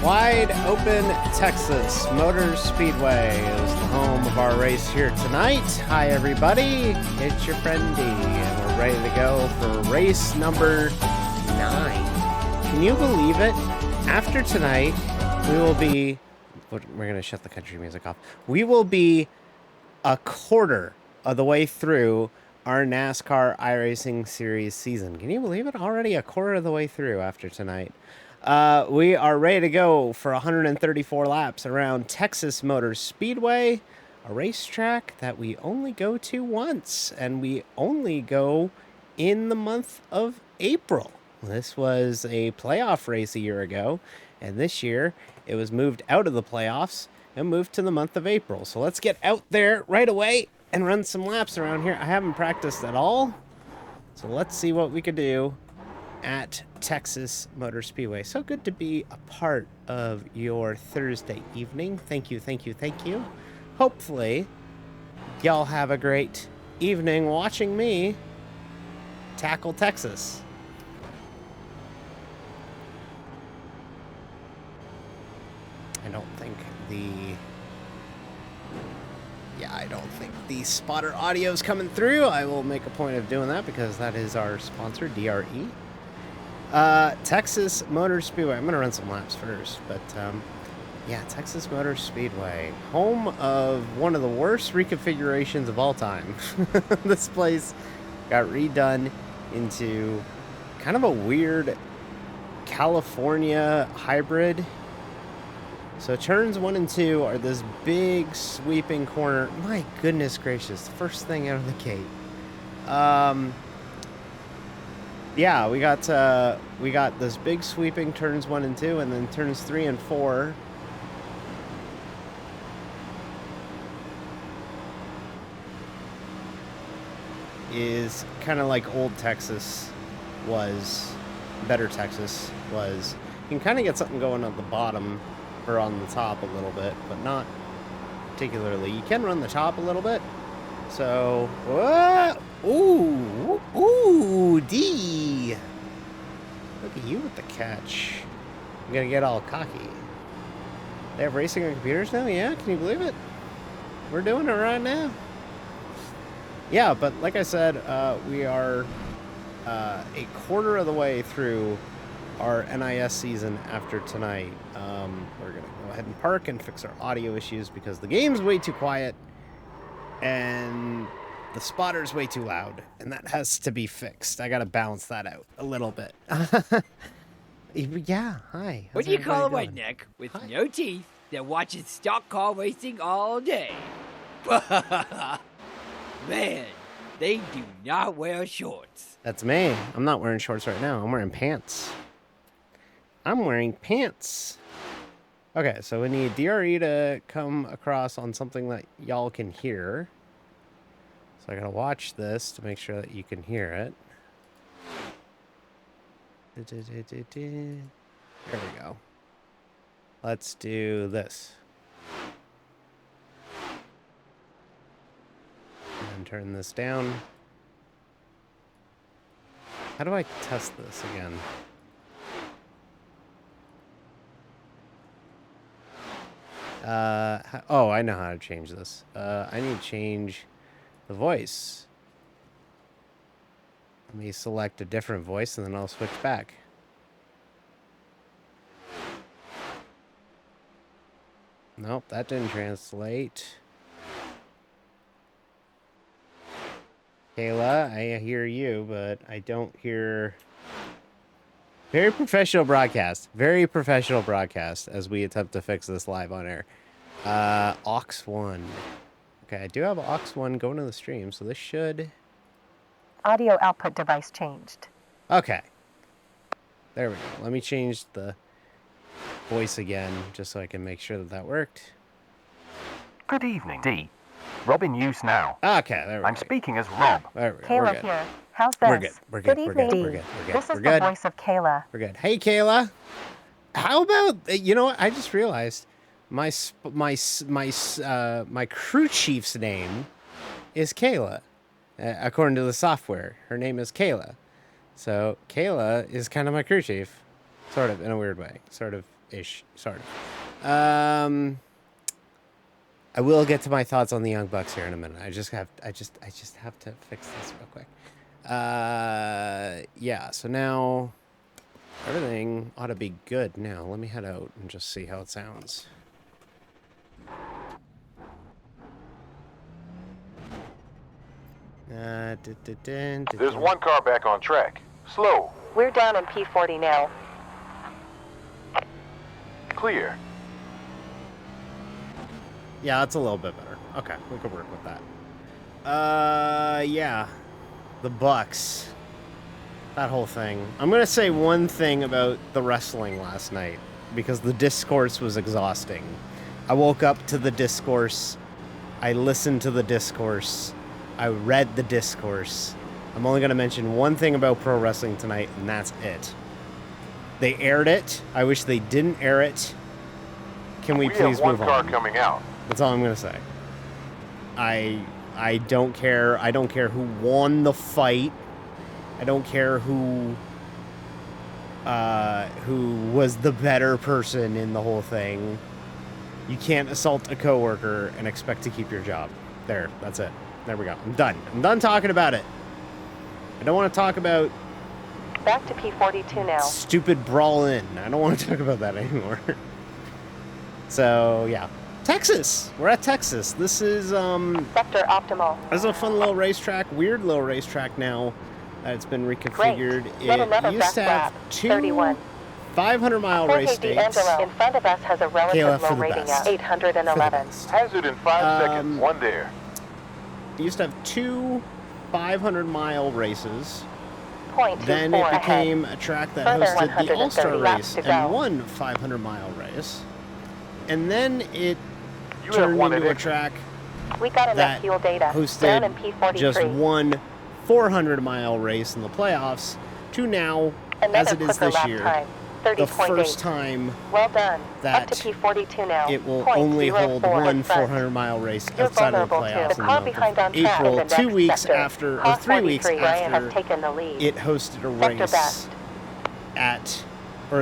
Wide Open, Texas Motor Speedway is the home of our race here tonight. Hi, everybody. It's your friend D, and we're ready to go for race number 9. Can you believe it? After tonight, we will be... We're going to shut the country music off. We will be a quarter of the way through our NASCAR iRacing Series season. Can you believe it? Already a quarter of the way through after tonight. We are ready to go for 134 laps around Texas Motor Speedway, a racetrack that we only go to once, and we only go in the month of April. This was a playoff race a year ago, and this year it was moved out of the playoffs and moved to the month of April. So let's get out there right away and run some laps around here. I haven't practiced at all, so let's see what we could do at Texas Motor Speedway. So good to be a part of your Thursday evening. Thank you, thank you, thank you. Hopefully, y'all have a great evening watching me tackle Texas. I don't think the spotter audio is coming through. I will make a point of doing that because that is our sponsor, DRE. Texas Motor Speedway. I'm going to run some laps first, but yeah, Texas Motor Speedway, home of one of the worst reconfigurations of all time. This place got redone into kind of a weird California hybrid. So turns 1 and 2 are this big sweeping corner. My goodness gracious, first thing out of the gate. Yeah, we got this big sweeping turns 1 and 2, and then turns 3 and 4 is kind of like old Texas was, better Texas was. You can kind of get something going at the bottom or on the top a little bit, but not particularly. You can run the top a little bit. So, ooh, D. Look at you with the catch. I'm gonna get all cocky. They have racing on computers now? Yeah, can you believe it? We're doing it right now. Yeah, but like I said, we are a quarter of the way through our NIS season after tonight. We're gonna go ahead and park and fix our audio issues because the game's way too quiet and the spotter's way too loud, and that has to be fixed. I gotta balance that out a little bit. Yeah, hi. What do you call a redneck with no teeth that watches stock car racing all day? Man, they do not wear shorts. That's me. I'm not wearing shorts right now. I'm wearing pants. I'm wearing pants. Okay, so we need DRE to come across on something that y'all can hear. So I gotta watch this to make sure that you can hear it. There we go. Let's do this. And turn this down. How do I test this again? Oh, I know how to change this. I need to change the voice. Let me select a different voice and then I'll switch back. Nope, that didn't translate. Kayla, I hear you, but I don't hear... Very professional broadcast. Very professional broadcast as we attempt to fix this live on air. Aux 1. Okay, I do have aux 1 going to the stream, so this should... Audio output device changed. Okay. There we go. Let me change the voice again, just so I can make sure that that worked. Good evening, D. Robin Hughes now. Okay, there we go. I'm speaking as Rob. There we go. Kayla here. How's this? We're good. We're good. Good We're good. evening. We're good. We're good. This is We're the good. voice of Kayla. We're good. Hey, Kayla. How about, you know what? I just realized my crew chief's name is Kayla. According to the software, her name is Kayla. So Kayla is kind of my crew chief, sort of, in a weird way. Sort of ish, sort of. I will get to my thoughts on the Young Bucks here in a minute. I just have to fix this real quick. Yeah. So now everything ought to be good. Now let me head out and just see how it sounds. There's one car back on track. Slow. We're down in P40 now. Clear. Yeah, that's a little bit better. Okay, we can work with that. Yeah. The Bucks. That whole thing. I'm going to say one thing about the wrestling last night, because the discourse was exhausting. I woke up to the discourse. I listened to the discourse. I read the discourse. I'm only going to mention one thing about pro wrestling tonight, and that's it. They aired it. I wish they didn't air it. Can we please move on? We have one car coming out. That's all I'm going to say. I don't care. I don't care who won the fight. I don't care who was the better person in the whole thing. You can't assault a coworker and expect to keep your job. There, that's it. There we go. I'm done. I'm done talking about it. I don't want to talk about Back to P42 now. stupid brawl-in. I don't want to talk about that anymore. So, yeah. Texas. We're at Texas. This is Sector optimal. this is a fun little racetrack, weird little racetrack now. It's been reconfigured. Great. Yet another It used best to have lap. two 31. 500-mile race Jorge dates. D'Angelo in front of us has a relative Kayla, for low the rating best. at 811. Hazard in 5 seconds. One there. It used to have two 500-mile races. Point Then 24 it became ahead. a track that Further hosted the 130 All-Star laps race to go. and one 500-mile race. And then it You have turned one into a at track We got enough that fuel data. Down in hosted P43. just one 400-mile race in the playoffs to now, Another as it is quicker this lap year, time. the 30.8. first time Well done. that Up to P42 now. it will Point only 04 hold one in front. 400-mile race You're outside of the vulnerable playoffs to in the car the month behind on of track April, in the 2 next weeks sector. after, or Car 3 weeks 43, Ryan has after taken the lead. it hosted a Sector race best.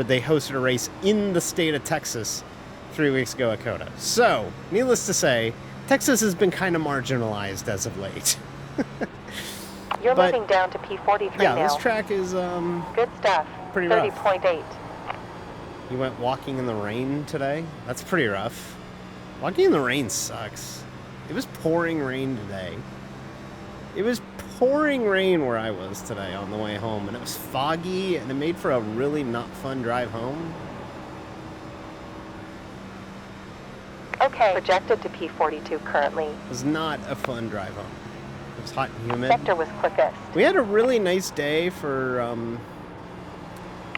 they hosted a race in the state of Texas 3 weeks ago at COTA. So, needless to say, Texas has been kind of marginalized as of late. You're but- moving down to P43 Yeah, now. this track is, Good stuff. pretty rough. 30.8. You went walking in the rain today? That's pretty rough. Walking in the rain sucks. It was pouring rain today. It was pouring rain where I was today on the way home, and it was foggy, and it made for a really not fun drive home. Okay. Projected to P42 currently. It was not a fun drive home. It was hot and humid. Sector was quickest. We had a really nice day for,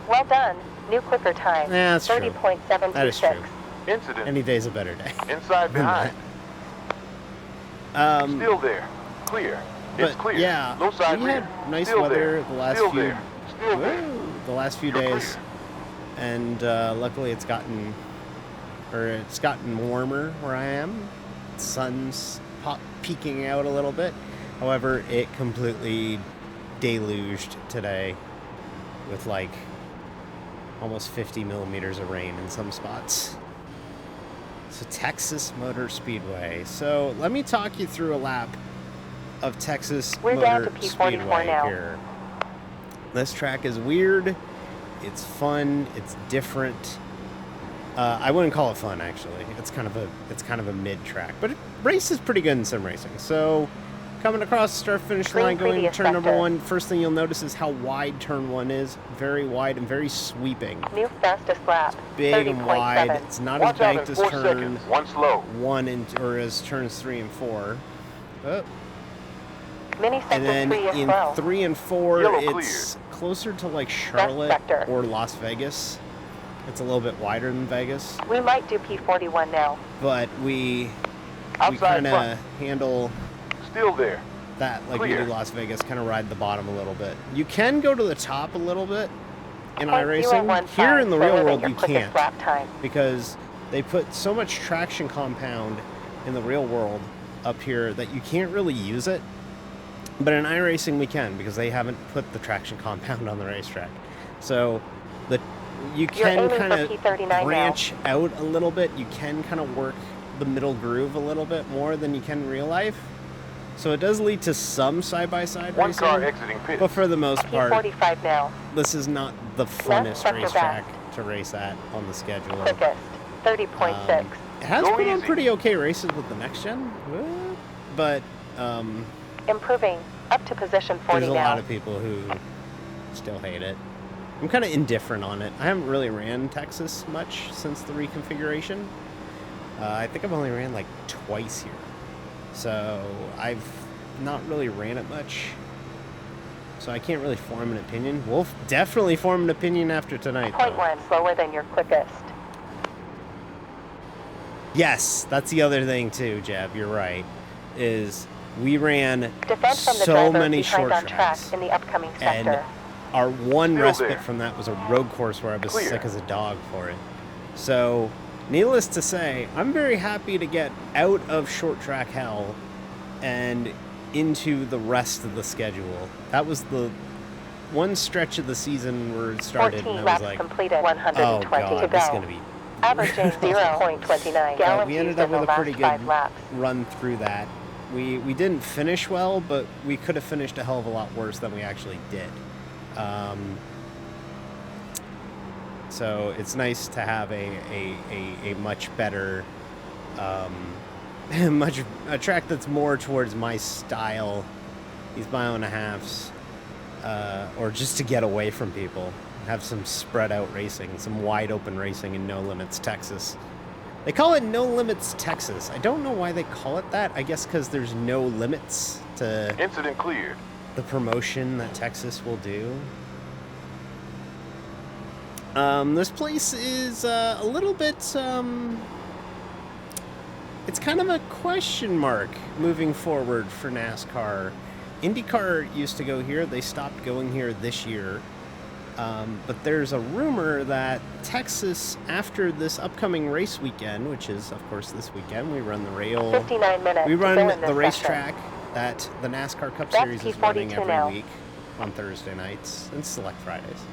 Well done. New quicker time. Yeah, that's true. 30.726. That is true. Incident. Any day's a better day. Inside behind. Still there. Clear. It's But clear. yeah, Low side we rear. had nice Still weather there. the last Still few there. Still there. the last few You're days, clear. and luckily it's gotten warmer where I am. Sun's peeking out a little bit. However, it completely deluged today with like almost 50 millimeters of rain in some spots. So Texas Motor Speedway. So let me talk you through a lap of Texas We're down Motor to P44 Speedway now. here. This track is weird. It's fun. It's different. I wouldn't call it fun actually. It's kind of a mid track, but it races pretty good in sim racing. So coming across the start finish Green line, going to previous turn number sector. 1. First thing you'll notice is how wide turn 1 is. Very wide and very sweeping. New fastest lap. Big and wide. 30.7. It's not Watch as out in banked as 4 turn seconds. One slow. 1 or as turns 3 and 4. Oh. Mini And sector then 3 as in well. 3 and 4, Yellow it's closer to like Charlotte sector. or Las Vegas. It's a little bit wider than Vegas, We might do P41 now. but we Outside kind of front. handle Still there. that like we Clear. do Las Vegas, kind of ride the bottom a little bit. You can go to the top a little bit in Point iRacing. 015, Here in the real slower than world, your you quickest can't, lap time. because they put so much traction compound in the real world up here that you can't really use it. But in iRacing we can, because they haven't put the traction compound on the racetrack. So the you can aiming kind for of P39 now. branch out a little bit. You can kind of work the middle groove a little bit more than you can in real life. So it does lead to some side-by-side One racing. car exiting pit. But for the most part, P45 now. this is not the funnest sector racetrack back. to race at on the schedule. Quickest. 30.6. It has Go put on easy. pretty okay races with the next gen, but Improving. Up to position 40 there's a now. lot of people who still hate it. I'm kind of indifferent on it. I haven't really ran Texas much since the reconfiguration. I think I've only ran like twice here. So I've not really ran it much. So I can't really form an opinion. We'll definitely form an opinion after tonight, though. 0.1 slower than your quickest. Yes, that's the other thing too, Jeb. You're right. Is we ran Defend from the so driver many behind short on track tracks, in the upcoming and sector. our one Still respite there. from that was a road course where I was Clear. sick as a dog for it. So, needless to say, I'm very happy to get out of short track hell and into the rest of the schedule. That was the one stretch of the season where it started, 14 and I was laps like, completed. "Oh 120 God, to this is go. gonna be." Averaging 0.29 But gallons we ended used up in the with a pretty last good 5 laps. run through that. We didn't finish well, but we could have finished a hell of a lot worse than we actually did. So it's nice to have a much better, a track that's more towards my style, these mile and a halves, or just to get away from people. Have some spread out racing, some wide open racing in No Limits, Texas. They call it No Limits, Texas. I don't know why they call it that. I guess because there's no limits to Incident cleared. the promotion that Texas will do. This place is a little bit, it's kind of a question mark moving forward for NASCAR. IndyCar used to go here. They stopped going here this year. But there's a rumor that Texas, after this upcoming race weekend, which is, of course, this weekend, we run the rail. 59 minutes We to run go in the this racetrack that the NASCAR Cup That's Series is P42 running every now. week on Thursday nights and select Fridays.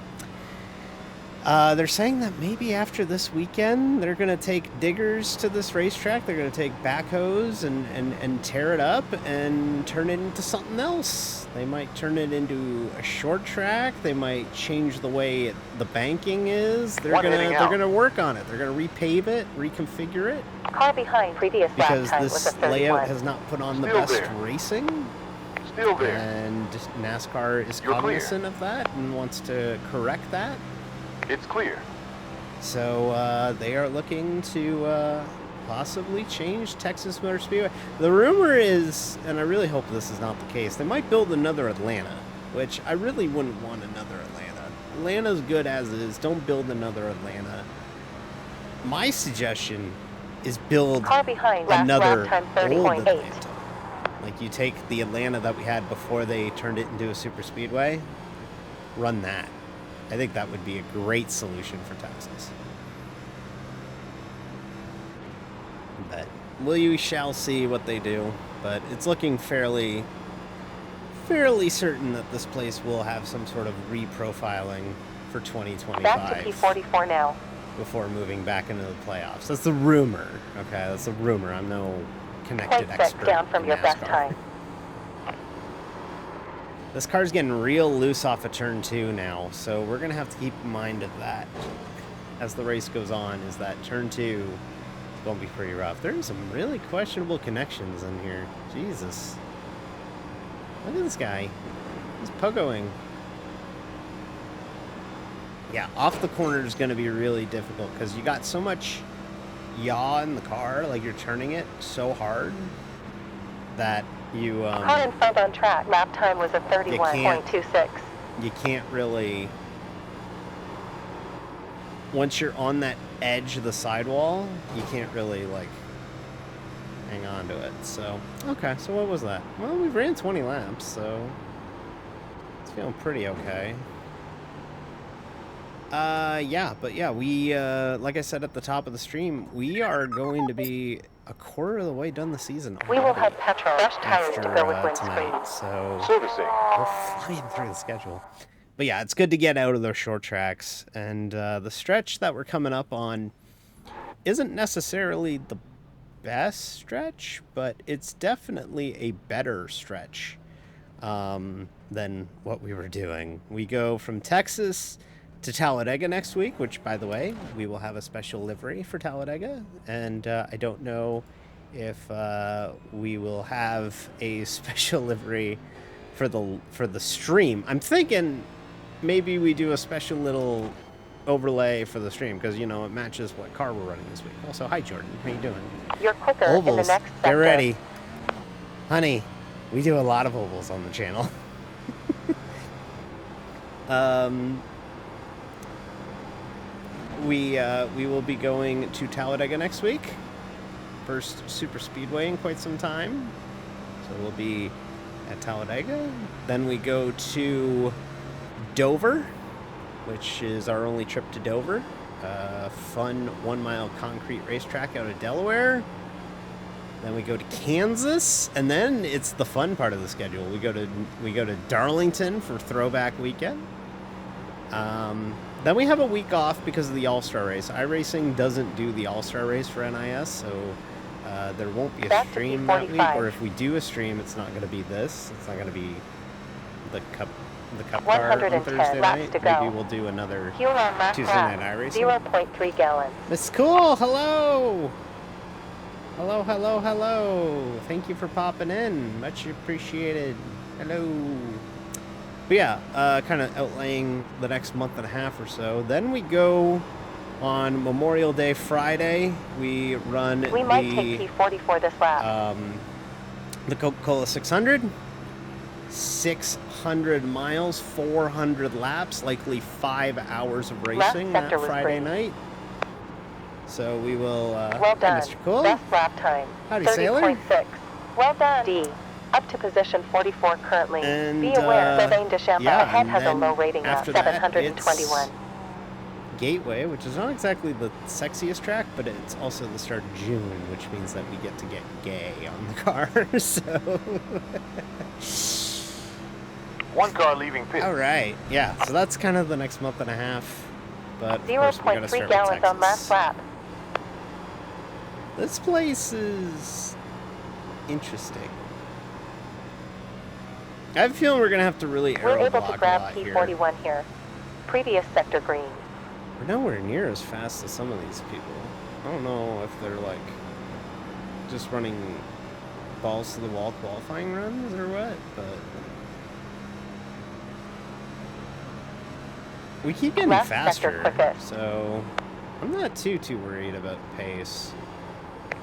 They're saying that maybe after this weekend, they're going to take diggers to this racetrack. They're going to take backhoes and tear it up and turn it into something else. They might turn it into a short track. They might change the way the banking is. They're gonna work on it. They're gonna repave it, reconfigure it, Car behind previous lap because time was a this 31. layout has not put on the Still best there. racing. Still there. And NASCAR is You're clear. cognizant of that and wants to correct that. It's clear. So they are looking to possibly change Texas Motor Speedway. The rumor is, and I really hope this is not the case, they might build another Atlanta, which I really wouldn't want another Atlanta. Atlanta's good as is. Don't build another Atlanta. My suggestion is build Car behind last another lap time old 30.8. Atlanta. Like you take the Atlanta that we had before they turned it into a super speedway, run that. I think that would be a great solution for Texas. But we shall see what they do. But it's looking fairly certain that this place will have some sort of reprofiling for 2025 Back to P44 now. before moving back into the playoffs. That's the rumor. Okay, that's a rumor. I'm no connected 0.6 expert down from in your best NASCAR. time. This car's getting real loose off of turn 2 now, so we're going to have to keep in mind of that as the race goes on, is that turn 2 is going to be pretty rough. There's some really questionable connections in here. Jesus. Look at this guy. He's pogoing. Yeah, off the corner is going to be really difficult because you got so much yaw in the car, like you're turning it so hard that you Car in front on track. Lap time was a 31.26. you can't really, once you're on that edge of the sidewall, you can't really like hang on to it. So okay, so what was that? Well, we ran 20 laps, so it's feeling pretty okay. We like I said at the top of the stream, we are going to be a quarter of the way done the season. We will have petrol fresh tires after to go with tonight, windscreen. so Servicing. we're flying through the schedule. But yeah, it's good to get out of those short tracks. And the stretch that we're coming up on isn't necessarily the best stretch, but it's definitely a better stretch than what we were doing. We go from Texas to Talladega next week, which, by the way, we will have a special livery for Talladega. And I don't know if we will have a special livery for the stream. I'm thinking maybe we do a special little overlay for the stream because, you know, it matches what car we're running this week. Also, hi, Jordan. How you doing? You're quicker in the Ovals. next Get sector. ready. Honey, we do a lot of ovals on the channel. We will be going to Talladega next week. First super speedway in quite some time. So we'll be at Talladega. Then we go to Dover, which is our only trip to Dover. Fun 1 mile concrete racetrack out of Delaware. Then we go to Kansas, and then it's the fun part of the schedule. We go to Darlington for Throwback Weekend. Then we have a week off because of the All-Star Race. iRacing doesn't do the All-Star Race for NIS, so there won't be a stream that week. Or if we do a stream, it's not going to be this. It's not going to be the Cup car on Thursday night. Maybe we'll do another Tuesday night iRacing. 0.3 gallons. Miss Cool, hello! Hello. Thank you for popping in. Much appreciated. Hello. But yeah, kind of outlaying the next month and a half or so. Then we go on Memorial Day Friday. We run We might take P40 this lap. the Coca-Cola 600. 600 miles, 400 laps, likely 5 hours of racing that Friday night. So we will, well done. Mr. Cool. Best lap time. Howdy, Sailor. 30.6. Well done. D. Up to position 44 currently. And, be aware, Sylvain Deschamps ahead has a then low rating of after that, 721. it's Gateway, which is not exactly the sexiest track, but it's also the start of June, which means that we get to get gay on the car. So, One car leaving pit. all right, yeah. So that's kind of the next month and a half. But of course, we gotta 0.3 start with gallons on Texas. last lap. This place is interesting. I have a feeling we're gonna have to really We're aero able block to a grab lot here. P41 here. Previous sector green. We're nowhere near as fast as some of these people. I don't know if they're like just running balls to the wall qualifying runs or what, but we keep getting Last sector faster, quickest. so I'm not too worried about pace.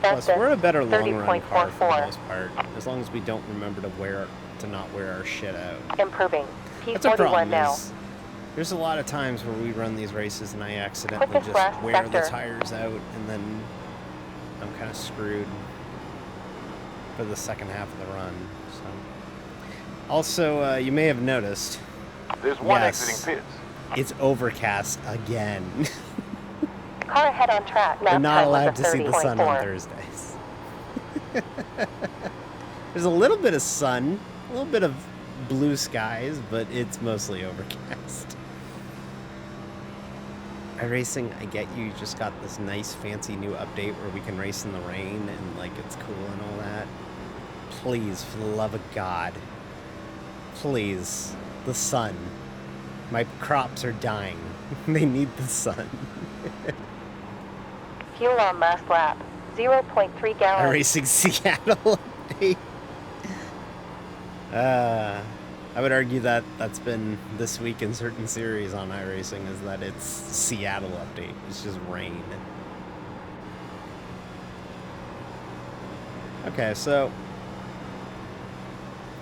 Fastest, Plus, we're a better long run car for the 30.44. most part, as long as we don't remember to not wear our shit out. Improving. That's our P41 problem. now. Is there's a lot of times where we run these races and I accidentally Quickest just last wear the sector. tires out, and then I'm kind of screwed for the second half of the run. So, also, you may have noticed There's one Yes. exiting pits. it's overcast again. Car ahead on track. We're Lap not time was allowed a to see the sun on 30.4. Thursdays. There's a little bit of sun, a little bit of blue skies, but it's mostly overcast. iRacing, I get you just got this nice fancy new update where we can race in the rain and like it's cool and all that. Please, for the love of God, please, the sun. My crops are dying. They need the sun. Fuel on last lap. 0.3 gallons. iRacing Seattle update. I would argue that that's been this week in certain series on iRacing is that it's Seattle update. It's just rain. Okay, so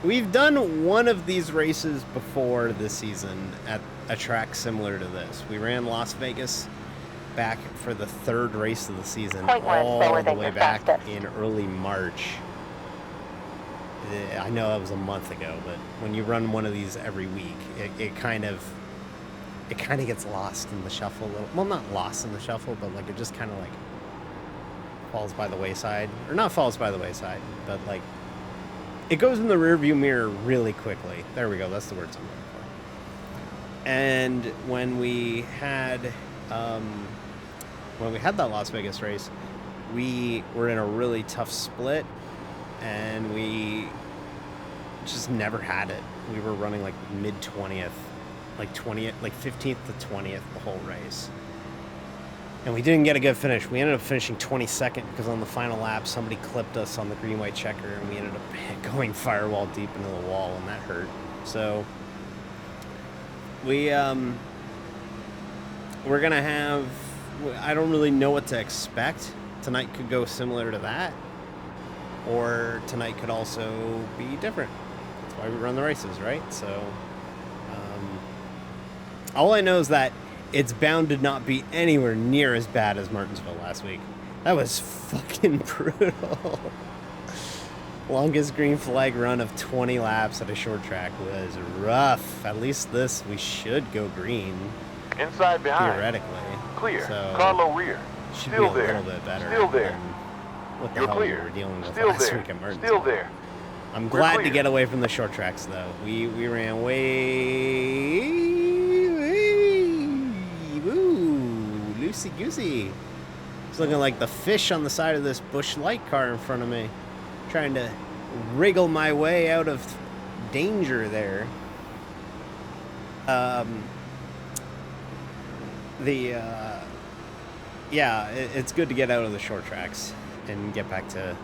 we've done one of these races before this season at a track similar to this. We ran Las Vegas back for the third race of the season, 0.1 all slower the than way your back fastest. in early March. I know that was a month ago, but when you run one of these every week, it kind of gets lost in the shuffle a little. Well, not lost in the shuffle, but like it just kind of like falls by the wayside, or not falls by the wayside, but like it goes in the rearview mirror really quickly. There we go. That's the words I'm looking for. And when we had that Las Vegas race, we were in a really tough split, and we just never had it. We were running like mid 20th, like 20th, like 15th to 20th the whole race. And we didn't get a good finish. We ended up finishing 22nd because on the final lap, somebody clipped us on the green-white checker, and we ended up going firewall deep into the wall, and that hurt. So we're gonna have, I don't really know what to expect. Tonight could go similar to that, or tonight could also be different. That's why we run the races, right? So all I know is that it's bound to not be anywhere near as bad as Martinsville last week. That was fucking brutal. Longest green flag run of 20 laps at a short track was rough. At least this, we should go green. Inside behind. Theoretically. Clear. So Carlo rear. should Still be a there. little bit better. Still there. than what the You're hell clear. we were dealing with Still last there. week at Martinsville. Still there. I'm We're glad to clear. get away from the short tracks, though. We ran way woo, loosey-goosey. It's looking like the fish on the side of this Busch Light car in front of me. Trying to wriggle my way out of danger there. It's good to get out of the short tracks and get back to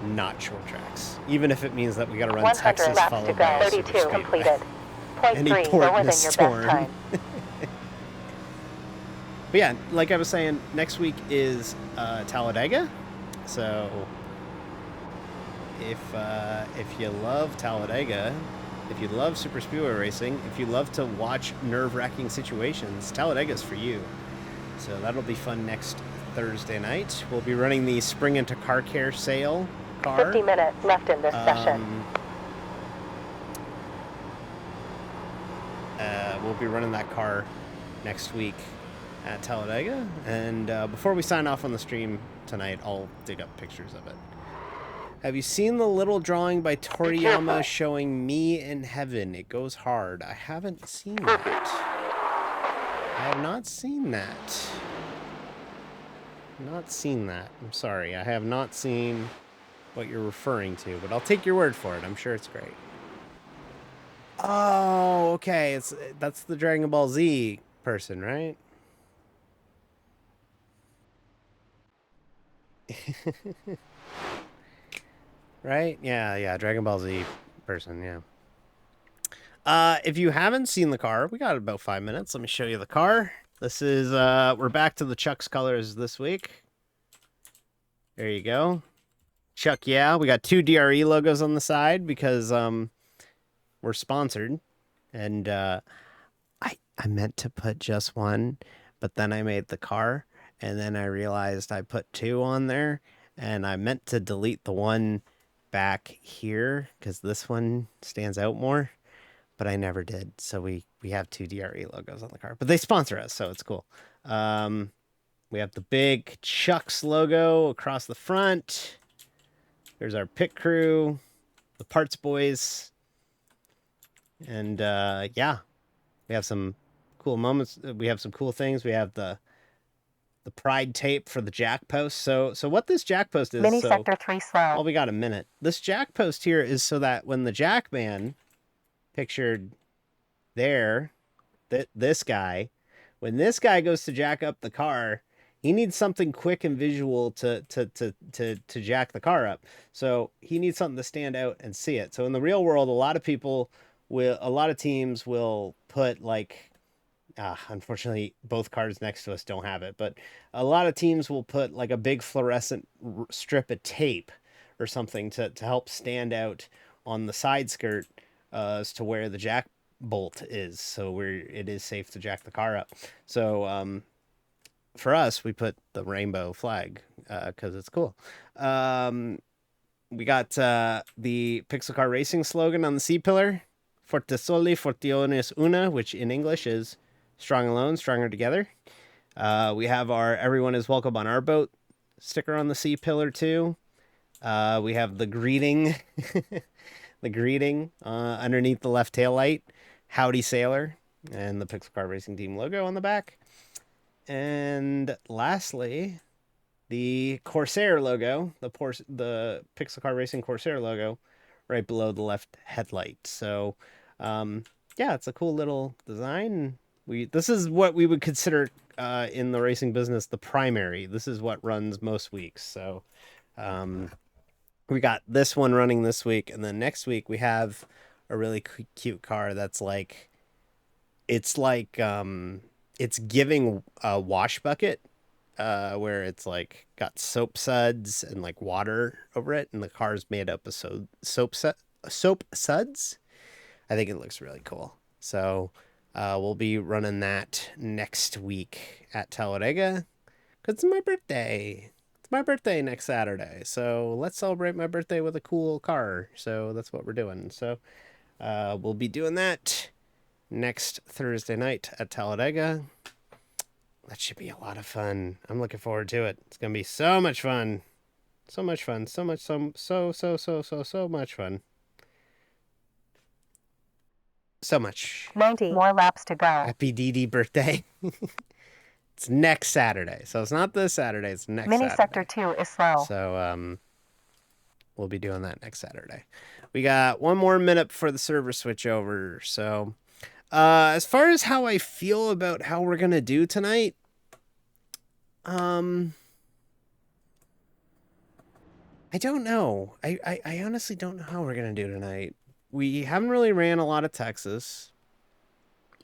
not short tracks, even if it means that we got to run 100 Texas laps to followed go. by a 32 super completed. Any Point 3 port in lower a than your storm. best time. But yeah, like I was saying, next week is Talladega. So if you love Talladega, if you love super speedway racing, if you love to watch nerve-wracking situations, Talladega's for you. So that'll be fun next Thursday night. We'll be running the Spring into Car Care sale car. 50 minutes left in this session. We'll be running that car next week at Talladega. And before we sign off on the stream tonight, I'll dig up pictures of it. Have you seen the little drawing by Toriyama showing me in heaven? It goes hard. I haven't seen that. I have not seen that. Not seen that. I'm sorry. I have not seen what you're referring to, but I'll take your word for it. I'm sure it's great. Oh, okay. That's the Dragon Ball Z person, right? Right? Yeah, Dragon Ball Z person, yeah. If you haven't seen the car, we got about 5 minutes. Let me show you the car. This is, we're back to the Chuck's colors this week. There you go. Chuck, yeah. We got 2 DRE logos on the side because, we're sponsored. And, I meant to put just one, but then I made the car, and then I realized I put 2 on there, and I meant to delete the one back here because this one stands out more, but I never did. So we have 2 DRE logos on the car, but they sponsor us, so it's cool. We have the big Chuck's logo across the front. There's our pit crew, the parts boys, and yeah, we have some cool moments. We have some cool things. We have the pride tape for the jack post. So what this jack post is, Mini sector 3 slow. well, we got a minute. This jack post here is so that when the jack man pictured there, this guy, when this guy goes to jack up the car, he needs something quick and visual to jack the car up. So he needs something to stand out and see it. So in the real world, a lot of teams will put like, unfortunately, both cars next to us don't have it, but a lot of teams will put like a big fluorescent strip of tape or something to help stand out on the side skirt as to where the jack bolt is, so it is safe to jack the car up. So for us, we put the rainbow flag because it's cool. We got the Pixel Car Racing slogan on the C-pillar, Forte Soli, Fortiones Una, which in English is strong alone, stronger together. We have our Everyone is Welcome on Our Boat sticker on the C-pillar too. We have the greeting, underneath the left tail light. Howdy Sailor and the Pixel Car Racing Team logo on the back. And lastly, the Corsair logo, the Pixel Car Racing Corsair logo, right below the left headlight. So, yeah, it's a cool little design. This is what we would consider in the racing business the primary. This is what runs most weeks. So, we got this one running this week, and then next week we have a really cute car that's like, it's giving a wash bucket, where it's like got soap suds and like water over it, and the car's made up of soap suds. I think it looks really cool. So we'll be running that next week at Talladega because it's my birthday. It's my birthday next Saturday, so let's celebrate my birthday with a cool car. So that's what we're doing. So we'll be doing that next Thursday night at Talladega. That should be a lot of fun. I'm looking forward to it. It's gonna be so much fun. So much fun. So much fun. So much. 90 more laps to go. Happy DD birthday. It's next Saturday. So it's not this Saturday, it's next Mini Saturday. sector 2 is slow. So we'll be doing that next Saturday. We got one more minute before the server switch over. So as far as how I feel about how we're gonna do tonight, I don't know. I honestly don't know how we're gonna do tonight. We haven't really ran a lot of Texas.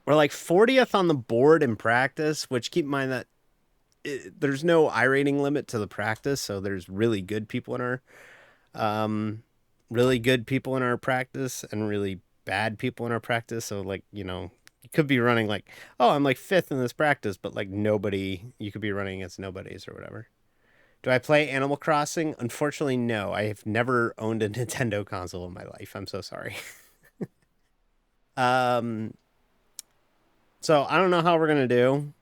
We're like 40th on the board in practice, which keep in mind that there's no iRating limit to the practice, so there's really good people in our practice and really bad people in our practice. So like, you know, you could be running like, oh, I'm like 5th in this practice, but like nobody, you could be running against nobodies or whatever. Do I play Animal Crossing? Unfortunately, no. I have never owned a Nintendo console in my life. I'm so sorry. So I don't know how we're going to do.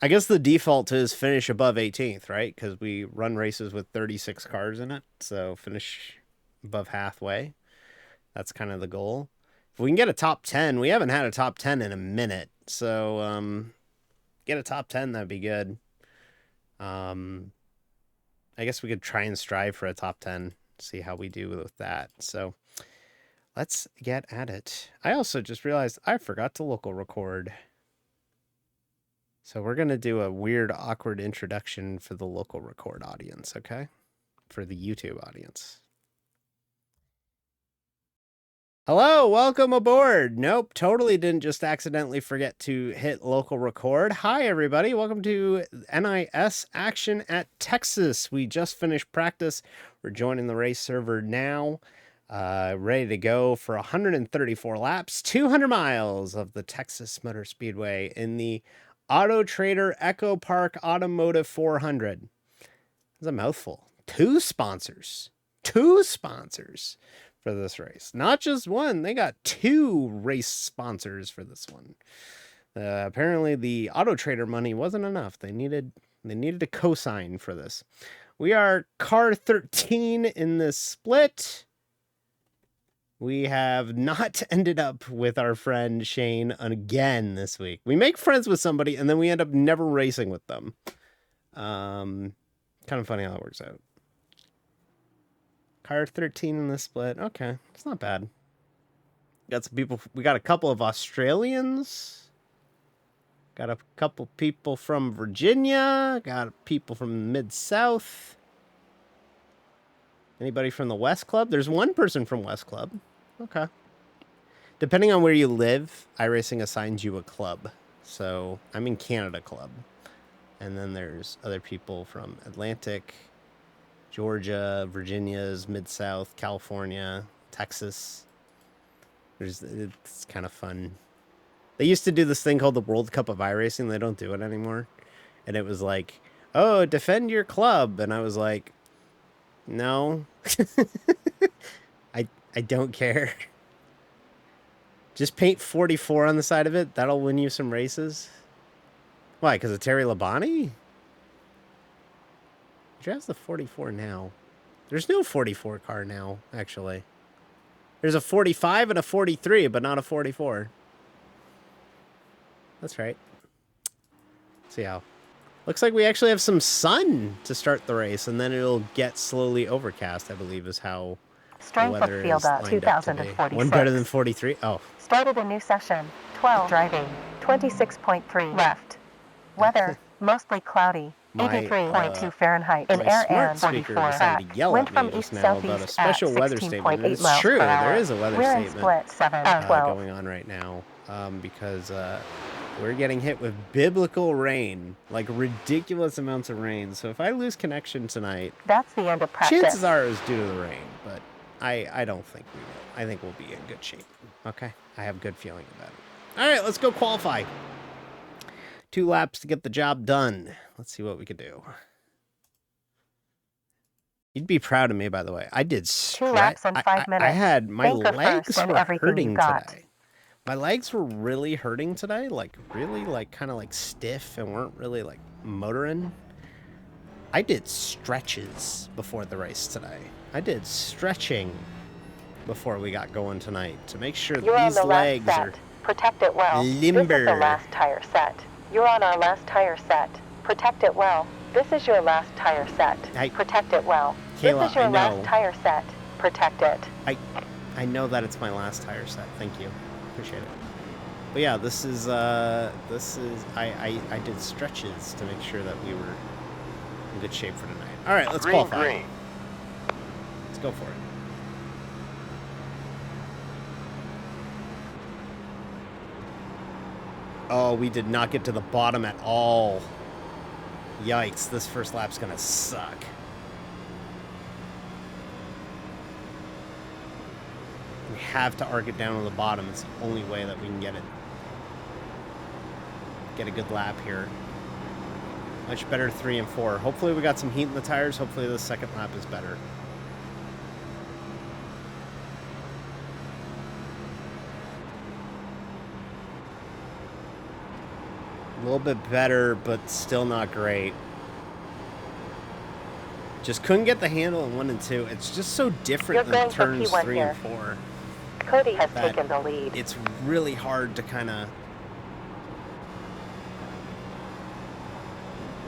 I guess the default is finish above 18th, right? Because we run races with 36 cars in it. So finish above halfway. That's kind of the goal. If we can get a top 10, we haven't had a top 10 in a minute. So get a top 10, that'd be good. I guess we could try and strive for a top 10, see how we do with that. So let's get at it. I also just realized I forgot to local record. So we're going to do a weird, awkward introduction for the local record audience, okay? For the YouTube audience. Hello, welcome aboard. Nope, totally didn't just accidentally forget to hit local record. Hi, everybody. Welcome to NIS Action at Texas. We just finished practice. We're joining the race server now. Ready to go for 134 laps, 200 miles of the Texas Motor Speedway in the AutoTrader EchoPark Automotive 400. That's a mouthful. Two sponsors for this race. Not just one, they got 2 race sponsors for this one. Apparently the AutoTrader money wasn't enough. They needed a cosign for this. We are car 13 in this split. We have not ended up with our friend Shane again this week. We make friends with somebody and then we end up never racing with them. Kind of funny how that works out. Car 13 in the split. Okay, it's not bad. Got some people. We got a couple of Australians. Got a couple people from Virginia. Got people from Mid-South. Anybody from the West Club? There's one person from West Club. Okay. Depending on where you live, iRacing assigns you a club. So I'm in Canada Club. And then there's other people from Atlantic, Georgia, Virginia's, Mid-South, California, Texas. It's kind of fun. They used to do this thing called the World Cup of iRacing. They don't do it anymore. And it was like, oh, defend your club. And I was like, no. I don't care. Just paint 44 on the side of it. That'll win you some races. Why? Because of Terry Labonte? Who drives the 44 now? There's no 44 car now, actually. There's a 45 and a 43, but not a 44. That's right. See how. Looks like we actually have some sun to start the race, and then it'll get slowly overcast, I believe, is how the Strength of weather field is up lined up to be. 2046. One better than 43? Oh. Started a new session. 12 driving. 26.3 left. Weather mostly cloudy. My, 83.2 Fahrenheit in My air smart and speaker 44 decided to yell Wind at from me just east now about a southeast special at weather statement. And 16.8 it's miles true, per hour. there is a weather We're in statement split 7 of 12. going on right now because we're getting hit with biblical rain, like ridiculous amounts of rain. So if I lose connection tonight, That's the end of practice. chances are it's due to the rain, but I don't think we will. I think we'll be in good shape. Okay? I have a good feeling about it. All right, let's go qualify. 2 laps to get the job done. Let's see what we can do. You'd be proud of me, by the way. I did 2 laps in 5 minutes. I had my Anchor legs first and were everything hurting you got. today. My legs were really hurting today, like really like kind of like stiff and weren't really like motoring. I did stretches before the race today. I did stretching before we got going tonight to make sure You're these on the legs last set. are Protect it well. limber. This is the last tire set. You're on our last tire set. Protect it well. This is your last tire set. Protect it well. Kayla, this is your I know. last tire set. Protect it. I know that it's my last tire set. Thank you. Appreciate it. But yeah, this is I did stretches to make sure that we were in good shape for tonight. All right, let's qualify. Green. Let's go for it. Oh, we did not get to the bottom at all. Yikes, this first lap's gonna suck. We have to arc it down to the bottom. It's the only way that we can get it. Get a good lap here. Much better 3 and 4. Hopefully we got some heat in the tires. Hopefully the second lap is better. A little bit better, but still not great. Just couldn't get the handle in 1 and 2. It's just so different than turns 3 and 4. Cody has taken the lead. It's really hard to kind of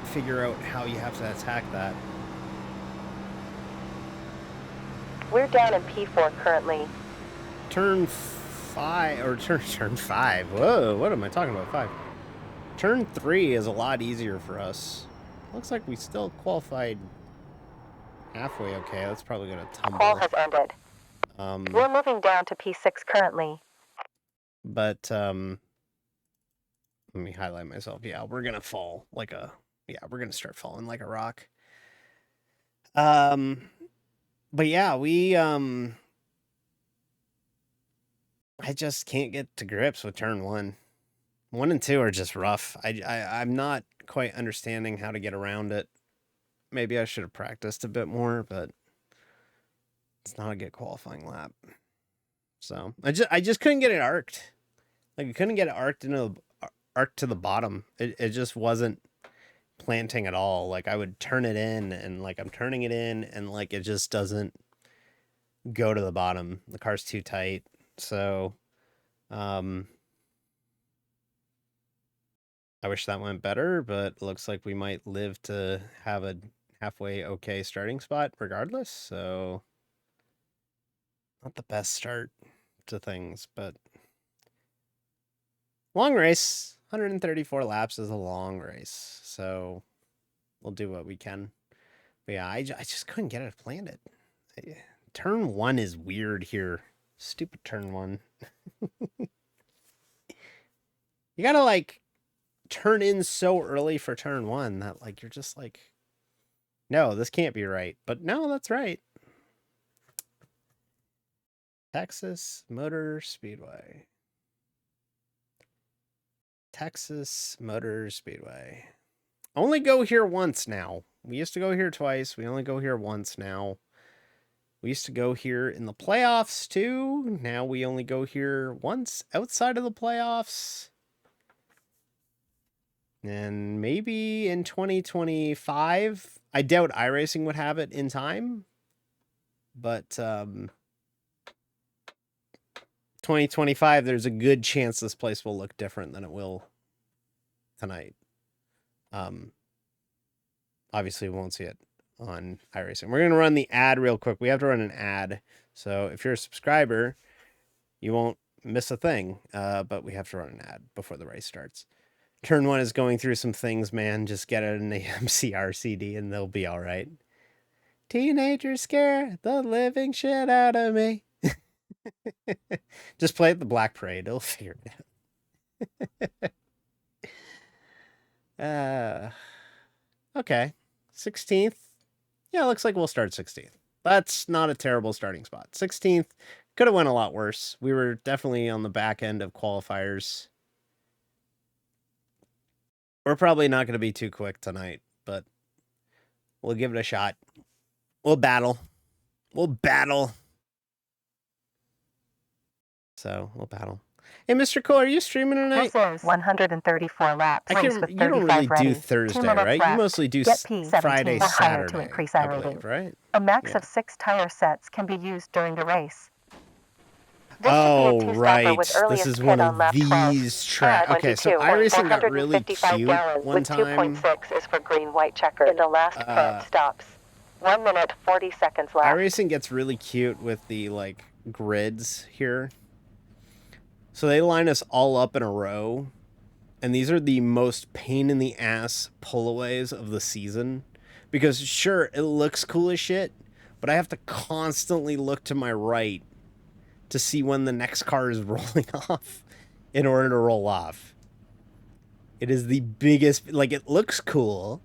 figure out how you have to attack that. We're down in P4 currently. Turn 5 or turn 5. Whoa, what am I talking about? 5. Turn 3 is a lot easier for us. Looks like we still qualified halfway okay. That's probably going to tumble. Qual has ended. We're moving down to P6 currently. But let me highlight myself. Yeah, we're going to fall like a... Yeah, we're going to start falling like a rock. But yeah, we... I just can't get to grips with turn 1. 1 and 2 are just rough. I'm not quite understanding how to get around it. Maybe I should have practiced a bit more, but it's not a good qualifying lap. So I just couldn't get it arced. Like I couldn't get it arced to the bottom. It just wasn't planting at all. Like I would turn it in and like I'm turning it in and like it just doesn't go to the bottom. The car's too tight. So I wish that went better, but looks like we might live to have a halfway okay starting spot regardless. So not the best start to things, but long race. 134 laps is a long race. So we'll do what we can. But yeah, I just couldn't get it planted. Turn 1 is weird here. Stupid turn 1. You gotta like turn in so early for turn 1 that like you're just like, no, this can't be right. But no, that's right. Texas Motor Speedway. Texas Motor Speedway. Only go here once now. We used to go here twice. We only go here once now. We used to go here in the playoffs too. Now we only go here once outside of the playoffs. And maybe in 2025. I doubt iRacing would have it in time. But 2025, there's a good chance this place will look different than it will tonight. Obviously, we won't see it on iRacing. We're going to run the ad real quick. We have to run an ad. So if you're a subscriber, you won't miss a thing. But we have to run an ad before the race starts. Turn 1 is going through some things, man. Just get an MCR CD and they'll be all right. Teenagers scare the living shit out of me. Just play at the Black Parade. It'll figure it out. Okay. 16th. Yeah, looks like we'll start 16th. That's not a terrible starting spot. 16th could have went a lot worse. We were definitely on the back end of qualifiers. We're probably not going to be too quick tonight, but we'll give it a shot. We'll battle. We'll battle. So, we'll battle. Hey, Mr. Cole, are you streaming tonight? This is 134 laps. You don't really do Thursday, right? You mostly do Friday, Saturday, to increase our rating. right? A max of 6 tire sets can be used during the race. Oh, right. This is one of these tracks. Okay, so iRacing got really cute one time. 2.6 is for green-white checker in the last pit stops. 1 minute, 40 seconds left. iRacing gets really cute with the, like, grids here. So they line us all up in a row. And these are the most pain-in-the-ass pullaways of the season. Because, sure, it looks cool as shit, but I have to constantly look to my right to see when the next car is rolling off in order to roll off. It is the biggest... Like, it looks cool.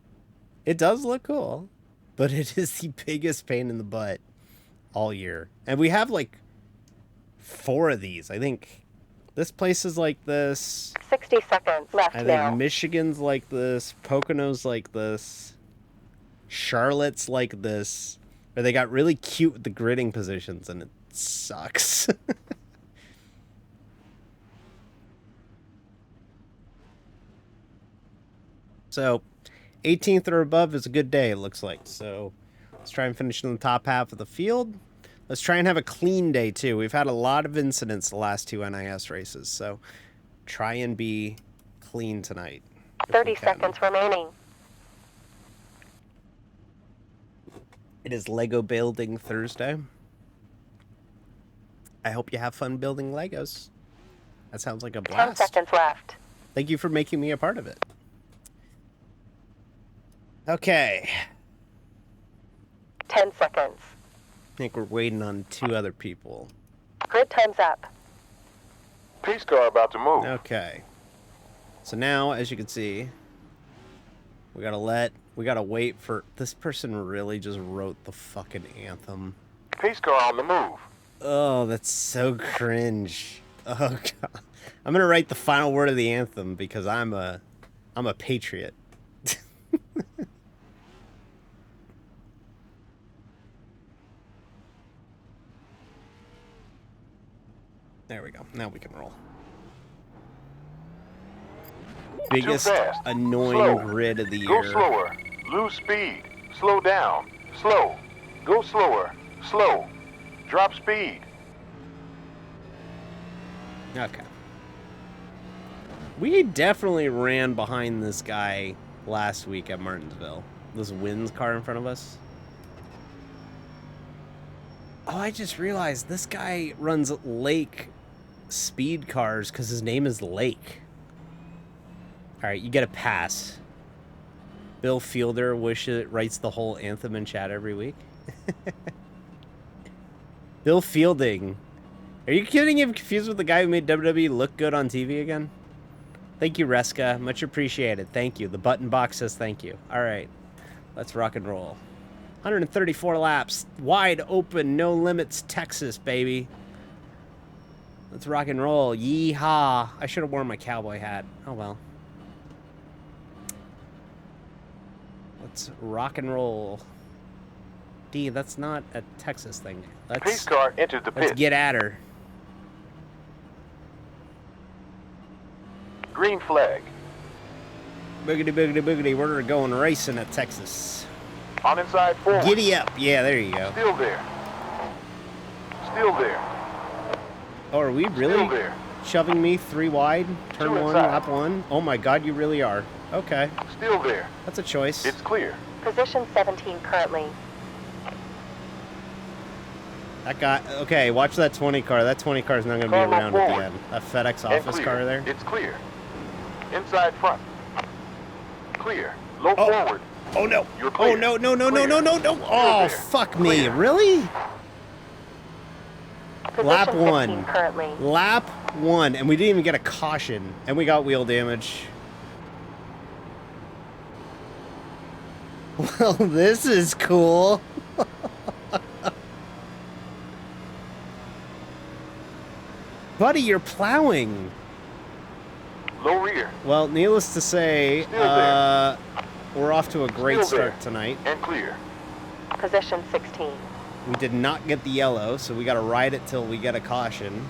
It does look cool. But it is the biggest pain in the butt all year. And we have, like, 4 of these. I think this place is like this. 60 seconds left I think now. Michigan's like this. Pocono's like this. Charlotte's like this. Where they got really cute with the gridding positions, and it sucks. So, 18th or above is a good day, it looks like. So, let's try and finish in the top half of the field. Let's try and have a clean day, too. We've had a lot of incidents the last 2 NIS races, so try and be clean tonight. 30 seconds remaining. It is Lego Building Thursday. I hope you have fun building Legos. That sounds like a 10 blast. seconds left. Thank you for making me a part of it. Okay. 10 seconds. I think we're waiting on 2 other people. Grid time's up. Peace car about to move. Okay. So now, as you can see, we gotta wait for... This person really just wrote the fucking anthem. Peace car on the move. Oh, that's so cringe. Oh, God. I'm gonna write the final word of the anthem because I'm a patriot. There we go. Now we can roll. Biggest annoying Slow. grid of the Go year. slower. Lose speed. Slow down. Slow. Go slower. Slow. Drop speed. Okay. We definitely ran behind this guy last week at Martinsville. This Wins car in front of us. Oh, I just realized this guy runs Lake speed cars because his name is Lake. All right, you get a pass. Bill Fielder writes the whole anthem in chat every week. Bill Fielding. Are you kidding? I'm confused with the guy who made WWE look good on TV again? Thank you, Reska. Much appreciated. Thank you. The button box says thank you. All right, let's rock and roll. 134 laps. Wide open, no limits, Texas, baby. Let's rock and roll. Yeehaw. I should have worn my cowboy hat. Oh, well. Let's rock and roll. D, that's not a Texas thing. Peace car entered the Let's pit. get at her. Green flag. Boogity, boogity, boogity. We're going racing at Texas. On inside 4. Giddy up. Yeah, there you go. Still there. Still there. Oh, are we Still really there. shoving me 3 wide, turn 1, inside. lap 1. Oh my god, you really are. Okay, Still there. that's a choice. It's clear. Position 17 currently. That guy, okay, watch that 20 car. That 20 car is not going to be Car around at the forward. end. That FedEx And office clear. car there. It's clear. Inside front. Clear. Low Oh. forward. Oh no! You're Oh clear. no, no, no, no, Clear. no, no, no! Oh, there. fuck me. Clear. Really? Position Lap 15 1. currently. Lap 1, and we didn't even get a caution, and we got wheel damage. Well, this is cool. Buddy, you're plowing. Low rear. Well, needless to say, Still there. we're off to a great Still there. start tonight. And clear. Position 16. We did not get the yellow, so we got to ride it till we get a caution.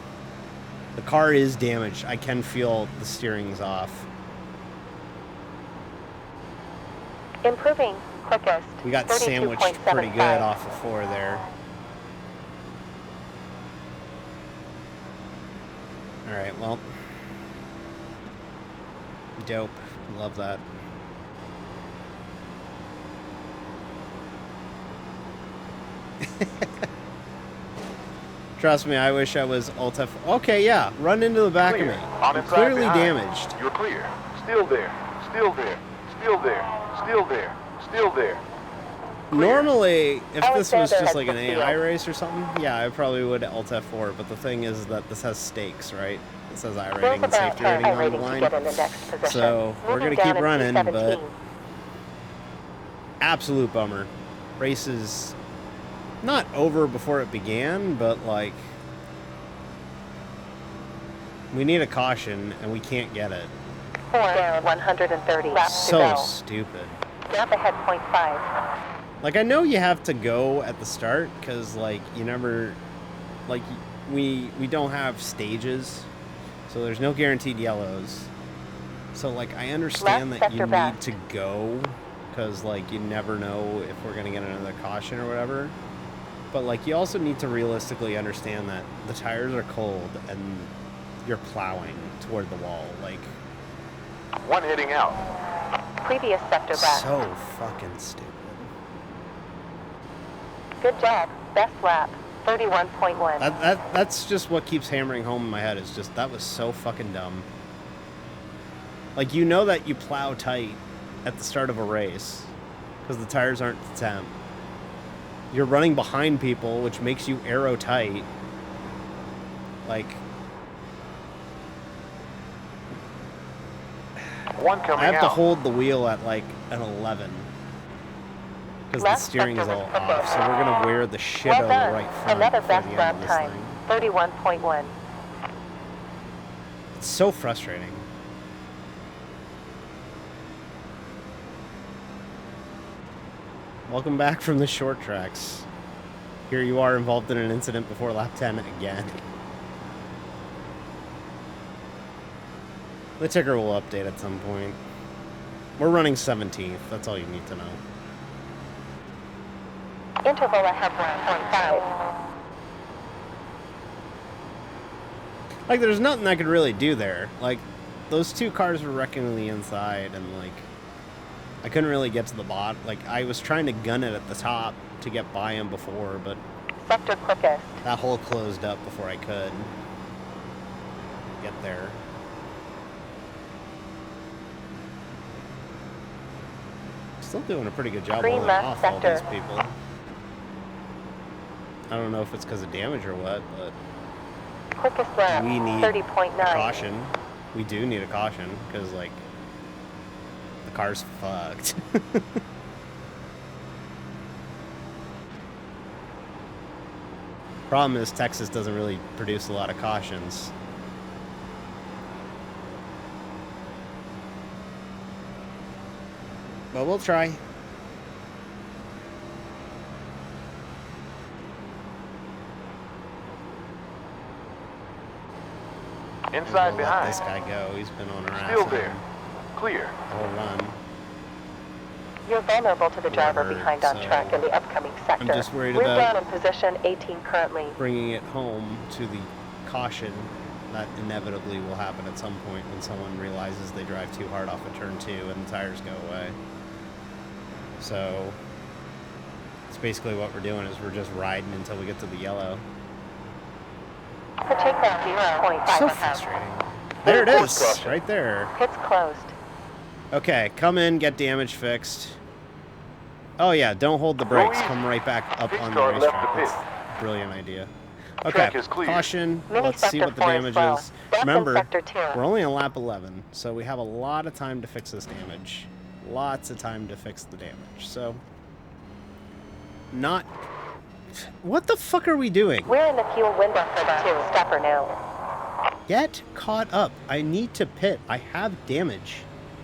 The car is damaged. I can feel the steering's off. Improving. Quickest. We got sandwiched pretty good 32.75. off of 4 there. Alright, well. Dope. Love that. Trust me, I wish I was Alt F. Okay, yeah. Run into the back Clear. of me. On I'm inside clearly behind. damaged. You're clear. Still there. Still there. Still there. Still there. Still there. Clear. Normally, if this was Alexander just like an has the AI field. race or something, yeah, I probably would Alt F4, but the thing is that this has stakes, right? This has There's iRating and about safety rating on the rating to line. get in the next position. So, we're Moving gonna keep down in running, P17. but absolute bummer. Race is not over before it began, but like, we need a caution and we can't get it. 4 down 130 laps to So go. stupid. Gap ahead 0.5. Like, I know you have to go at the start, because, like, you never, like, we don't have stages, so there's no guaranteed yellows. So, like, I understand Left that you sector need back. to go, because, like, you never know if we're going to get another caution or whatever. But, like, you also need to realistically understand that the tires are cold, and you're plowing toward the wall. Like, One heading out. Previous sector back. so fucking stupid. Good job. Best lap. 31.1. That's just what keeps hammering home in my head. Is just, that was so fucking dumb. Like, you know that you plow tight at the start of a race because the tires aren't the temp. You're running behind people, which makes you aero tight. Like, One coming I have out. to hold the wheel at like an 11 because the Left steering is sector all was off. So we're gonna wear the shit Well out of done. the right front Another before best the end lap of this time. thing. 31.1. It's so frustrating. Welcome back from the short tracks. Here you are involved in an incident before lap 10 again. The ticker will update at some point. We're running 17th. That's all you need to know. Interval ahead 1.5. Like, there's nothing I could really do there. Like, those two cars were wrecking the inside, and, like, I couldn't really get to the bottom. Like, I was trying to gun it at the top to get by him before, but Sector quickest. that hole closed up before I could get there. Still doing a pretty good job Green holding left off all sector. these people. I don't know if it's because of damage or what, but Quickest lap. we need 30.9. a caution. We do need a caution, because, like, the car's fucked. Problem is, Texas doesn't really produce a lot of cautions. But we'll try. Inside We'll let behind. this guy go. He's been on our ass Still on there. Clear. the whole run. You're vulnerable to the driver Whatever, behind on so track in the upcoming sector. just worried We're about- down in position 18 currently. Bringing it home to the caution That inevitably will happen at some point when someone realizes they drive too hard off of turn 2 and the tires go away. So it's basically what we're doing is we're just riding until we get to the yellow. Take down 0.5 So frustrating. There it is, right there. Pit's closed. Okay, come in, get damage fixed. Oh yeah, don't hold the brakes. Come right back up on the racetrack. That's a brilliant idea. Okay, caution. Let's see what the damage is. Remember, we're only on lap 11, so we have a lot of time to fix this damage. Lots of time to fix the damage. So, not... What the fuck are we doing? We're in the fuel window for the 2-stepper now. Get caught up. I need to pit. I have damage.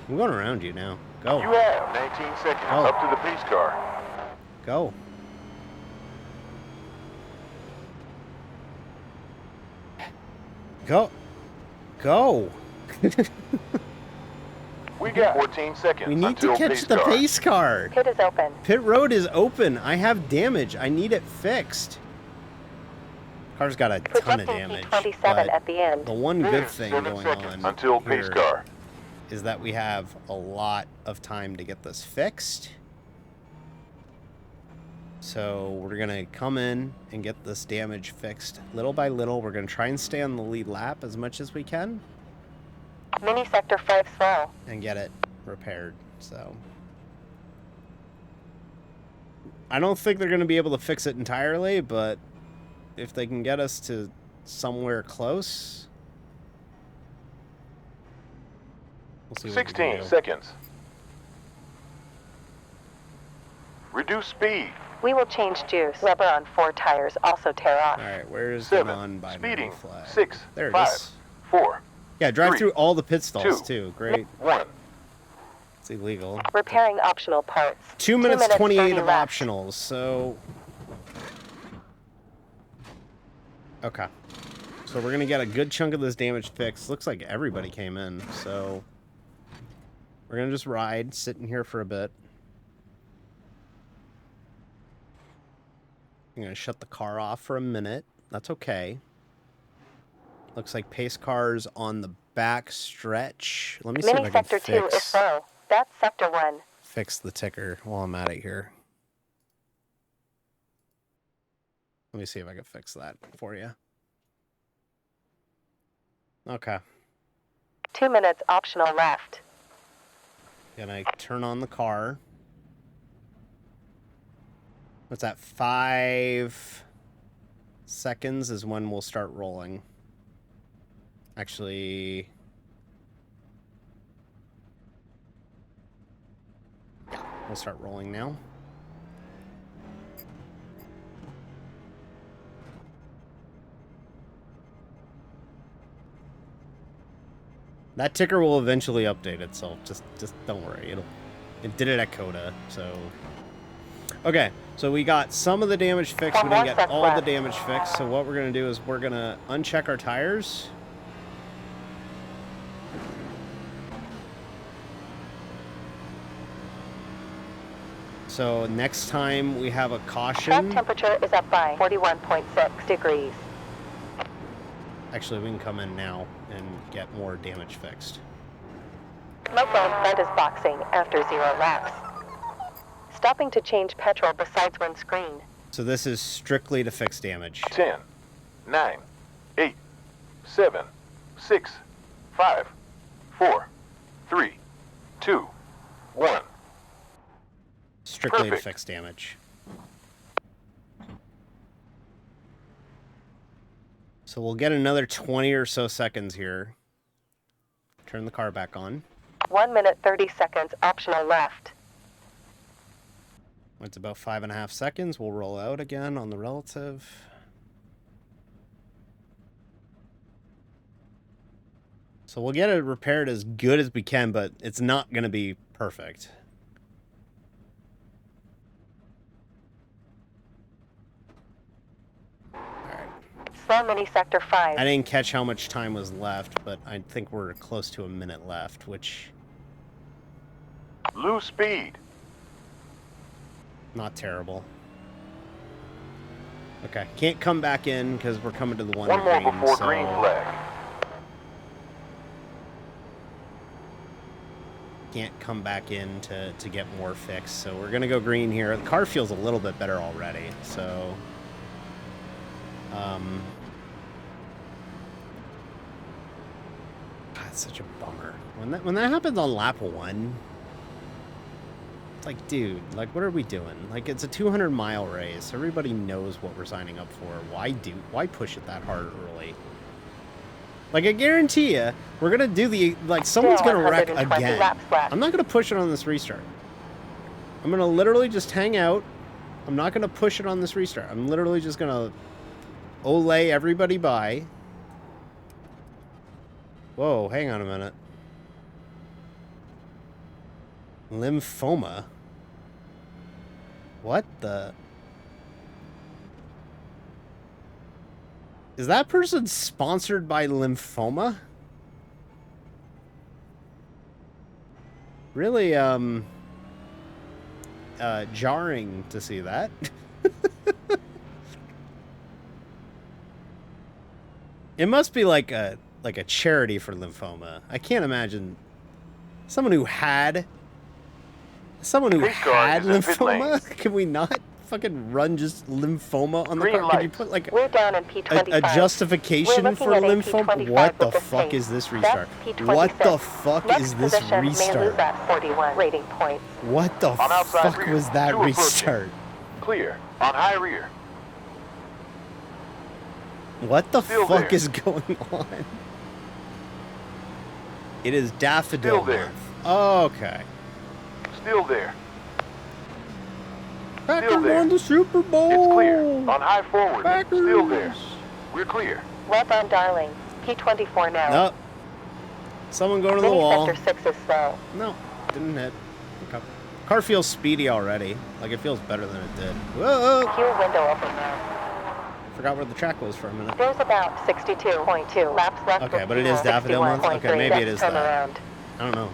I'm going around you now. Go. You have 19 seconds up to the pace car. Go. Go. Go. We got 14 seconds. We need to catch the pace car. Pit is open. Pit road is open. I have damage. I need it fixed. Car's got a ton of damage. 27 at the end. The one good thing going on until pace car is that we have a lot of time to get this fixed. So we're going to come in and get this damage fixed little by little. We're going to try and stay on the lead lap as much as we can. Mini sector 5 slow. And get it repaired. So I don't think they're going to be able to fix it entirely, but if they can get us to somewhere close, we'll see what 16 seconds. Reduce speed. We will change juice. Rubber on 4 tires also tear off. All right, where's 7. the non-binary flag? 6. There it 5. is. 4. Yeah, drive 3, through all the pit stalls 2, too. Great. 1. It's illegal. Repairing optional parts. 2 minutes 28 of left. optionals. So okay. So we're gonna get a good chunk of this damage fixed. Looks like everybody came in. So we're gonna just ride, sit in here for a bit. I'm going to shut the car off for a minute. That's okay. Looks like pace car's on the back stretch. Let me see if I can sector 2 is slow. That's sector 1. Fix the ticker while I'm at it here. Let me see if I can fix that for you. Okay. 2 minutes optional left. Can I turn on the car? What's that? 5 seconds is when we'll start rolling. Actually, yeah, we'll start rolling now. That ticker will eventually update itself. Just don't worry. It did it at Coda, so. Okay, so we got some of the damage fixed. We didn't get all the damage fixed. So what we're going to do is we're going to uncheck our tires. So next time we have a caution. Track temperature is up by 41.6 degrees. Actually, we can come in now and get more damage fixed. Smoke vent is boxing after 0 laps. Stopping to change petrol besides one screen. So this is strictly to fix damage. 10, 9, 8, 7, 6, 5, 4, 3, 2, 1. Strictly to fix damage. So we'll get another 20 or so seconds here. Turn the car back on. 1 minute 30 seconds optional left. It's about 5.5 seconds. We'll roll out again on the relative. So we'll get it repaired as good as we can, but it's not going to be perfect. Slow mini sector 5. I didn't catch how much time was left, but I think we're close to a minute left, which... Lose speed. Not terrible. Okay, can't come back in because we're coming to the one more green, before so green flag. can't come back in to get more fixed. So we're going to go green here. The car feels a little bit better already. So, God, it's such a bummer. When that happens on lap 1, it's like, dude, like, what are we doing? Like, it's a 200-mile race. Everybody knows what we're signing up for. Why push it that hard early? Like, I guarantee you, we're going to do the, like, someone's going to wreck again. I'm not going to push it on this restart. I'm going to literally just hang out. I'm not going to push it on this restart. I'm literally just going to olay everybody by. Whoa, hang on a minute. Lymphoma? What the... Is that person sponsored by Lymphoma? Really, jarring to see that. It must be like a charity for lymphoma. I can't imagine someone who had lymphoma. Can we not fucking run just lymphoma on the car? Could you put like we're down in P25. a justification for lymphoma? What the fuck is this restart? What the fuck is this restart? What the fuck was that restart? Clear. On high rear. What the fuck is going on? It is daffodil month. Okay. Still there. Packers won the Super Bowl. It's clear. On high forward. Packers. Still there. We're clear. Well done, darling. P24 now. Nope. Someone going to the wall. Sector 6 is slow. No, didn't hit. Okay. Car feels speedy already. Like, it feels better than it did. Whoa! Fuel window open now. Forgot where the track was for a minute. There's about 62.2 laps left. Okay, but it is daffodil month? Okay, maybe it is that. I don't know.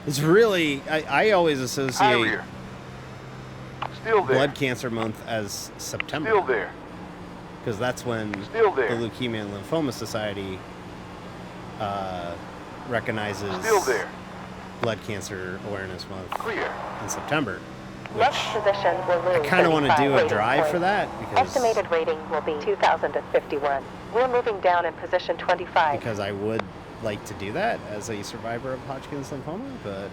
It's really... I always associate blood cancer month as September. Still there. Because that's when the Leukemia and Lymphoma Society recognizes Blood Cancer Awareness Month in September. Next position will lose. I kind of want to do a drive for that because estimated rating will be 2,051. We're moving down in position 25. Because I would like to do that as a survivor of Hodgkin's lymphoma, but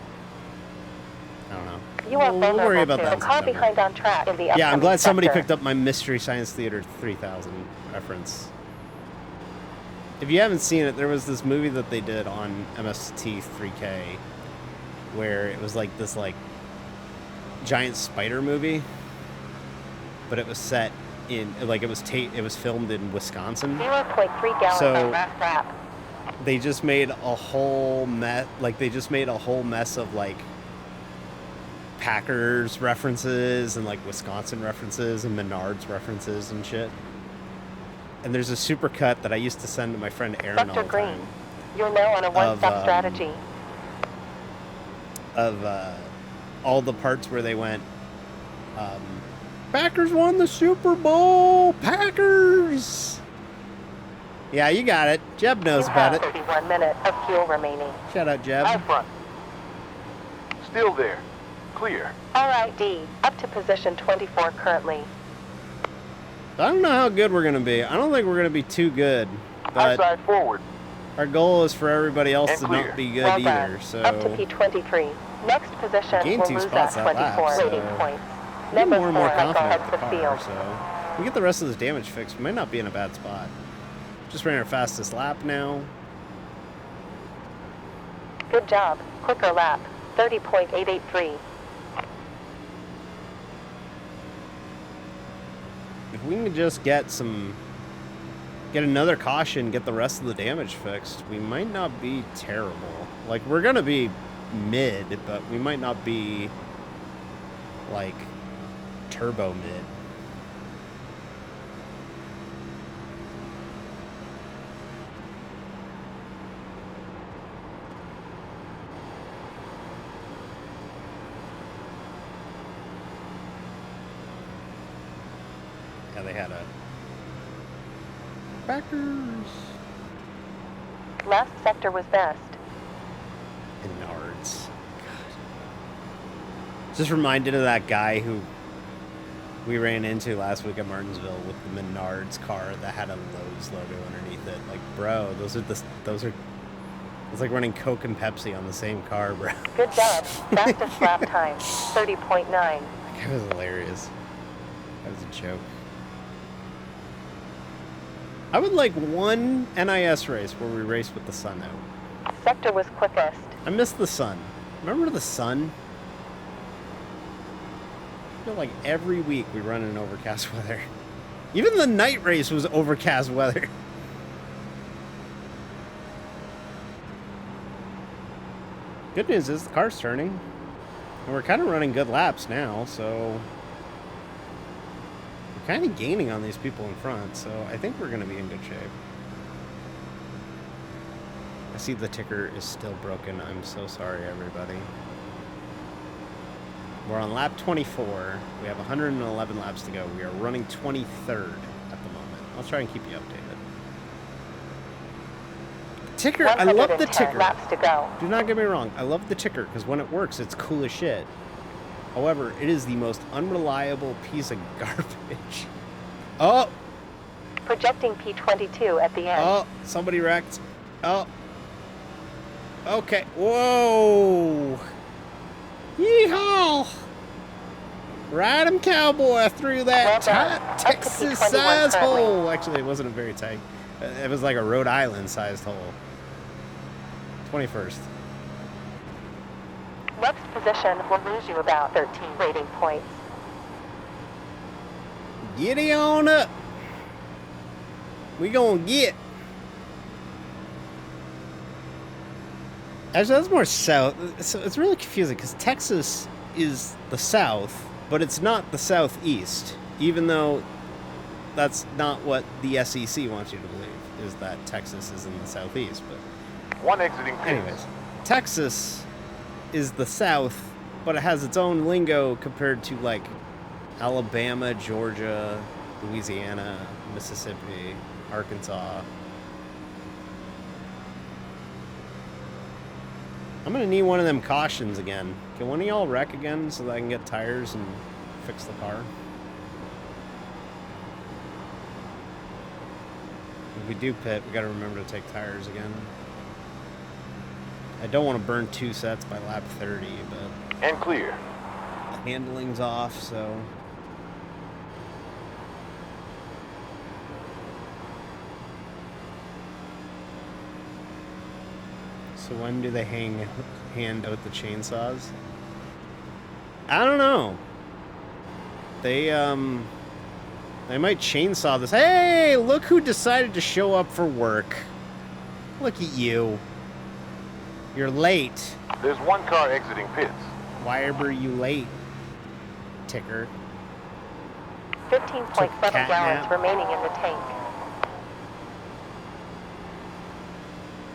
I don't know. You are we'll worry about that. The car behind on track in the yeah, I'm glad somebody sector. picked up my Mystery Science Theater 3000 reference. If you haven't seen it, there was this movie that they did on MST3K where it was like this like giant spider movie, but it was set in like it was filmed in Wisconsin. 0.3 gallons so on last lap. they just made a whole mess. Like they just made a whole mess of like Packers references and like Wisconsin references and Menards references and shit. And there's a supercut that I used to send to my friend Aaron Sector all the green. time. You're now on a one-step strategy. Of all the parts where they went, Packers won the Super Bowl! Packers! Yeah, you got it. Jeb knows about it. 31 minutes of fuel remaining. Shout out, Jeb. High front. Still there. Clear. All right, D. Up to position 24 currently. I don't know how good we're going to be. I don't think we're going to be too good. High But side forward. our goal is for everybody else And to clear. not be good Well either. done. So Up to P23. Next position gained will 2 lose spots at that lap, 24 so rating points. I'm Number more and 4, more Michael confident heads with the the car. field. So we get the rest of this damage fixed. We might not be in a bad spot. Just ran our fastest lap now. Good job. Quicker lap. 30.883. If we can just get another caution, get the rest of the damage fixed, we might not be terrible. Like, we're going to be mid, but we might not be, like, turbo mid. Yeah, they had a Packers. Last sector was best. Just reminded of that guy who we ran into last week at Martinsville with the Menards car that had a Lowe's logo underneath it. Like, bro, those are. It's like running Coke and Pepsi on the same car, bro. Good job. Fastest lap time, 30.9. That guy was hilarious. That was a joke. I would like one NIS race where we race with the sun out. Sector was quickest. I miss the sun. Remember the sun? I feel like every week we run in overcast weather. Even the night race was overcast weather. Good news is the car's turning. And we're kind of running good laps now, so we're kind of gaining on these people in front, so I think we're going to be in good shape. I see the ticker is still broken. I'm so sorry, everybody. We're on lap 24. We have 111 laps to go. We are running 23rd at the moment. I'll try and keep you updated. Ticker, I love the ticker. Laps to go. Do not get me wrong. I love the ticker because when it works, it's cool as shit. However, it is the most unreliable piece of garbage. Oh! Projecting P22 at the end. Oh, somebody wrecked. Oh. Okay. Whoa! Yeehaw! Ride 'em, cowboy, through that tight Texas size hole. Actually, it wasn't a very tight. It was like a Rhode Island sized hole. 21st. Next position will lose you about 13 rating points. Giddy on up. We gonna get. Actually, that's more south. It's really confusing because Texas is the south, but it's not the southeast, even though that's not what the SEC wants you to believe, is that Texas is in the southeast. But One exiting pit. anyways, Texas is the south, but it has its own lingo compared to like Alabama, Georgia, Louisiana, Mississippi, Arkansas. I'm gonna need one of them cautions again. Can one of y'all wreck again so that I can get tires and fix the car? If we do pit, we gotta remember to take tires again. I don't want to burn 2 sets by lap 30, but And clear. the handling's off, so. So when do they hand out the chainsaws? I don't know. They might chainsaw this. Hey, look who decided to show up for work. Look at you. You're late. There's one car exiting pits. Why were you late, ticker? 15.7 cat gallons nap. remaining in the tank.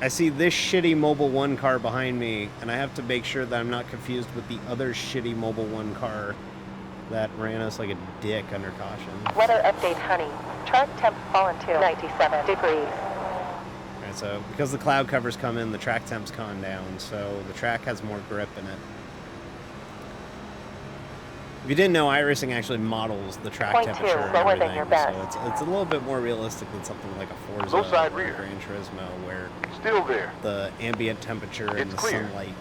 I see this shitty Mobile 1 car behind me, and I have to make sure that I'm not confused with the other shitty Mobile 1 car that ran us like a dick under caution. Weather update, honey. Track temp fallen to 97 degrees. Alright, so because the cloud covers come in, the track temp's gone down, so the track has more grip in it. If you didn't know, iRacing actually models the track 0.2, temperature and lower than everything, your best. so it's a little bit more realistic than something like a Forza Low side or rear. a Gran Turismo, where Still there. the ambient temperature and It's the clear. sunlight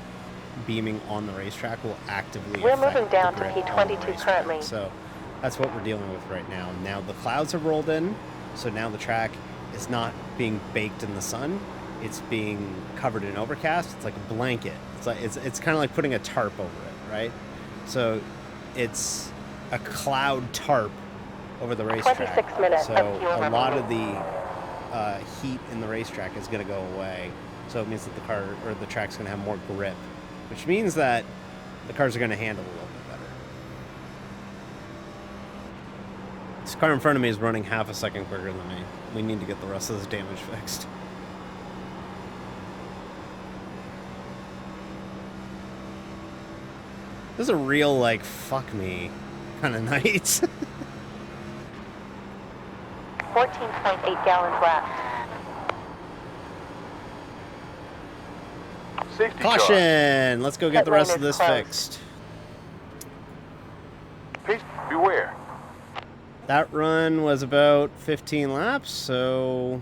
beaming on the racetrack will actively We're affect moving down the to grip on the P22 racetrack. currently. So that's what we're dealing with right now. Now the clouds have rolled in, so now the track is not being baked in the sun. It's being covered in overcast. It's like a blanket. It's like it's kind of like putting a tarp over it, right? So it's a cloud tarp over the racetrack. 26 minutes So of fuel a lot remaining. of the heat in the racetrack is going to go away. So it means that the car or the track's going to have more grip, which means that the cars are going to handle a little bit better. This car in front of me is running half a second quicker than me. We need to get the rest of this damage fixed. This is a real, like, fuck me kind of night. 14.8 gallons left. Safety car. Caution! Let's go get Pit the rest lane of is this closed. fixed. That run was about 15 laps, so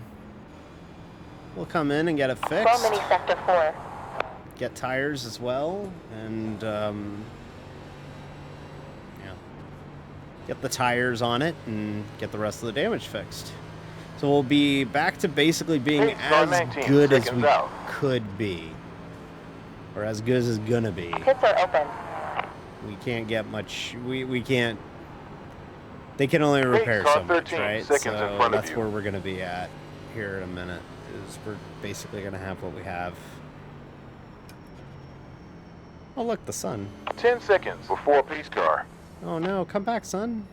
we'll come in and get it fixed. Slow mini sector 4. Get tires as well, and yeah, get the tires on it and get the rest of the damage fixed. So we'll be back to basically being as good as we could be, or as good as it's gonna be. Pits are open. We can't get much. We can't. They can only repair so much, right? So that's where we're gonna be at here in a minute. Is we're basically gonna have what we have. Oh look, the sun. 10 seconds before pace car. Oh no, come back, son.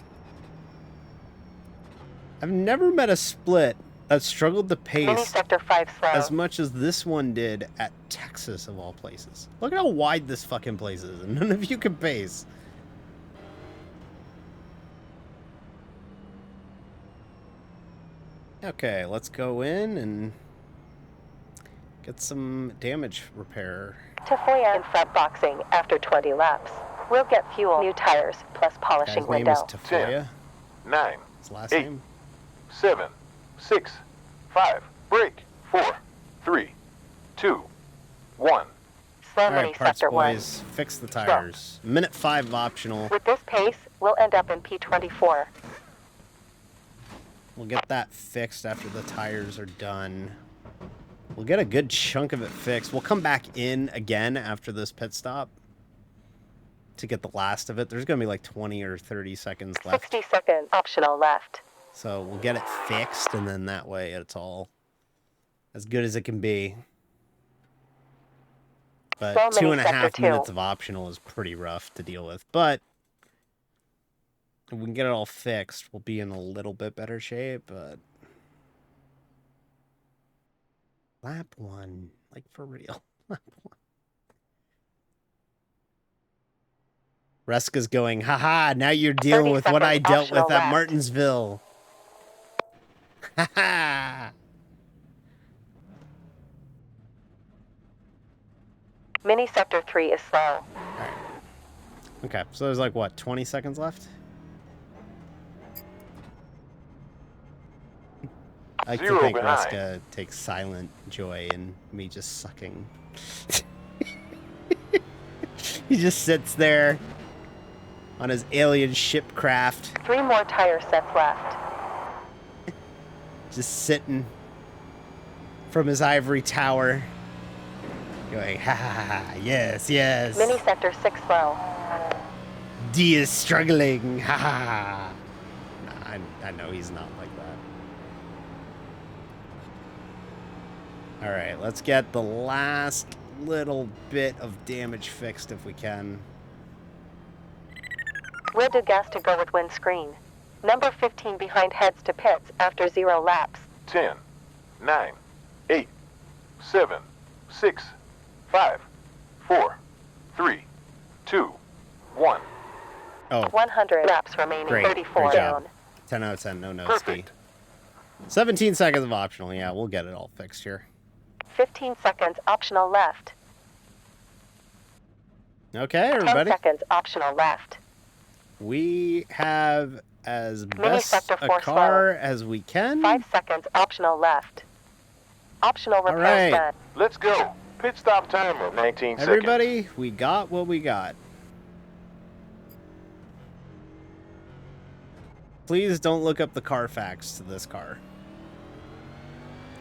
I've never met a split that struggled to Mini pace sector 5 slow. as much as this one did at Texas, of all places. Look at how wide this fucking place is, and none of you can pace. Okay, let's go in and get some damage repair. Tafoya in front boxing after 20 laps. We'll get fuel, new tires, plus polishing Guy's window. name is Tafoya. 9, His last 8, name. 7, 6, 5, brake, 4, 3, 2, 1. Slow All mini right, parts sector 1. boys, fix the tires. Minute 5 optional. With this pace, we'll end up in P24. We'll get that fixed after the tires are done. We'll get a good chunk of it fixed. We'll come back in again after this pit stop to get the last of it. There's going to be like 20 or 30 seconds left. 60 seconds optional left. So we'll get it fixed, and then that way it's all as good as it can be. But So many 2.5 sector minutes 2. of optional is pretty rough to deal with. But if we can get it all fixed, we'll be in a little bit better shape. But lap 1, like for real. Lap 1. Reska's going, haha, now you're dealing 30 with what I seconds dealt with optional at left. Martinsville. Haha. Mini sector 3 is slow. Okay, so there's like, what, 20 seconds left? I like to 0 think behind. Reska takes silent joy in me just sucking. He just sits there on his alien ship craft, 3 more tire sets left. just sitting from his ivory tower, going, ha ha ha, ha, yes, yes. Mini sector 6 slow. D is struggling, ha ha ha. Nah, I know he's not like that. Alright, let's get the last little bit of damage fixed if we can. We'll do gas to go with windscreen. Number 15 behind heads to pits after 0 laps. 10, 9, 8, 7, 6, 5, 4, 3, 2, 1. Oh, 100 laps remaining. great. 34 Great down. job. 10 out of 10, no notes, D. Perfect. 17 seconds of optional. Yeah, we'll get it all fixed here. 15 seconds optional left. Okay, 10 everybody. seconds optional left. We have as Mini best sector a 4 car as we can. 5 seconds optional left. Optional repairs right. done. Let's go. Pit stop timer, 19 seconds. Everybody, we got what we got. Please don't look up the Carfax to this car.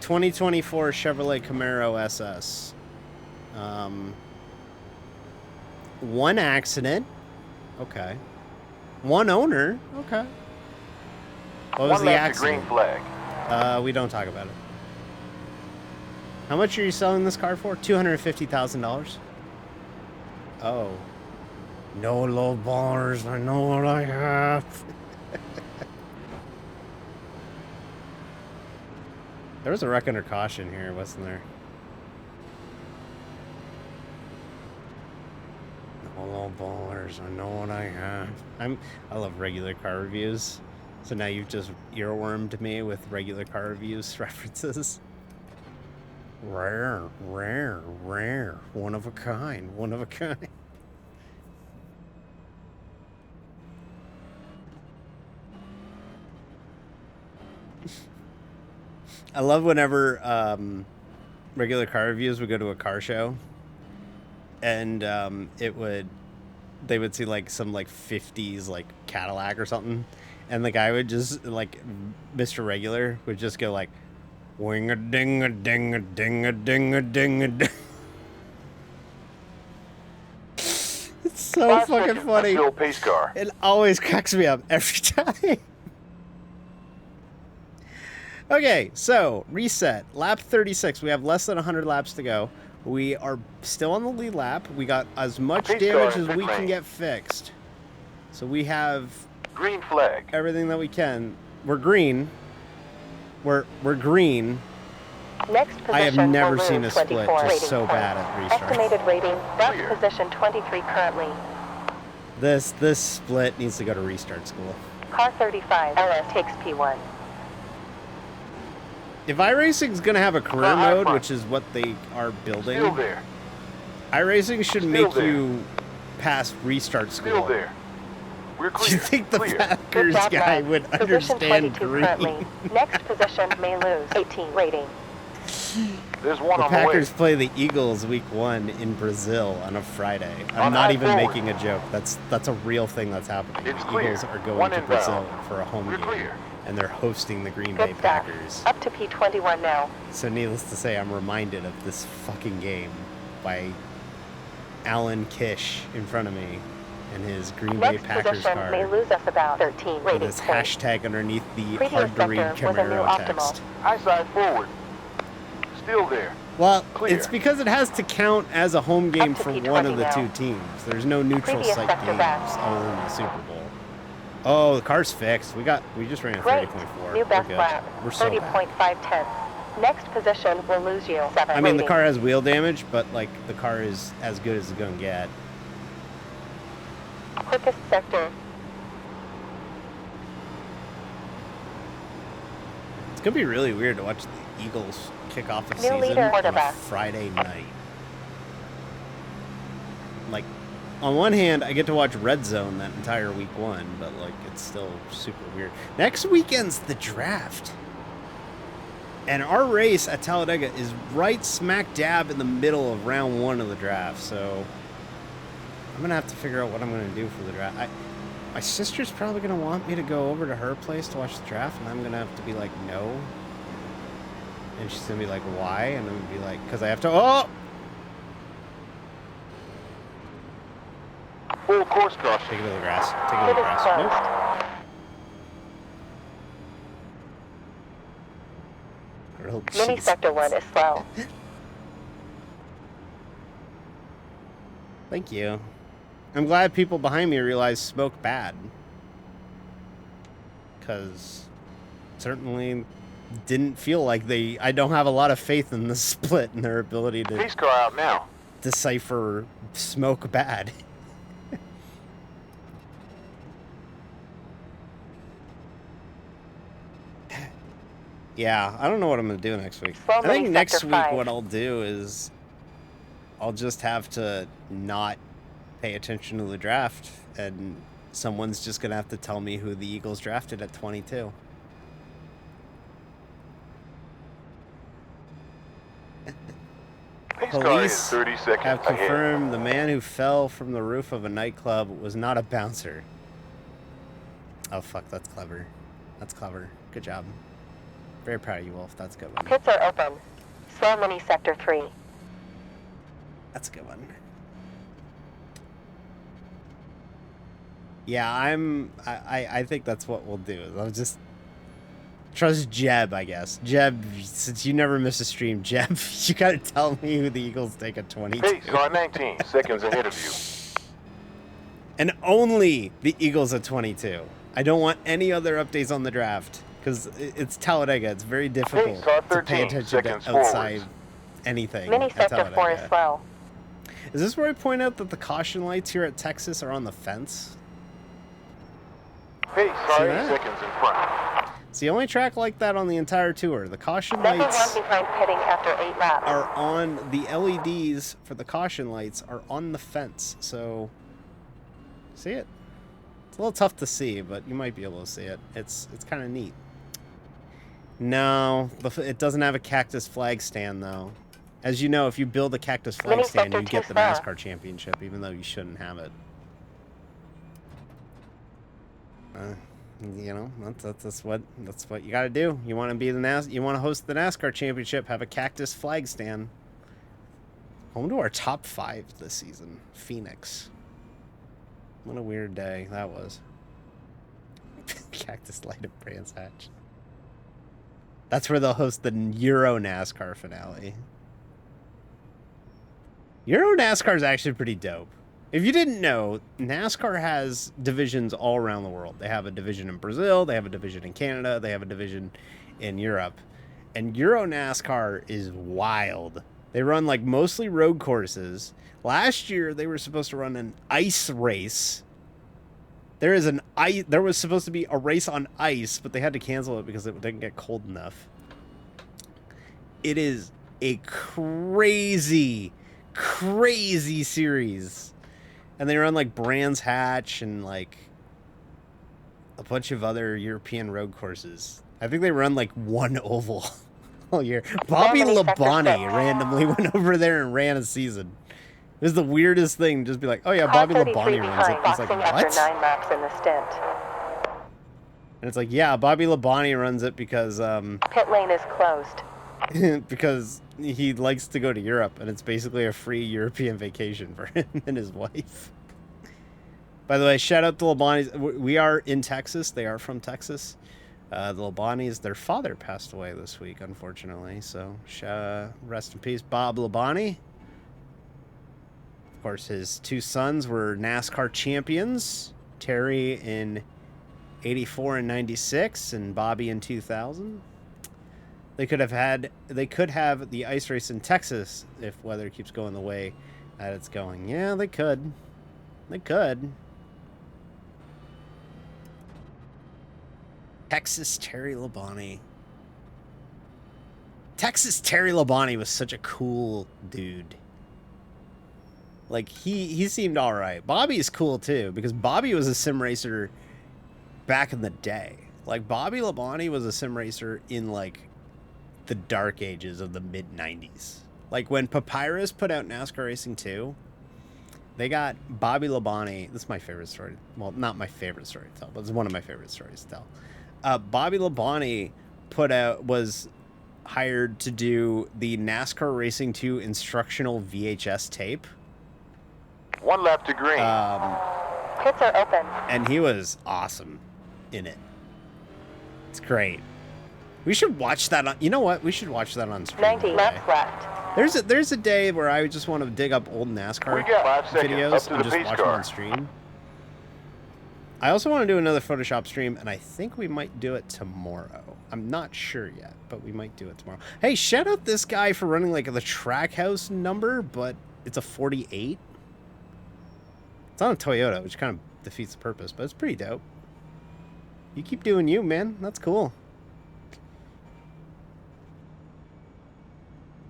2024 Chevrolet Camaro SS. One accident. Okay. One owner. Okay. What was One the lap to accident? green flag. We don't talk about it. How much are you selling this car for? $250,000. Oh. No low bars. I know what I have. There was a wreck under caution here, wasn't there? No low ballers. I know what I have. I love regular car reviews. So now you've just earwormed me with regular car reviews references. Rare, rare, rare. One of a kind. One of a kind. I love whenever regular car reviews would go to a car show, and they would see like some like 50s like Cadillac or something, and the guy would just like Mr. Regular would just go like wing a ding a ding a ding a ding a ding a ding. It's so 5 fucking seconds funny. until pace car. It always cracks me up every time. Okay, so reset. Lap 36. We have less than 100 laps to go. We are still on the lead lap. We got as much Pace damage car as in we pit can lane. get fixed. So we have Green flag. everything that we can. We're green. We're green. Next position I have never will seen lose a split 24 just rating so points. bad at restart. Estimated rating, best Clear. position 23 currently. This split needs to go to restart school. Car 35, LS takes P1. If iRacing's gonna have a career High mode, front. which is what they are building, Still there. iRacing should Still make there. you pass restart school. Still there. We're Do clear. you think the Clear. Good Packers job, guy Matt. would Position understand 22 green? currently. Next position may lose 18 rating. There's one The on Packers the way. play the Eagles week 1 in Brazil on a Friday. I'm On not high even forward. making a joke. That's a real thing that's happening. It's The clear. Eagles are going One to inbound. Brazil for a home We're game, clear. and they're hosting the Green Bay Good stuff. Packers. Up to P21 now. So needless to say, I'm reminded of this fucking game by Alan Kish in front of me and his Green Bay Next Packers position car may lose us about 13 with rating this points. hashtag underneath the Previous hard-to-read sector was a new Camaro optimal. text. High side forward. Still there. Well, Clear. it's because it has to count as a home game Up to for P20 one of the now. two teams. There's no neutral Previous site sector games back. other than the Super Bowl. Oh, the car's fixed. We just ran a Great. 30.4. New best We're good. lap. We're so bad. 30.510. Next position will lose you 7 I mean, the rating. car has wheel damage, but like the car is as good as it's gonna get. Quickest sector. It's gonna be really weird to watch the Eagles kick off a New season leader, on a quarterback. Friday night. Like, on one hand, I get to watch Red Zone that entire week 1, but like it's still super weird. Next weekend's the draft. And our race at Talladega is right smack dab in the middle of round 1 of the draft, so I'm gonna have to figure out what I'm gonna do for the draft. My sister's probably gonna want me to go over to her place to watch the draft, and I'm gonna have to be like, no. And she's gonna be like, why? And I'm gonna be like, because I have to. Oh! Full course caution. Take it to the grass. Take it to Pit the is grass. closed. Nope. Oh, Mini jeez. sector 1 is slow. Thank you. I'm glad people behind me realize smoke bad. Because certainly didn't feel like I don't have a lot of faith in the split and their ability to Pace car out now. decipher smoke bad. Yeah, I don't know what I'm going to do next week. Slow I think mini next sector week 5. what I'll do is I'll just have to not pay attention to the draft, and someone's just going to have to tell me who the Eagles drafted at 22. Pace car is Police 30 seconds have ahead. confirmed the man who fell from the roof of a nightclub was not a bouncer. Oh, fuck, that's clever. That's clever. Good job. Very proud of you, Wolf. That's a good one. Pits are open. Slow mini sector 3. That's a good one. Yeah, I think that's what we'll do. I'll just trust Jeb, I guess. Jeb, since you never miss a stream, Jeb, you gotta tell me who the Eagles take at 22. Pace car 19 seconds ahead of you. And only the Eagles at 22. I don't want any other updates on the draft, because it's Talladega. It's very difficult car to pay 13 attention seconds to outside forwards. anything Mini at sector 4 is Talladega. slow. Is this where I point out that the caution lights here at Texas are on the fence? Pace See car 8 that? seconds in front. It's the only track like that on the entire tour. The caution Number 1 lights behind pitting after 8 laps. are on, the LEDs for the caution lights are on the fence. So, see it? It's a little tough to see, but you might be able to see it. It's kind of neat. No, it doesn't have a cactus flag stand, though. As you know, if you build a cactus flag Mini stand, sector you get the 2 slow. NASCAR championship, even though you shouldn't have it. You know, that's what you got to do. You want to be you want to host the NASCAR championship, have a cactus flag stand. Home to our top 5 this season, Phoenix. What a weird day that was. Cactus Light at Brands Hatch. That's where they'll host the Euro NASCAR finale. Euro NASCAR is actually pretty dope. If you didn't know, NASCAR has divisions all around the world. They have a division in Brazil, they have a division in Canada, they have a division in Europe. And Euro NASCAR is wild. They run like mostly road courses. Last year they were supposed to run an ice race. There was supposed to be a race on ice, but they had to cancel it because it didn't get cold enough. It is a crazy series. And they run like Brands Hatch and like a bunch of other European road courses. I think they run like one oval all year. Bobby Labonte randomly went over there and ran a season. It was the weirdest thing. Just be like, oh yeah, Bobby Labonte runs it. He's like, what? After 9 laps in the stint. And it's like, yeah, Bobby Labonte runs it because Pit lane is closed. because he likes to go to Europe, and it's basically a free European vacation for him and his wife. By the way, shout out to Labonte's. We are in Texas. They are from Texas. The Labontes, their father passed away this week, unfortunately. So rest in peace, Bob Labonte. Of course, his 2 sons were NASCAR champions. Terry in 84 and 96, and Bobby in 2000. They could have the ice race in Texas if weather keeps going the way that it's going. Yeah, they could. They could. Texas Terry Labonte. Texas Terry Labonte was such a cool dude. Like, he seemed all right. Bobby's cool, too, because Bobby was a sim racer back in the day. Like, Bobby Labonte was a sim racer in, like, the dark ages of the mid-90s. Like, when Papyrus put out NASCAR Racing 2, they got Bobby Labonte. This is my favorite story. Well, not my favorite story to tell, but it's one of my favorite stories to tell. Bobby Labonte was hired to do the NASCAR Racing 2 instructional VHS tape. 1 lap to green. Pits are open. And he was awesome in it. It's great. We should watch that on... You know what? We should watch that on stream. 90 laps left. There's a day where I just want to dig up old NASCAR We got 5 seconds videos up to and the just pace watch car. them on stream. I also want to do another Photoshop stream, and I think we might do it tomorrow. I'm not sure yet, but we might do it tomorrow. Hey, shout out this guy for running like the Trackhouse number, but it's a 48. It's on a Toyota, which kind of defeats the purpose, but it's pretty dope. You keep doing you, man. That's cool.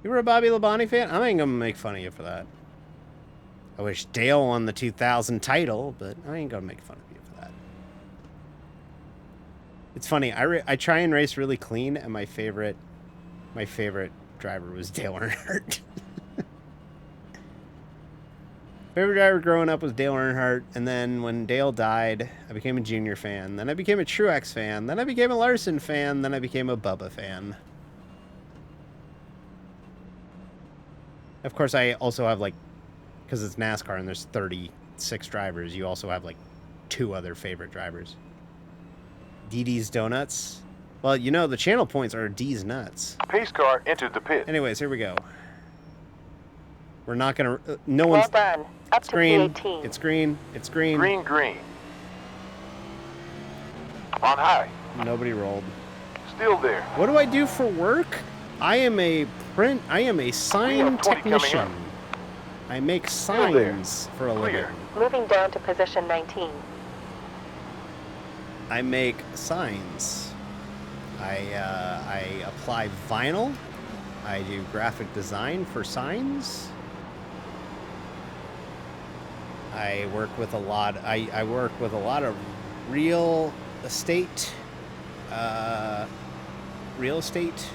You were a Bobby Labonte fan? I ain't gonna make fun of you for that. I wish Dale won the 2000 title, but I ain't gonna make fun of you for that. It's funny. I try and race really clean, and my favorite driver was Dale Earnhardt. Favorite driver growing up was Dale Earnhardt, and then when Dale died, I became a Junior fan. Then I became a Truex fan. Then I became a Larson fan. Then I became a Bubba fan. Of course, I also have, like, because it's NASCAR and there's 36 drivers, you also have, like, 2 other favorite drivers. DD's Donuts. Well, you know, the channel points are D's Nuts. Pace car entered the pit. Anyways, here we go. We're not going to... no one's... Well done. Up It's to green. P18. It's green. It's green. Green, green. On high. Nobody rolled. Still there. What do I do for work? I am a sign 20 coming technician. up. I make Still there. signs for a Clear. living. Moving down to position 19. I make signs. I apply vinyl. I do graphic design for signs. I work with a lot. I work with a lot of real estate real estate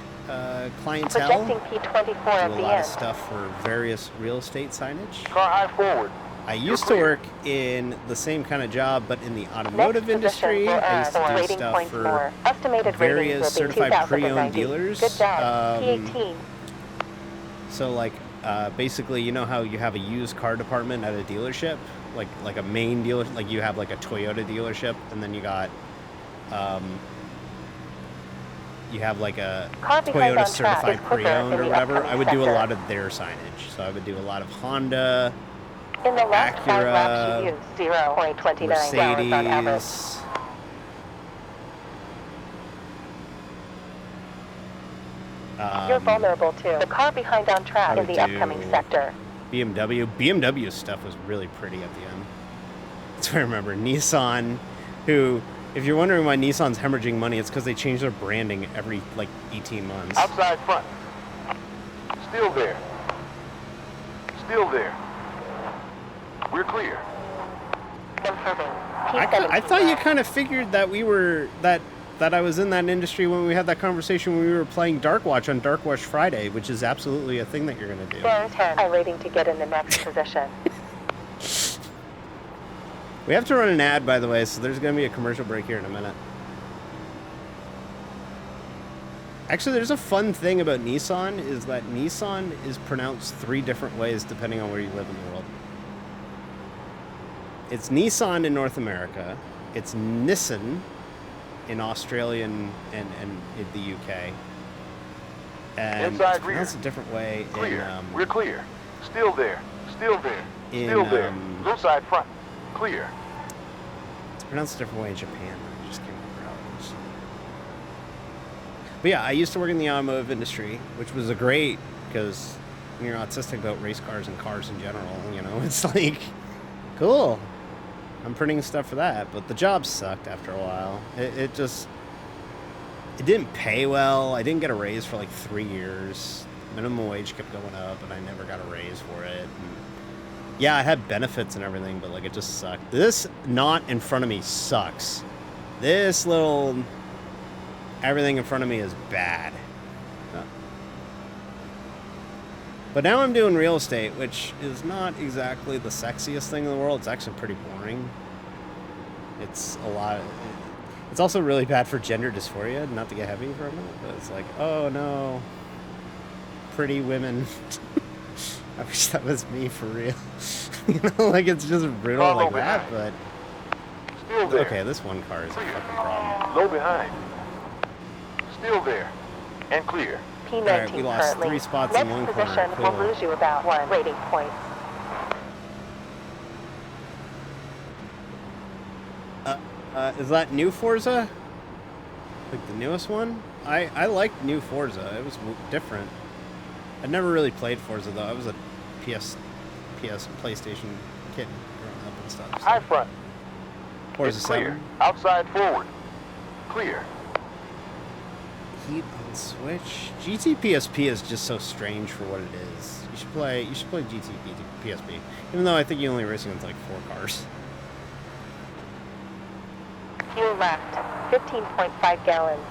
clientele. Projecting P24 Do at a the lot of end. stuff for various real estate signage. Car high forward. I used to work in the same kind of job, but in the automotive industry. I used to do rating stuff points for more. Estimated various ratings will be certified pre-owned 2,090. dealers. Good job. P18. So like basically, you know how you have a used car department at a dealership, like a main dealer, like you have like a Toyota dealership, and then you got you have like a Car behind Toyota on track certified is quicker pre-owned in or the whatever. upcoming I would do a sector. lot of their signage. So I would do a lot of Honda, In the last 5 laps, you Acura, used 0.29 gallons on average. Mercedes. You're vulnerable to the car behind on track in the upcoming sector. BMW stuff was really pretty at the end. That's what I remember. Nissan, who, if you're wondering why Nissan's hemorrhaging money, it's because they change their branding every like 18 months. Outside front. Still there. Still there. We're clear. Confirming. I P17 thought you now. kind of figured that we were that I was in that industry when we had that conversation when we were playing Dark Watch on Dark Watch Friday, which is absolutely a thing that you're going to do. There's 10. rating to get in the next position. We have to run an ad, by the way, so there's going to be a commercial break here in a minute. Actually, there's a fun thing about Nissan is that Nissan is pronounced 3 different ways depending on where you live in the world. It's Nissan in North America. It's Nissan in Australia and in the UK. And Inside it's pronounced rear. a different way Clear. We're clear. Still there. Still there. In, Still there. Low side front. Clear. it's pronounced a different way in Japan. I just can't remember how it is. But yeah, I used to work in the automotive industry, which was a great because when you're autistic about race cars and cars in general, you know, it's like, cool. I'm printing stuff for that, but the job sucked after a while. It didn't pay well. I didn't get a raise for like 3 years. Minimum wage kept going up, and I never got a raise for it. And yeah, I had benefits and everything, but like it just sucked. This knot in front of me sucks. This little everything in front of me is bad. But now I'm doing real estate, which is not exactly the sexiest thing in the world. It's actually pretty boring. It's a lot. It's also really bad for gender dysphoria, not to get heavy for a minute, but it's like, oh no, pretty women. I wish that was me for real. You know, like it's just brutal Car like low that, behind. but Still there. okay, this one car is a fucking problem. Low behind. Still there. And clear. P19 Alright, we lost currently. 3 spots next in one position corner. will Cool. lose you about 1 rating point. Is that new Forza? Like the newest one? I liked new Forza. It was different. I'd never really played Forza though. I was a PS PlayStation kid growing up and stuff. High So. front. Forza It's clear. 7. Outside forward. Clear. Heat on Switch. GT PSP is just so strange for what it is. You should play GT PSP. Even though I think you only race against like 4 cars. Fuel left. 15.5 gallons.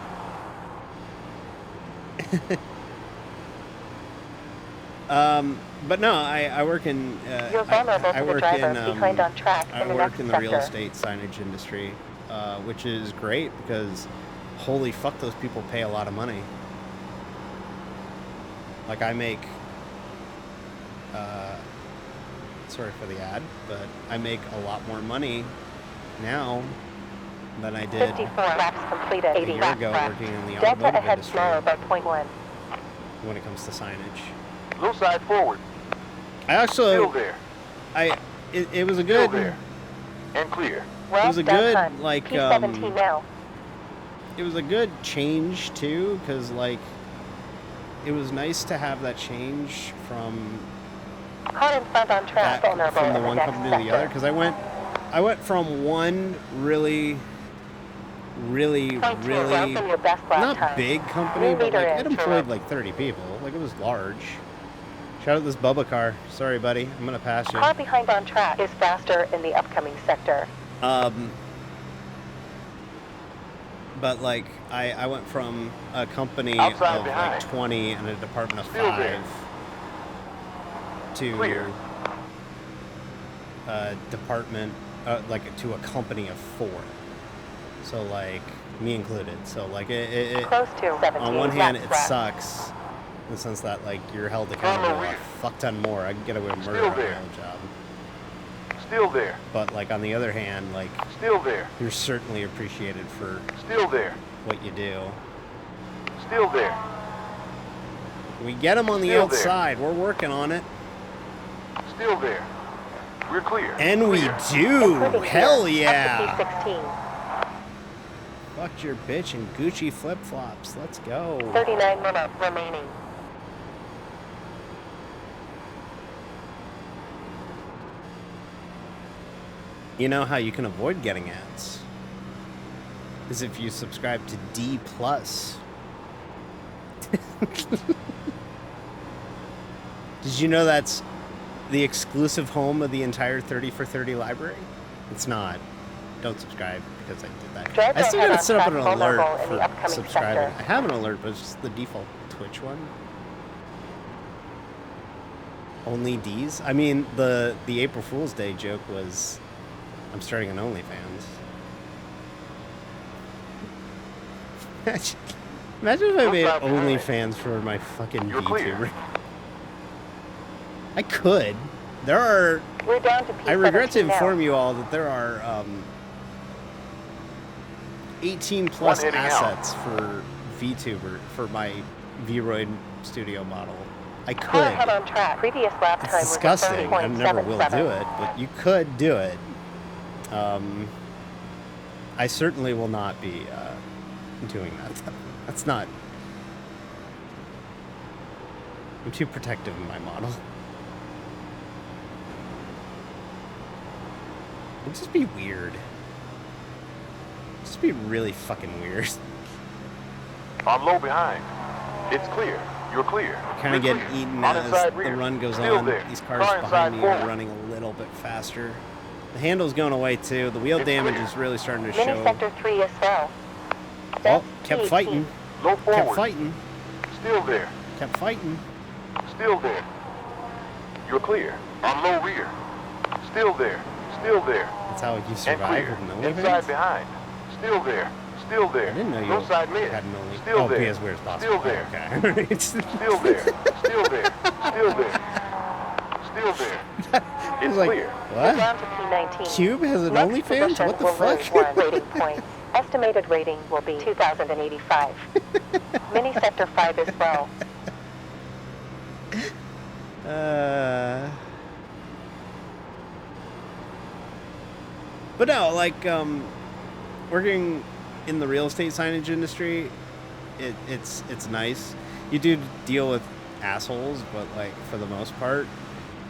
But no, I work in. You're vulnerable I to the work drivers in, behind on track I in the work next in the real sector. estate signage industry, which is great because, holy fuck, those people pay a lot of money. Like I make. Sorry for the ad, but I make a lot more money now than I did 54 laps completed. a 80 year laps ago left. working in the Delta automotive ahead industry smaller by 0.1. when it comes to signage. Low side forward. I actually, Still there. it was a Still good. there. And clear. Well, was a done good, time. like, P17 now. It was a good change too, because like it was nice to have that change from Car in front on track, vulnerable from in the the one next company to the other. sector. Because I went from one really Point 2, welcome your best lap not time. big company, New but leader like it in, employed Truma. like 30 people. Like it was large. Shout out this Bubba car. Sorry, buddy, I'm gonna pass you. Car behind on track is faster in the upcoming sector. But like I went from a company Outside of behind. like 20 and a department of Still 5 there. to Clear. a department like to a company of 4. So like me included. So like it Close to 17 on one hand laps it left. sucks in the sense that like you're held accountable Trama a rear. fuck ton more. I can get away with murder Still on my there. own job. Still there. But like on the other hand, like Still there. you're certainly appreciated for Still there. what you do. Still there. We get them on the Still there. outside. We're working on it. Still there. We're clear. And we Clear. do. Including Hell here, yeah. Up to P16. Fuck your bitch and Gucci flip-flops. Let's go. 39 minutes remaining. You know how you can avoid getting ads? Is if you subscribe to D+. Did you know that's the exclusive home of the entire 30 for 30 library? It's not. Don't subscribe because I did that. Drive I still ahead gotta on set up an track alert vulnerable in the for upcoming subscribing. sector. I have an alert, but it's just the default Twitch one. Only D's? I mean, the April Fool's Day joke was, I'm starting an OnlyFans. Imagine if I made Outside behind. OnlyFans for my fucking You're clear. VTuber. I could. There are. We're down to P17 I regret to now. inform you all that there are 18 plus One heading assets for VTuber for my Vroid studio model. I Car could. ahead on track. Previous lap It's time disgusting. I was never will do 30.77. it, but you could do it. I certainly will not be doing that. That's not. I'm too protective of my model. It'd just be weird. Just be really fucking weird. I'm low behind. It's clear. You're clear. Kind of We're getting clear. eaten On as inside the rear. run goes Still on. there. These cars Car behind me inside are forward. running a little bit faster. The handle's going away too. The wheel It's damage clear. is really starting to Mini show. sector 3 is slow. Oh, kept fighting. Low Kept forward. fighting. Still there. Kept fighting. Still there. You're clear. On low rear. Still there. Still there. That's how you And survive clear. with an Inside OnlyFans? behind. Still there. Still there. I didn't know you No side mid. had an only. Still Oh, there. be as weird as possible. Still there. Okay. Still there. Still there. Still there. Still there. It's It's like, clear. We're what? down to P19. Cube has an Next OnlyFans? position What the will fuck? lose 1 rating point. Estimated rating will be 2,085. Mini sector 5 is slow. But no, like, working in the real estate signage industry, it's nice. You do deal with assholes, but like for the most part,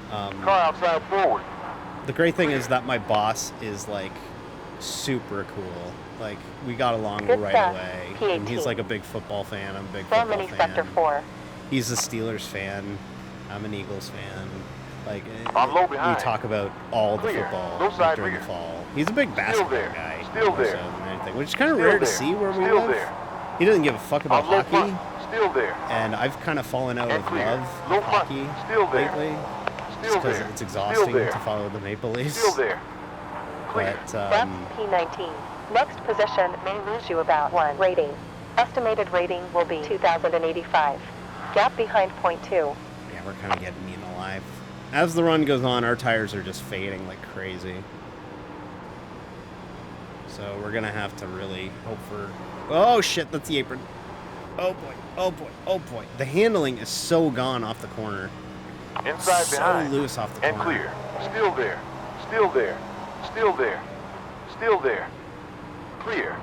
Car outside forward. the great thing is that my boss is like super cool. Like we got along Good right stuff. away. And he's P18. like a big football fan. I'm a big Slow football mini fan. sector 4. He's a Steelers fan. I'm an Eagles fan. Like I'm low we behind. talk about all the Clear. football No side during rear. the fall. He's a big basketball there. guy. Still more there. so than anything, which is kind of Still rare to there. see where we Still live. there. He doesn't give a fuck about On low hockey, front. Still there. and I've kind of fallen out And of clear. love Low with front. hockey Still there. lately, Still because there. it's Still exhausting there. to follow the Maple Leafs. Still there. Clear. But That's P19. Next position may lose you about 1 rating. Estimated rating will be 2,085. Gap behind point 2. yeah, we're kind of getting eaten alive. As the run goes on, our tires are just fading like crazy. So we're gonna have to really hope for. Oh shit, that's the apron. Oh boy, oh boy, oh boy. The handling is so gone off the corner. Inside So behind. loose off the And corner. clear. Still there. Still there. Still there. Still there. Clear.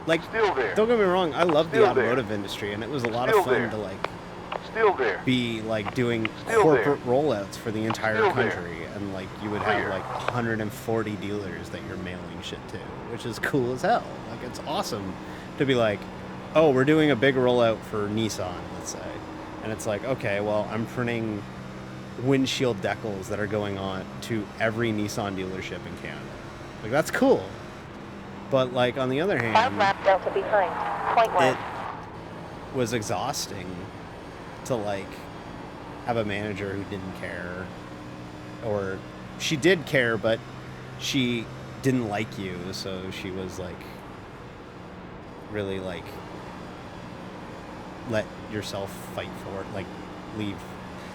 Like, Still there. don't get me wrong, I love the Still there. automotive industry, and it was a lot Still of fun there. to like Still there. be like doing Still corporate rollouts for the entire Still there. country, and like you would Clear. have like 140 dealers that you're mailing shit to, which is cool as hell. Like it's awesome to be like, oh, we're doing a big rollout for Nissan, let's say, and it's like, okay, well, I'm printing windshield decals that are going on to every Nissan dealership in Canada. Like that's cool. But like on the other 5 hand, lap delta behind. Point 1. it was exhausting to like have a manager who didn't care, or she did care, but she didn't like you, so she was like really like let yourself fight for it, like leave.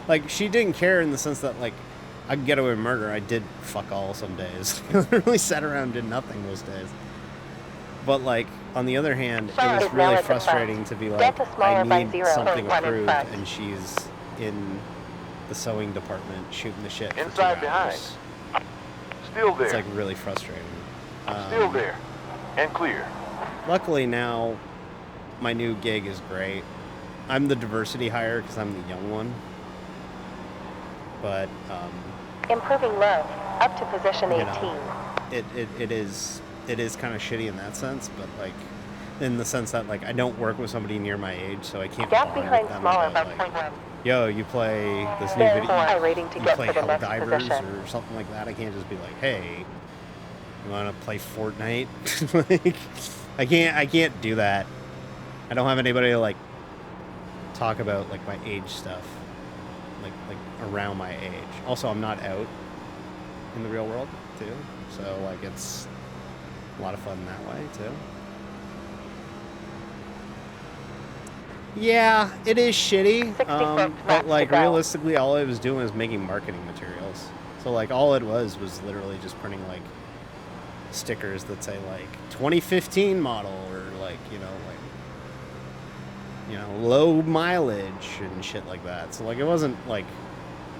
Like she didn't care in the sense that like I could get away with murder. I did fuck all some days. I literally sat around and did nothing most days. But like on the other hand, it was really frustrating to be like, I need something approved, and she's in the sewing department shooting the shit for 2 Inside hours. behind. Still there. It's like really frustrating. Still there. And clear. Luckily now, my new gig is great. I'm the diversity hire because I'm the young one. But Improving low. Up to position 18. you know, it is kind of shitty in that sense, but like in the sense that like I don't work with somebody near my age, so I can't Gap bond behind with them smaller about about like, point 1. yo, you play this new There's video, more rating to you get play for the next Helldivers position. or something like that. I can't just be like, hey, you want to play Fortnite? Like, I can't do that. I don't have anybody to like talk about like my age stuff, like around my age. Also, I'm not out in the real world too, so like it's a lot of fun that way too. Yeah, it is shitty, 60 foot but left like to go. realistically, all I was doing was making marketing materials. So like all it was literally just printing like stickers that say like 2015 model, or like low mileage and shit like that. So like it wasn't like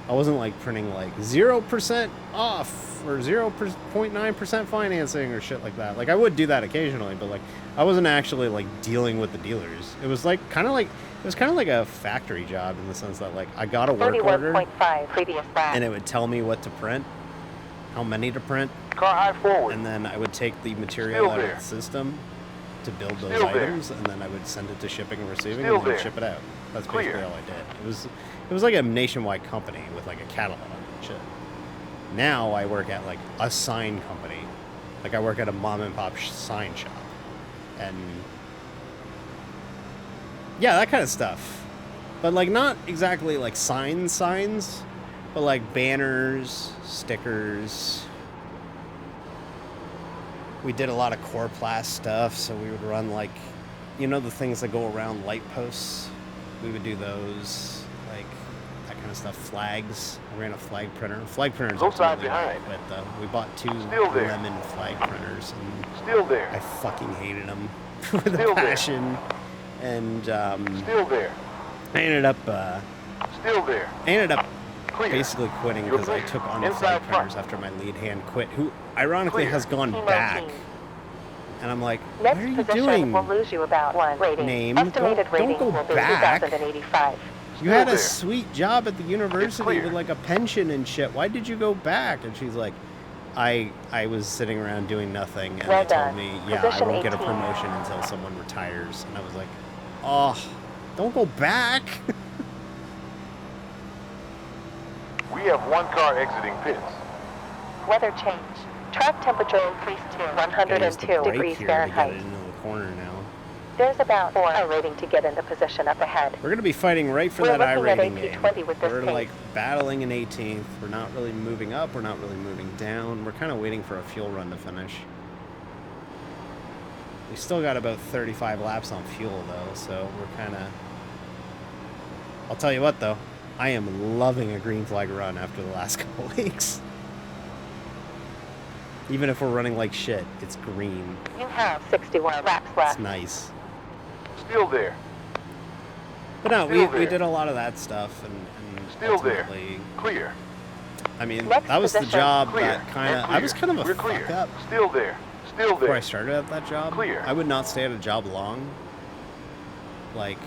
I wasn't like printing like 0% off or 0.9% financing or shit like that. Like I would do that occasionally, but like I wasn't actually like dealing with the dealers. It was like kind of like a factory job in the sense that like I got a work order 31.5 previous lap. and it would tell me what to print, how many to print, Car high forward. and then I would take the material Still out of there. the system to build those Still there. items, and then I would send it to shipping and receiving, Still and then there. ship it out. That's Clear. basically all I did. It was like a nationwide company with like a catalog and shit. Now I work at like a sign company. Like I work at a mom and pop sign shop. And yeah, that kind of stuff. But like not exactly like signs, but like banners, stickers. We did a lot of Coroplast stuff, so we would run like, you know, the things that go around light posts. We would do those, like that kind of stuff. Flags. I ran a flag printer. Flag printers. Go side ultimately behind. great, but we bought 2 Still there. lemon flag printers, and Still there. I fucking hated them with Still a there. passion. And Still there. I ended up Still there. Clear. basically quitting You're because I clear. took on the Inside flag front. printers after my lead hand quit, who ironically Clear. has gone Team back. 18. And I'm like, Next what are you position doing? will lose you about 1 rating. Name. Estimated Don't rating go will be back. 2085. You had a there. sweet job at the university clear. with like a pension and shit. Why did you go back? And she's like, I was sitting around doing nothing, and Well they told done. me, yeah, Position I won't get a 18. promotion until someone retires. And I was like, oh, don't go back. We have 1 car exiting pits. Weather change. Track temperature increased to Gotta use the 102 brake degrees here to get Fahrenheit. it into the corner now. There's about 4 rating to get into position up ahead. We're going to be fighting right for We're that looking at iRating game. AP20 with this We're pace. like battling an 18th. We're not really moving up. We're not really moving down. We're kind of waiting for a fuel run to finish. We still got about 35 laps on fuel though, so we're kind of... I'll tell you what though, I am loving a green flag run after the last couple weeks. Even if we're running like shit, it's green. You have 61 laps It's left. nice. Still there. But no, Still we there. did a lot of that stuff, and Still there. ultimately, Clear. I mean, Next that was the position. job Clear. that kind of... And I was clear. kind of a We're fuck clear. up Still there. Still before I there. started at that job. Clear. I would not stay at a job long. Like,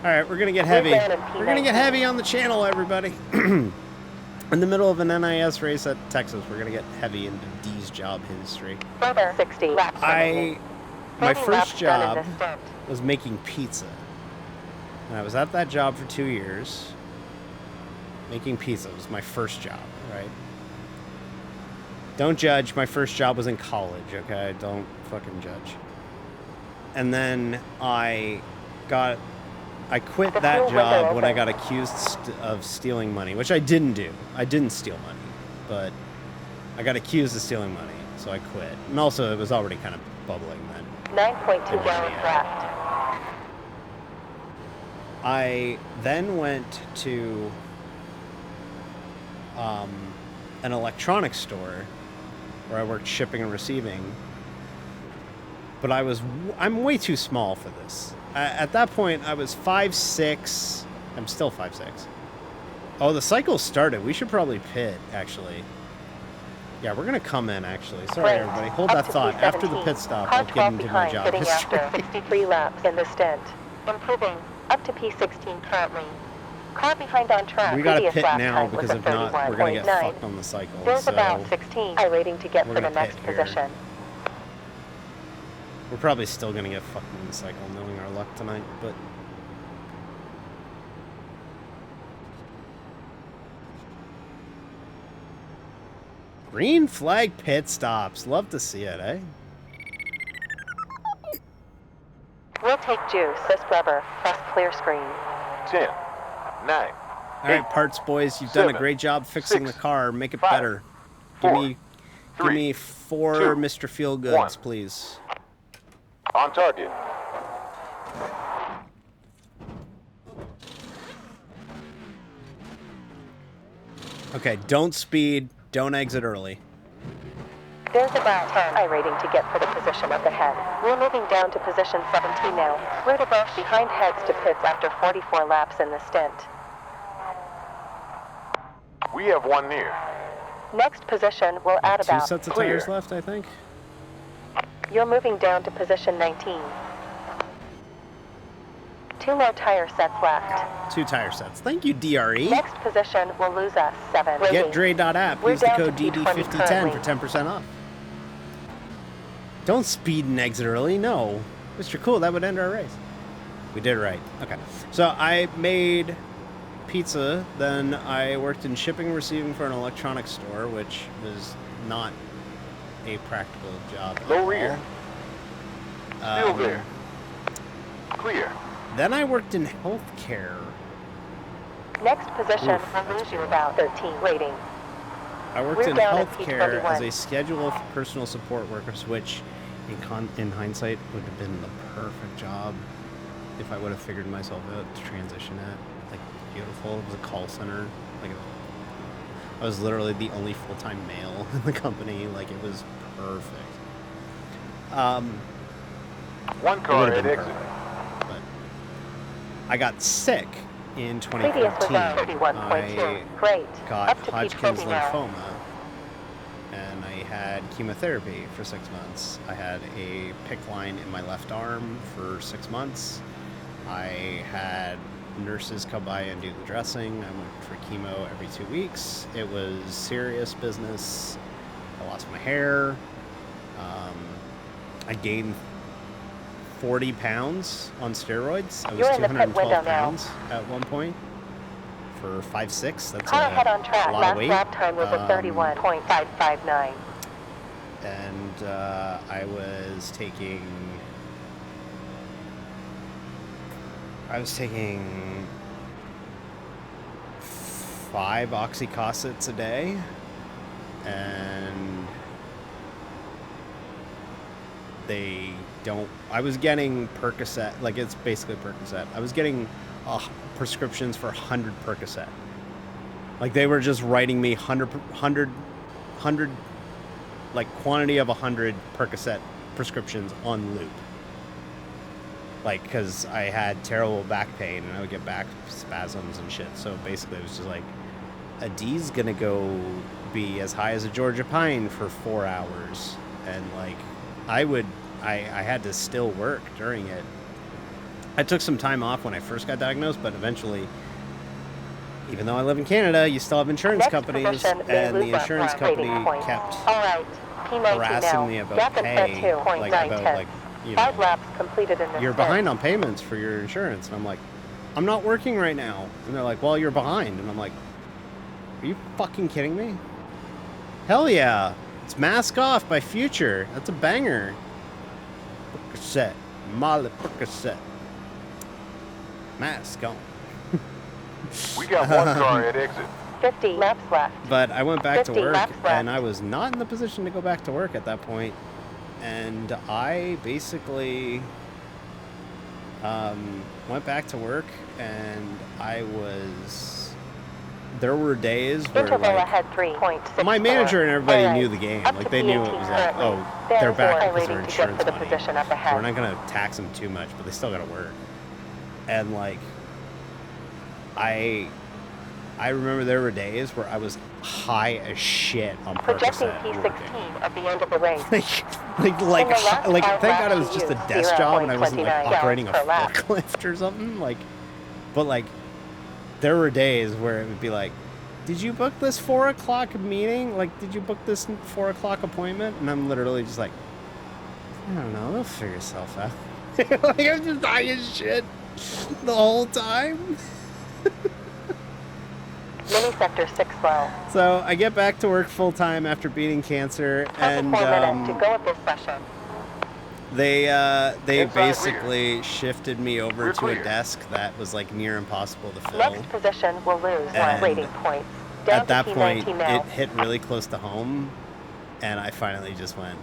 Alright, we're gonna get heavy. ran in We're gonna get heavy on the channel, everybody. In the middle of an NIS race at Texas, we're gonna get heavy into D's job history. Further 60 laps. remaining. My 30 first laps done in job this stint. was making pizza. And I was at that job for 2 years. Making pizza was my first job, right? Don't judge. My first job was in college, okay? Don't fucking judge. And then I quit that job when I got accused of stealing money, which I didn't do. I didn't steal money, but I got accused of stealing money, so I quit. And also, it was already kind of bubbling then. 9.2 gallons left. I then went to an electronics store where I worked shipping and receiving. But I'm way too small for this. At that point, I was 5'6". I'm still 5'6". Oh, the cycle started. We should probably pit, actually. Yeah, we're going to come in, actually. Sorry, everybody. Hold that thought. After the pit stop, I'll get into my job history. After 63 laps in the stint. Improving. Up to P16 currently. Car behind on track. We got to pit now, because if not, we're going to get fucked on the cycle. There's about 16 iRacing to get for the next position. We're probably still going to get fucked on the cycle, knowing our luck tonight, but... Green flag pit stops. Love to see it, eh? We'll take juice. This rubber. Press clear screen. 10, 9. All right, parts boys, you've done a great job fixing the car. Make it better. Give me 4 2, Mr. Feelgoods, 1. please. On target. Okay, don't speed. Don't exit early. There's about 10 iRacing to get for the position of the head. We're moving down to position 17 now. We're to both behind heads to pits after 44 laps in the stint. We have one near. Next position will add about 2 sets of tires left, I think. You're moving down to position 19. 2 more tire sets left. 2 tire sets. Thank you, DRE. Next position will lose us 7. Get Dre.app. Use the code DD5010 for 10% off. Don't speed and exit early. No. Mr. Cool, that would end our race. We did it right. Okay. So I made pizza. Then I worked in shipping and receiving for an electronics store, which was not a practical job. Low rear. Still there. Clear. Then I worked in healthcare. Next position will lose you about 13 rating. I worked in healthcare as a schedule of personal support workers, which in hindsight would have been the perfect job if I would have figured myself out to transition it. Like, beautiful. It was a call center. Like, I was literally the only full-time male in the company. Like, it was perfect. One car at exit. But I got sick in Previous was 2014. 31.2. I Great. got Up to Hodgkin's P20 now. lymphoma, and I had chemotherapy for 6 months. I had a PICC line in my left arm for 6 months. I had nurses come by and do the dressing. I went for chemo every 2 weeks. It was serious business. I lost my hair. I gained 40 pounds on steroids. I was You're in the pit 212 window now. pounds at one point for 5'6". That's Car ahead on track. a lot Last of weight. lap time was a 31.559. And I was taking 5 oxycosets a day, and I was getting Percocet, like, it's basically Percocet. I was getting prescriptions for 100 Percocet. Like, they were just writing me 100 like, quantity of 100 Percocet prescriptions on loop. Like, because I had terrible back pain and I would get back spasms and shit. So basically it was just like, a D's gonna go be as high as a Georgia pine for 4 hours. And like, I had to still work during it. I took some time off when I first got diagnosed, but eventually, even though I live in Canada, you still have insurance companies, and the insurance company kept harassing me about pay, like, about, like, you 5 know, laps completed in this you're stint. behind on payments for your insurance. And I'm like, I'm not working right now. And they're like, well, you're behind. And I'm like, are you fucking kidding me? Hell yeah. It's Mask Off by Future. That's a banger. Percocet. Molly Percocet. Mask on. We got one car at exit. 50 laps left. But I went back to 50 work, laps left. and I was not in the position to go back to work at that point. And I basically went back to work, and I was... There were days where, Interval like, ahead 3.6. my manager and everybody Alright. knew the game. Up Like, to they knew it P18 was like, currently. oh, they're back because Therefore, they're rating to get insurance for the money. position up So ahead. we're not going to tax them too much, but they still got to work. And, like, I remember there were days where I was high as shit on Projecting Percocet P16 working. at the end of the race. like, In the last thank 5 God it laps was just you a used, desk job and I wasn't, like, 0.29 operating a gallons per lap. forklift or something. Like, but, like, there were days where it would be like, did you book this 4 o'clock meeting? Like, did you book this 4 o'clock appointment? And I'm literally just like, I don't know, they'll figure yourself out. Like, I'm just high as shit the whole time. Mini sector 6 low. So I get back to work full time after beating cancer, 24 and minutes to go at this session. they Inside basically shifted me over We're to clear. a desk that was like near impossible to fill. Next position will lose 1 And rating point. Down At that to point, P19 now. it hit really close to home, and I finally just went,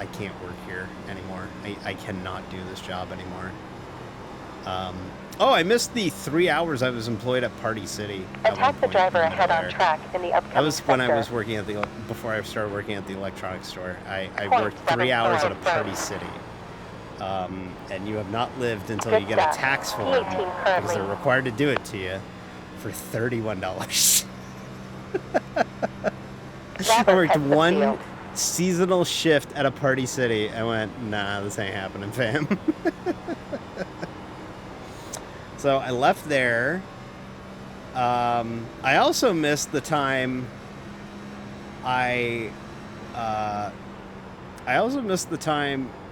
I can't work here anymore. I cannot do this job anymore. Oh, I missed the 3 hours I was employed at Party City. at one Attack the point driver in the ahead on there. track in the upcoming That was when I sector. was working at before I started working at the electronics store. I Point worked 3 hours at a 7 Party City. And you have not lived until Good you get a stuff. tax form, P18 because currently. they're required to do it to you for $31. I worked heads the one field. seasonal shift at a Party City. I went, nah, this ain't happening, fam. So I left there. I also missed the time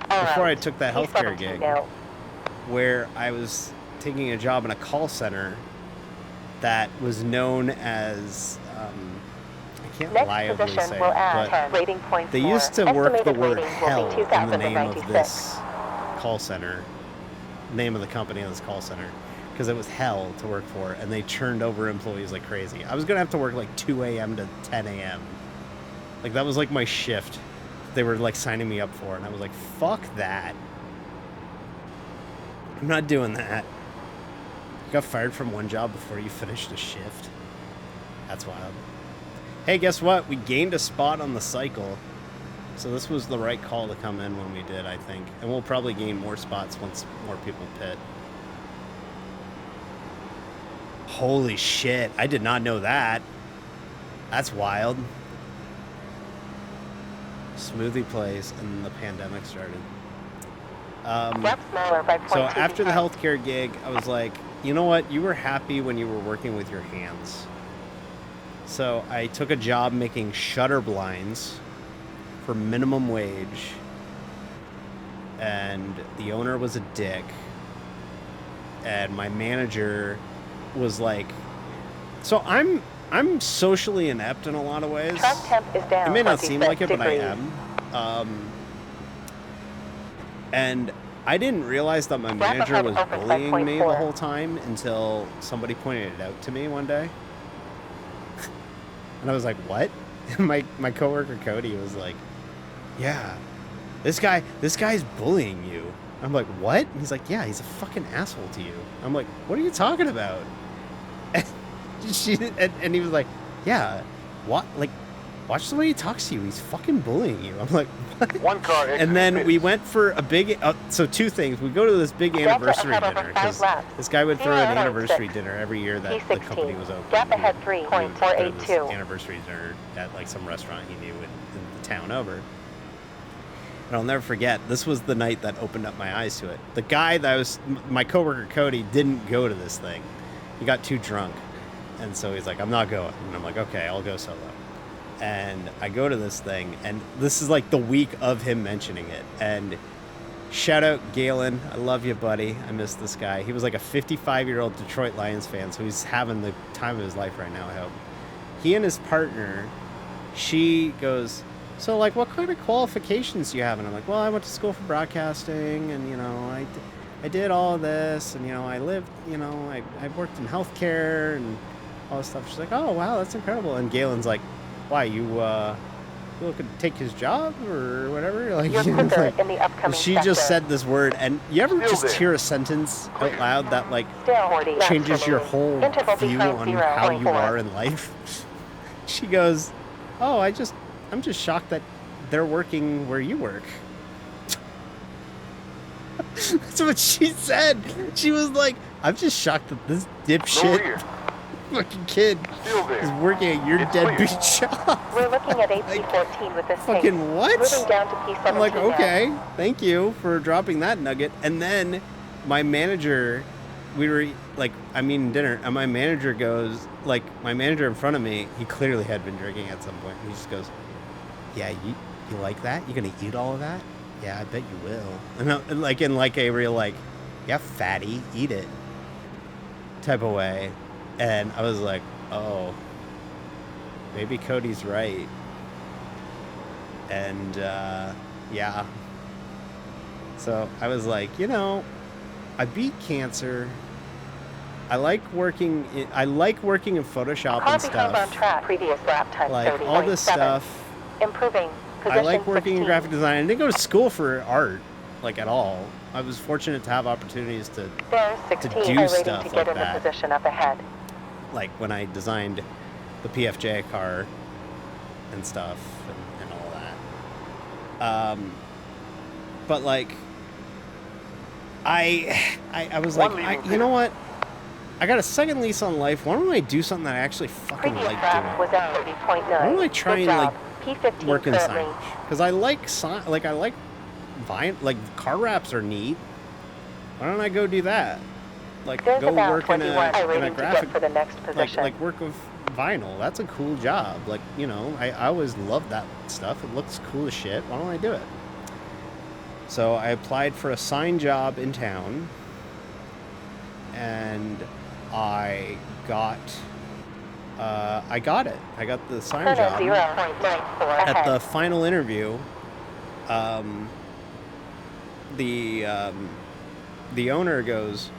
before I took that healthcare P17 gig, now. where I was taking a job in a call center that was known as, I can't Next reliably position say will it, add but 10 rating points they more. used to work the Estimated word rating will hell be in the name of 2,096. this call center, name of the company of this call center, because it was hell to work for, and they churned over employees like crazy. I was going to have to work like 2 a.m. to 10 a.m. Like, that was like my shift they were like signing me up for, and I was like, fuck that. I'm not doing that. You got fired from one job before you finished a shift. That's wild. Hey, guess what? We gained a spot on the cycle. So this was the right call to come in when we did, I think. And we'll probably gain more spots once more people pit. Holy shit. I did not know that. That's wild. Smoothie place, and the pandemic started. Left smaller by 0.2 So after the behind. healthcare gig, I was like, you know what? You were happy when you were working with your hands. So I took a job making shutter blinds for minimum wage. And the owner was a dick. And my manager was like, so I'm socially inept in a lot of ways. Track temp is down It may not seem 26 like it, but I degrees. am. And I didn't realize that my Wrap manager ahead was opens bullying by me the 0.4. whole time until somebody pointed it out to me one day. And I was like, what? And my coworker Cody was like, yeah, this guy's bullying you. I'm like, what? And he's like, yeah, he's a fucking asshole to you. I'm like, what are you talking about? And he was like, yeah, what? Like, watch the way he talks to you. He's fucking bullying you. I'm like, what? One car exit. And then we went for a big, so two things. We go to this big Delta anniversary ahead over dinner 5 because laps. this guy would throw an 0.6. anniversary dinner every year that the company P16. was open. Gap ahead He would throw this 3.482. anniversary dinner at like some restaurant he knew in the town over. And I'll never forget, this was the night that opened up my eyes to it. The guy that was, my coworker Cody, didn't go to this thing. He got too drunk. And so he's like, I'm not going. And I'm like, okay, I'll go solo. And I go to this thing, and this is like the week of him mentioning it. And shout out Galen. I love you, buddy. I miss this guy. He was like a 55-year-old Detroit Lions fan, so he's having the time of his life right now, I hope. He and his partner, she goes, so like, what kind of qualifications do you have? And I'm like, well, I went to school for broadcasting, and you know, I did all of this, and you know, I lived, you know, I worked in healthcare and all this stuff. She's like, oh wow, that's incredible. And Galen's like, why, you looking to take his job or whatever? Like, You're you know, quicker like, in the upcoming she sector. just said this word, and you ever Still just there. hear a sentence out loud that like Still 40 laps changes your remaining. whole Interval view behind on 0, how you 24. are in life? She goes, oh, I'm just shocked that they're working where you work. That's what she said. She was like, I'm just shocked that this No dipshit rear. fucking kid Still is there. working at your It's deadbeat clear. job. We're looking at AP14 with this Fucking pace. what? Moving down to P17 I'm like, now. okay, thank you for dropping that nugget. And then my manager, we were like, I'm eating dinner, and my manager goes, like, my manager in front of me, he clearly had been drinking at some point. He just goes, yeah, you like that? You gonna eat all of that? Yeah, I bet you will. And like in like a real like, yeah, fatty, eat it type of way. And I was like, oh, maybe Cody's right. And yeah. So I was like, you know, I beat cancer. I like working in Photoshop Car and behind on stuff. track. Previous lap time Like 30.7. all this stuff. Improving. I Position like working 16. in graphic design. I didn't go to school for art, like at all. I was fortunate to have opportunities to, There's 16 do iRacing stuff to like get into that. position up ahead. like when I designed the PFJ car and stuff and all that. But like, I was like, One leading you know what? I got a second lease on life. Why don't I do something that I actually fucking Previous like lap doing? was at 30.9. Why don't I try Good and job. like P15 work in currently. signage? Because I like I like like car wraps are neat. Why don't I go do that? Like There's go about work in 21 a iRacing to graphic, get for the next position. like work with vinyl. That's a cool job. Like, you know, I always loved that stuff. It looks cool as shit. Why don't I do it? So I applied for a sign job in town, and I got it. I got the sign Turn at job. 0.94 At ahead. the final interview, the owner goes,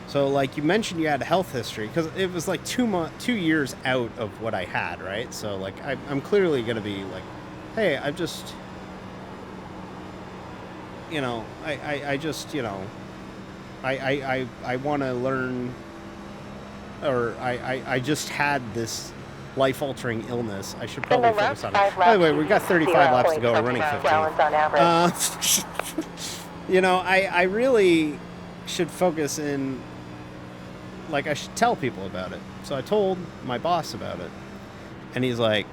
so like you mentioned you had a health history, because it was like 2 years out of what I had, right? So like I'm clearly gonna be like, hey, I just, you know, I just, you know, I want to learn, or I just had this life-altering illness. I should probably In the focus last on it. 5 By the way, laps, we've got 35 laps to go. We're running 0.29 15. gallons on average. You know, I really should focus in, like, I should tell people about it. So I told my boss about it. And he's like,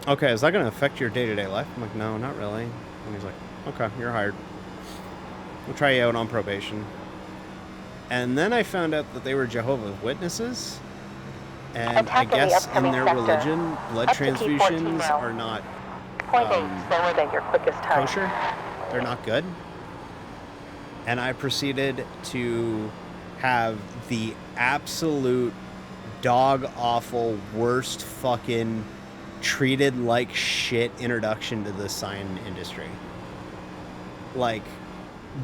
okay, is that going to affect your day-to-day life? I'm like, no, not really. And he's like, okay, you're hired. We'll try you out on probation. And then I found out that they were Jehovah's Witnesses. And I Attack in the guess in upcoming their sector. religion, blood Up to P14 transfusions now. are not 0.8 slower than your quickest time. kosher. They're not good. And I proceeded to have the absolute dog awful worst fucking treated like shit introduction to the sign industry. Like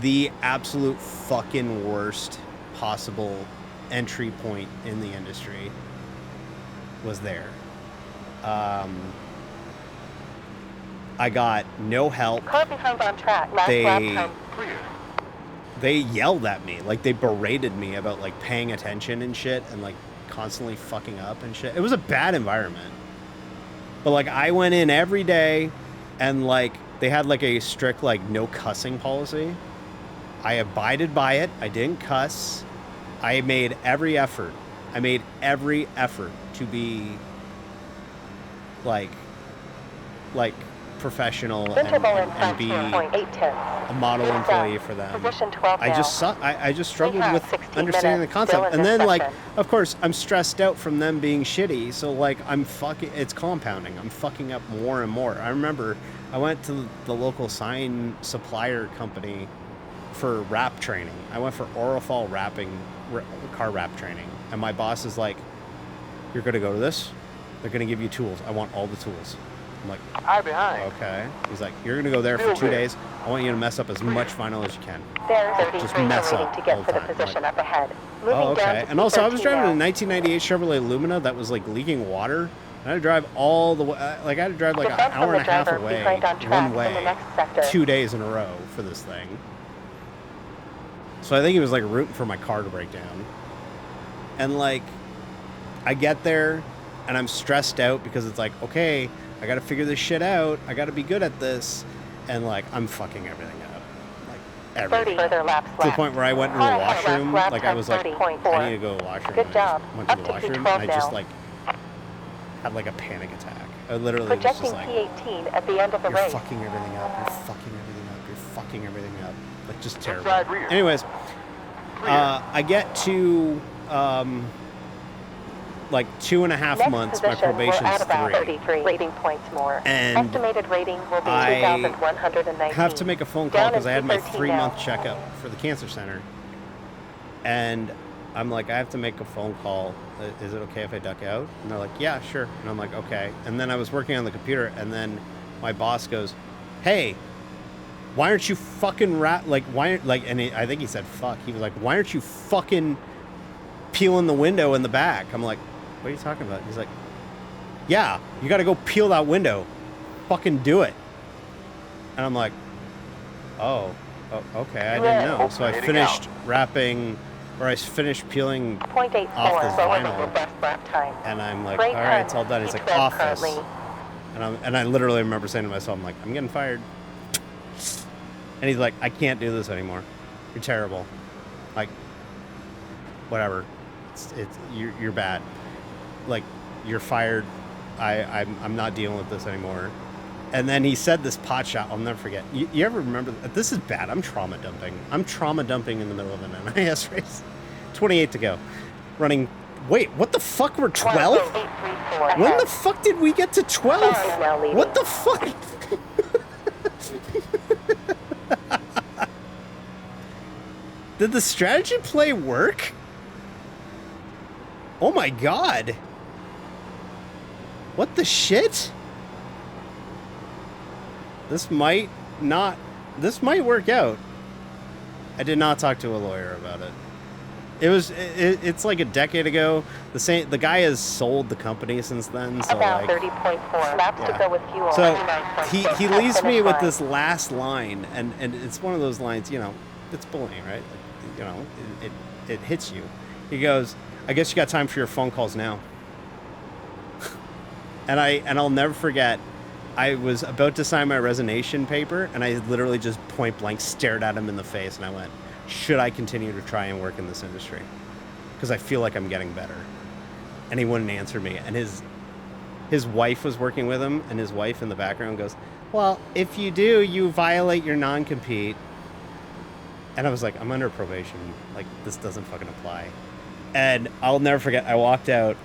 the absolute fucking worst possible entry point in the industry was there. I got no help. Car behind on track. Last They- lap time. Clear. They yelled at me, like they berated me about like paying attention and shit, and like constantly fucking up and shit. It was a bad environment. But like I went in every day, and like they had like a strict like no cussing policy. I abided by it. I didn't cuss. I made every effort. To be like professional Interval in and front be 2.8 a model Good employee job. for them. Position 12 I now. just I just struggled have with 16 understanding the minutes still concept, in and this then like session. of course I'm stressed out from them being shitty, so like it's compounding. I'm fucking up more and more. I remember I went to the local sign supplier company for wrap training. I went for Orifal car wrap training, and my boss is like, "You're gonna go to this. They're gonna give you tools. I want all the tools." I'm like, Eye behind. okay. He's like, you're gonna go there for Still 2 there. days. I want you to mess up as much final as you can. There's Just 33 mess remaining up to all get the for the time. position Like, up ahead. Moving oh, down okay. to And also, I was P13 driving a now. 1998 Chevrolet Lumina that was like leaking water. And I had to drive all the way, like I had to drive like an Defense hour from and a the half driver away, behind on track one in the way, next sector. 2 days in a row for this thing. So I think he was like rooting for my car to break down. And like, I get there and I'm stressed out because it's like, okay, I got to figure this shit out. I got to be good at this. And like, I'm fucking everything up. Like, 30 everything. further laps To the left. point where I went to the Car ahead, washroom, lap like I was like, 30.4. I need to go to the washroom. Good and job. I just went to Up the to washroom P12 and I just now. like had like a panic attack. I literally was Projecting just like, P18 at the end of the you're race. fucking everything up. You're fucking everything up. You're fucking everything up. Like just terrible. Inside rear. Anyways, Clear. I get to like 2.5 Next months. My position, we're probation's at about 3. 33 rating points more. And Estimated rating will be I 2,119. have to make a phone call Down because in I had my P13 3-month now. checkup for the cancer center. And I'm like, I have to make a phone call. Is it okay if I duck out? And they're like, yeah, sure. And I'm like, okay. And then I was working on the computer, and then my boss goes, hey, why aren't you fucking I think he said fuck. He was like, why aren't you fucking peeling the window in the back? I'm like, what are you talking about? He's like, yeah, you got to go peel that window. Fucking do it. And I'm like, oh, okay, I didn't know. So I finished wrapping, or I finished peeling 0.84 off the slower than vinyl. your best lap time. And I'm like, Brake all right, it's on all done. He's like, P12 office. currently. And I literally remember saying to myself, I'm like, I'm getting fired. And he's like, I can't do this anymore. You're terrible. Like, whatever. You're bad. Like, you're fired. I'm not dealing with this anymore. And then he said this pot shot, I'll never forget. You ever remember? This is bad. I'm trauma dumping. I'm trauma dumping in the middle of an NIS race. 28 to go. Running. Wait, what the fuck? We're 12? 834 When the ahead. fuck did we get to 12? Sorry, now leading. What the fuck? Did the strategy play work? Oh my god. What the shit? This might work out. I did not talk to a lawyer about it. It's like a decade ago. The guy has sold the company since then, so About like 30.4 laps yeah. to go with fuel. So 29.6 he at leaves me finish with line. this last line, and it's one of those lines, you know, it's bullying, right? Like, you know, it hits you. He goes, I guess you got time for your phone calls now. and I'll never forget, I was about to sign my resignation paper, and I literally just point blank stared at him in the face, and I went, should I continue to try and work in this industry? Because I feel like I'm getting better. And he wouldn't answer me. And his wife was working with him, and his wife in the background goes, well, if you do, you violate your non-compete. And I was like, I'm under probation. Like, this doesn't fucking apply. And I'll never forget, I walked out,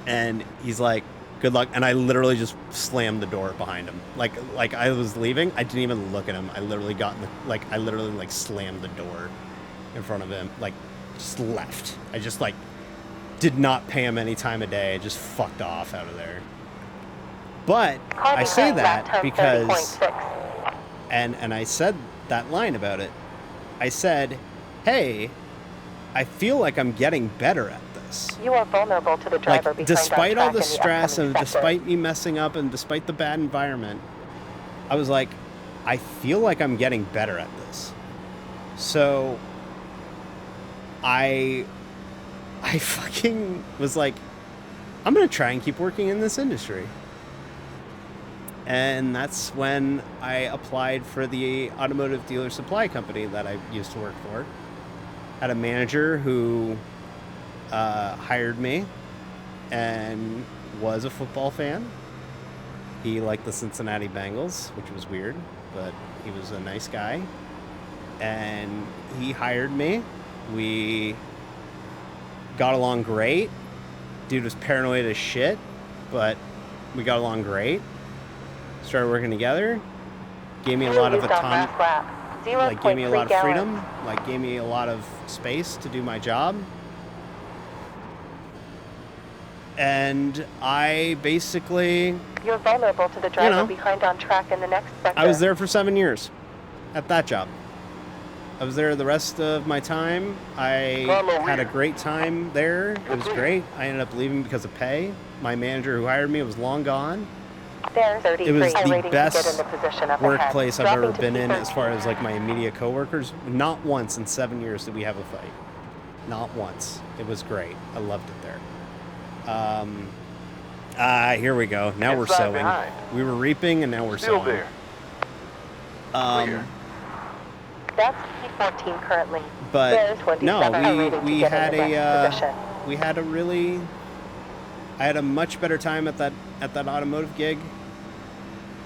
and he's like, good luck. And I literally just slammed the door behind him. Like I was leaving, I didn't even look at him. I literally slammed the door in front of him. Like, just left. I just, like, did not pay him any time of day. I just fucked off out of there. But I say that because, and I said that line about it. I said, hey, I feel like I'm getting better at this. You are vulnerable to the driver Like, behind despite on all track the in stress upcoming and sector. despite me messing up and despite the bad environment, I was like, I feel like I'm getting better at this. So I fucking was like, I'm going to try and keep working in this industry. And that's when I applied for the automotive dealer supply company that I used to work for. Had a manager who hired me and was a football fan. He liked the Cincinnati Bengals, which was weird, but he was a nice guy. And he hired me. We got along great. Dude was paranoid as shit, but we got along great. Started working together. Gave me a lot of autonomy. Like, gave me a lot of freedom. Like, gave me a lot of space to do my job. And I basically, You're vulnerable to the driver know, behind on track in the next sector. I was there for 7 years at that job. I was there the rest of my time. I had a great time there. It was great. I ended up leaving because of pay. My manager who hired me was long gone. There's 33. It was the iRacing to get best in the position up workplace ahead. I've ever Dropping to been in as far P13 as like my immediate coworkers. Not once in 7 years did we have a fight. Not once. It was great. I loved it there. Here we go. Now we're Inside sowing. behind. We were reaping and now we're Still sowing. there. Clear. That's P14 currently. But There's 27 no, iRacing to we get had in the next position. we had a really, I had a much better time at that automotive gig.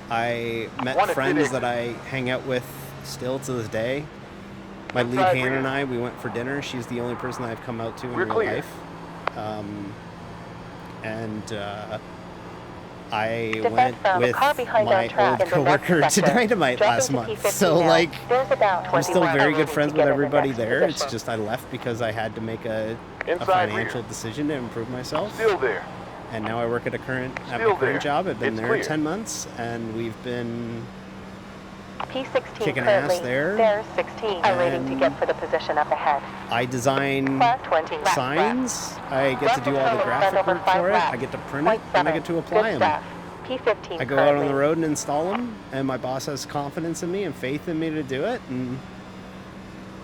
I met Wanna friends finish. that I hang out with still to this day. My lead Inside hand rear. and I, we went for dinner. She's the only person that I've come out to in We're real clear. life. I went found a with car behind my on track old in the next coworker to sector. Dynamite Dropping last to month. P15 So now. like, There's about I'm still 21 very iRacing good to friends get with in the everybody next there. It's position. just I left because I had to make a Inside financial rear. decision to improve myself. Still there. And now I work at my current Still there. job. I've been It's there clear. 10 months, and we've been P16 kicking currently. ass there. There's 16 iRacing to get for the position up ahead. I design Class 20 lap signs. I get to do all the graphic work for it. I get to print it, and I get to apply Good them. stuff. P15 I go out on currently. the road and install them, and my boss has confidence in me and faith in me to do it, and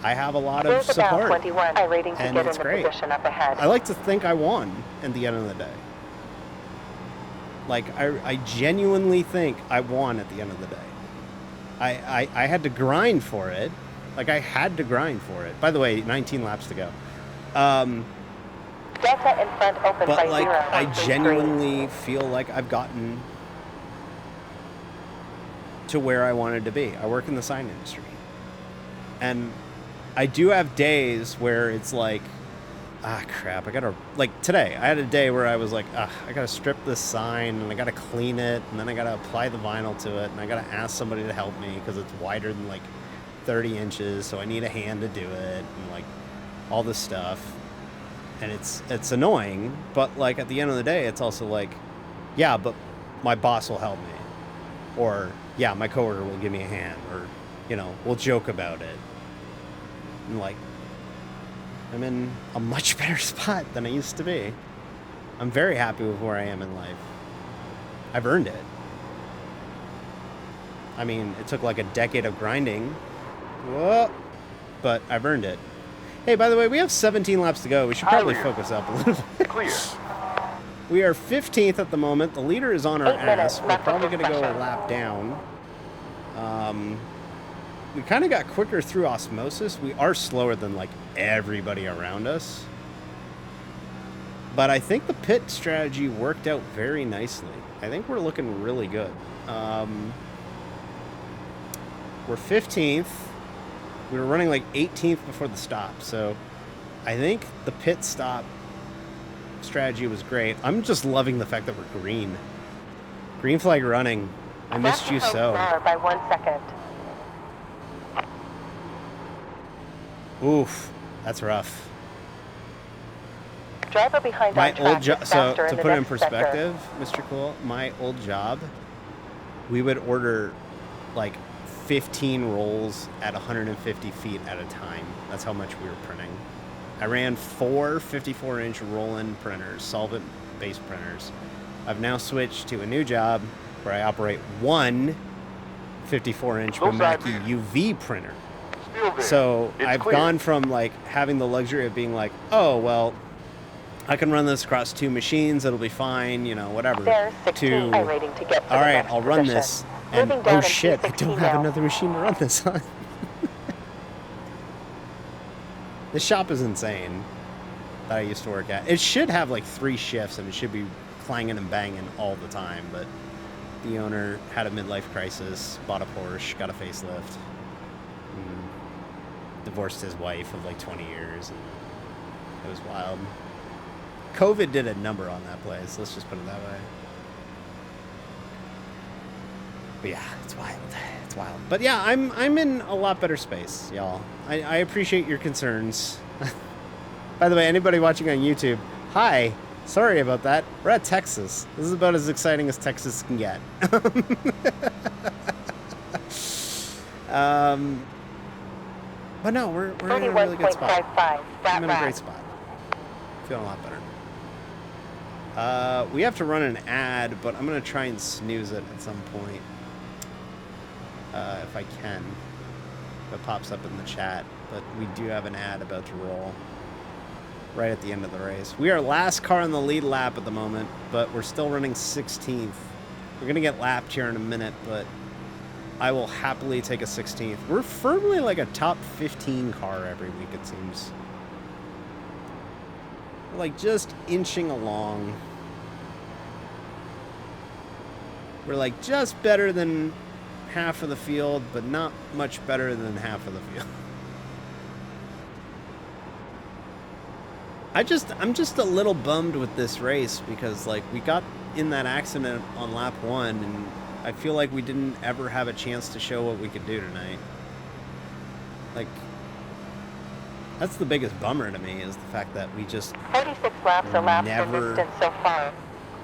I have a lot of There's about support. 21 iRacing to And get in it's the great. position up ahead. I like to think I won at the end of the day. Like, I genuinely think I won at the end of the day. I had to grind for it. Like, I had to grind for it. By the way, 19 laps to go. Delta in front open by But, like, 0. I genuinely feel like I've gotten to where I wanted to be. I work in the sign industry. And I do have days where it's like, crap, I gotta, like today, I had a day where I was like, I gotta strip this sign, and I gotta clean it, and then I gotta apply the vinyl to it, and I gotta ask somebody to help me because it's wider than like 30 inches, so I need a hand to do it, and like all this stuff. And it's annoying, but like at the end of the day, it's also like, yeah, but my boss will help me, or yeah, my coworker will give me a hand, or we'll joke about it. And like, I'm in a much better spot than I used to be. I'm very happy with where I am in life. I've earned it. I mean, it took like a decade of grinding, but I've earned it. Hey, by the way, we have 17 laps to go. We should probably focus up a little bit. Clear. We are 15th at the moment. The leader is on our 8 minutes ass. We're left probably of going to go a session. lap down. We kind of got quicker through osmosis. We are slower than like everybody around us. But I think the pit strategy worked out very nicely. I think we're looking really good. We're 15th. We were running like 18th before the stop. So I think the pit stop strategy was great. I'm just loving the fact that we're green. Green flag running. I missed you so. By 1 second. Oof, that's rough. Driver behind My on track old job, is so faster to in the put it in next perspective, Mr. Cool, my old job, we would order like 15 rolls at 150 feet at a time. That's how much we were printing. I ran 4 54-inch roll-in printers, solvent-based printers. I've now switched to a new job where I operate one 54-inch Close side Mamaki view. UV printer. Still there. So It's I've clear. gone from like having the luxury of being like, oh, well, I can run this across 2 machines. It'll be fine, whatever. There's 16 To, iRacing to get for all the right, next I'll run position. this. And Moving down oh in shit, I P16 don't have now. another machine to run this on. This shop is insane that I used to work at. It should have like 3 shifts and it should be clanging and banging all the time, but the owner had a midlife crisis, bought a Porsche, got a facelift, divorced his wife of like 20 years, and it was wild. COVID did a number on that place, let's just put it that way. But yeah, it's wild. It's wild. But yeah, I'm in a lot better space, y'all. I appreciate your concerns. By the way, anybody watching on YouTube, hi. Sorry about that. We're at Texas. This is about as exciting as Texas can get. But no, we're in a really good spot. 31.55. I'm in a great spot. Feeling a lot better. We have to run an ad, but I'm going to try and snooze it at some point. If I can. If it pops up in the chat. But we do have an ad about to roll right at the end of the race. We are last car on the lead lap at the moment, but we're still running 16th. We're going to get lapped here in a minute, but I will happily take a 16th. We're firmly like a top 15 car every week, it seems. We're like just inching along. We're like just better than half of the field, but not much better than half of the field. I'm just a little bummed with this race because like we got in that accident on lap 1 and I feel like we didn't ever have a chance to show what we could do tonight. Like, that's the biggest bummer to me is the fact that we just 46 laps elapsed in distance so far.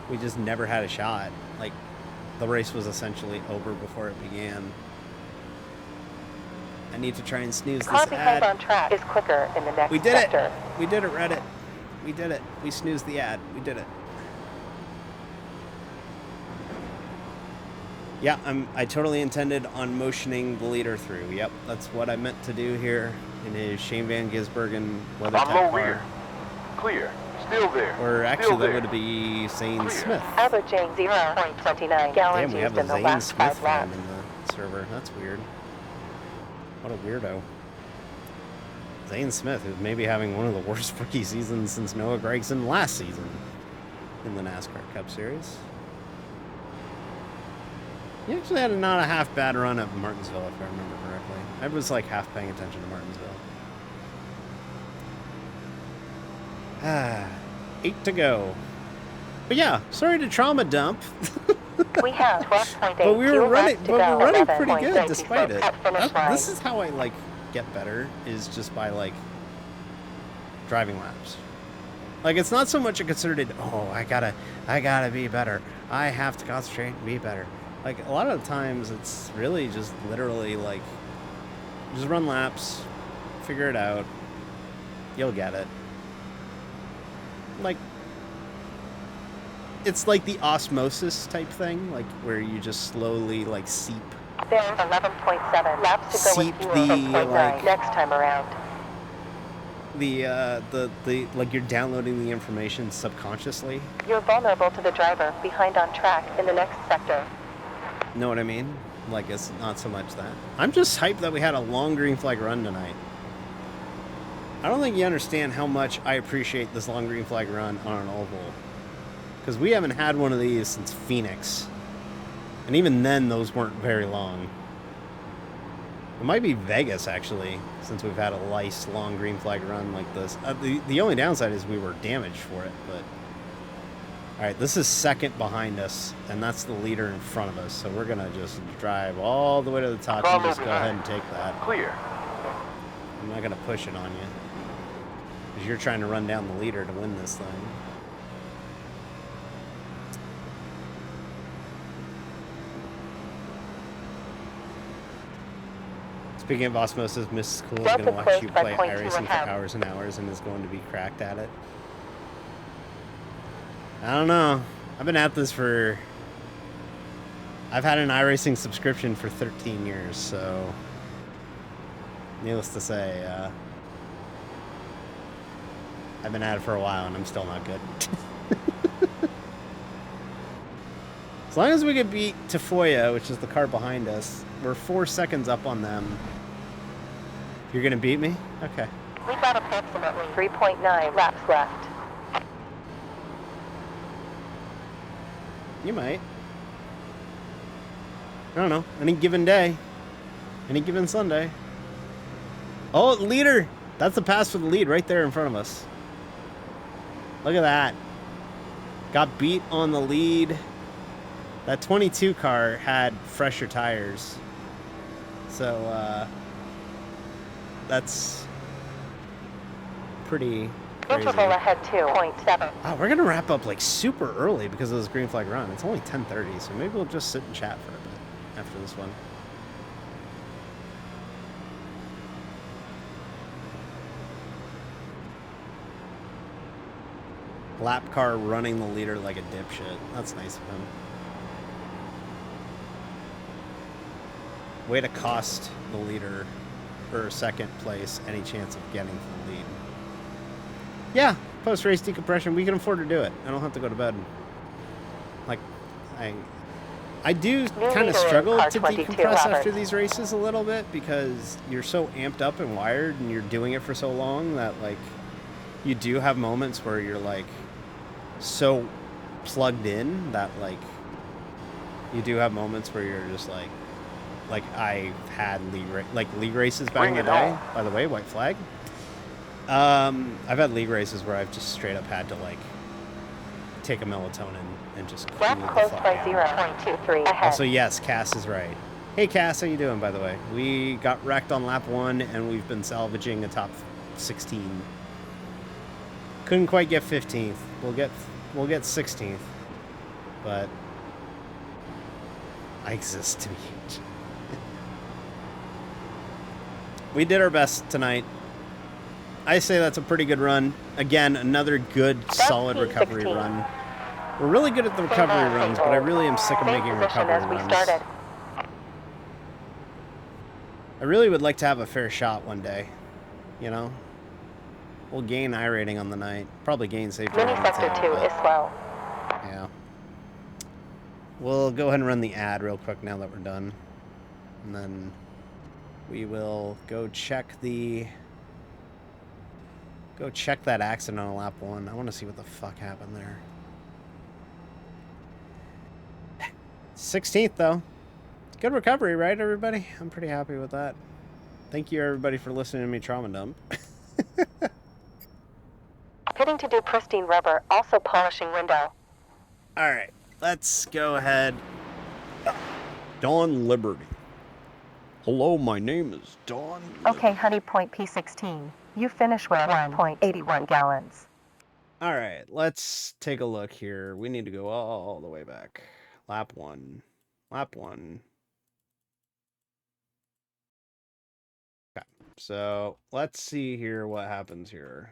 we just never had a shot. Like, the race was essentially over before it began. I need to try and snooze Car this behind ad. on track is quicker in the next We did sector. it. We did it, Reddit. We did it. We snoozed the ad. We did it. Yeah, I totally intended on motioning the leader through. Yep, that's what I meant to do here in his Shane Van Gisbergen I'm WeatherTech low car. rear. Clear. Still there. Or Still actually, there. that would be Zane Clear. Smith. Averaging 0.29 gallons Damn, we have used a in the Zane last Smith 5 fan laps. in the server. That's weird. What a weirdo. Zane Smith is maybe having one of the worst rookie seasons since Noah Gragson last season in the NASCAR Cup Series. He actually had not a half bad run at Martinsville, if I remember correctly. I was like half paying attention to Martinsville. 8 to go. But yeah, sorry to trauma dump. We have 12.8 But we were fuel running, laps but to go, we're running pretty 11.96 good despite it. at finish line. This is how I like get better, is just by like driving laps. Like, it's not so much a concerted, oh, I gotta be better. I have to concentrate and be better. Like, a lot of the times it's really just literally like, just run laps, figure it out, you'll get it. Like, it's like the osmosis type thing, like where you just slowly like seep. There's 11.7 laps to go Seep with fuel the, 6.9 like- next time around. The like you're downloading the information subconsciously. You're vulnerable to the driver behind on track in the next sector. Know what I mean? Like, it's not so much that. I'm just hyped that we had a long green flag run tonight. I don't think you understand how much I appreciate this long green flag run on an oval. Because we haven't had one of these since Phoenix. And even then, those weren't very long. It might be Vegas, actually, since we've had a nice long green flag run like this. The only downside is we were damaged for it, but... Alright, this is second behind us, and that's the leader in front of us, so we're going to just drive all the way to the top and just go ahead and take that. Clear. I'm not going to push it on you, because you're trying to run down the leader to win this thing. Speaking of osmosis, Mrs. Cool is going to watch you play iRacing for hours and hours and is going to be cracked at it. I don't know. I've been at this for... I've had an iRacing subscription for 13 years, so... Needless to say, I've been at it for a while and I'm still not good. As long as we can beat Tafoya, which is the car behind us, we're 4 seconds up on them. You're going to beat me? Okay. We've got approximately 3.9 laps left. You might. I don't know. Any given day. Any given Sunday. Oh, leader! That's the pass for the lead right there in front of us. Look at that. Got beat on the lead. That 22 car had fresher tires. So, that's pretty crazy. Interval ahead 2.7. Oh, we're gonna wrap up like super early because of this green flag run. It's only 10:30, so maybe we'll just sit and chat for a bit after this one. Lap car running the leader like a dipshit. That's nice of him. Way to cost the leader for second place any chance of getting the lead. Yeah, post-race decompression, we can afford to do it. I don't have to go to bed. Like, I do kind of struggle to decompress after these races a little bit because you're so amped up and wired and you're doing it for so long that, like, you do have moments where you're, like, so plugged in that, like, you do have moments where you're just, like I've had league races back in the day. By the way, white flag. I've had league races where I've just straight up had to, like, take a melatonin and just cool the close fuck by down. 0.23 ahead. Also, yes, Cass is right. Hey, Cass, how you doing, by the way? We got wrecked on lap 1, and we've been salvaging a top 16. Couldn't quite get 15th. We'll get 16th, but I exist to be huge. We did our best tonight. I say that's a pretty good run. Again, another good, solid recovery run. We're really good at the recovery runs, but I really am sick of making recovery runs. I really would like to have a fair shot one day, you know? We'll gain iRating on the night. Probably gain safety. Mini sector 2 is slow. Yeah. We'll go ahead and run the ad real quick now that we're done. And then we will go check that accident on lap 1. I want to see what the fuck happened there. 16th, though. Good recovery, right, everybody? I'm pretty happy with that. Thank you, everybody, for listening to me trauma dump. Pitting to do pristine rubber, also polishing window. All right, let's go ahead. Dawn Liberty. Hello, my name is Dawn Liberty. Okay, honey, point P16. You finish with 1.81 gallons. All right, let's take a look here. We need to go all the way back. Lap 1. Lap 1. Okay, so let's see here what happens here.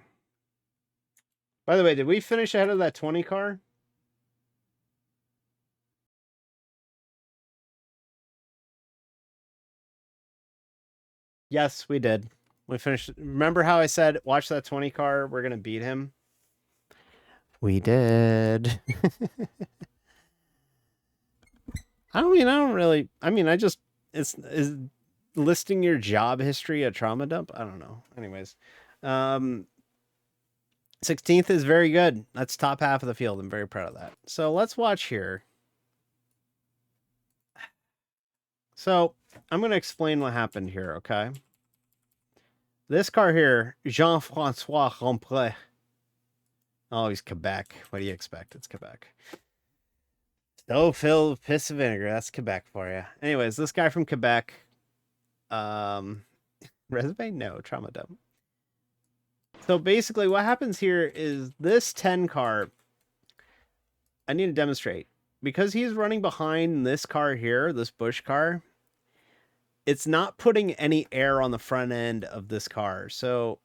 By the way, did we finish ahead of that 20 car? Yes, we did. We finished. Remember how I said, watch that 20 car, we're going to beat him? We did. It's listing your job history a trauma dump? I don't know. Anyways. 16th is very good. That's top half of the field. I'm very proud of that. So let's watch here. So I'm going to explain what happened here, okay? This car here, Jean-Francois Rompré. Oh, he's Quebec. What do you expect? It's Quebec. Stove filled with piss of vinegar. That's Quebec for you. Anyways, this guy from Quebec. Resume? No, trauma dump. So basically what happens here is this 10 car, I need to demonstrate. Because he's running behind this car here, this Bush car, it's not putting any air on the front end of this car. So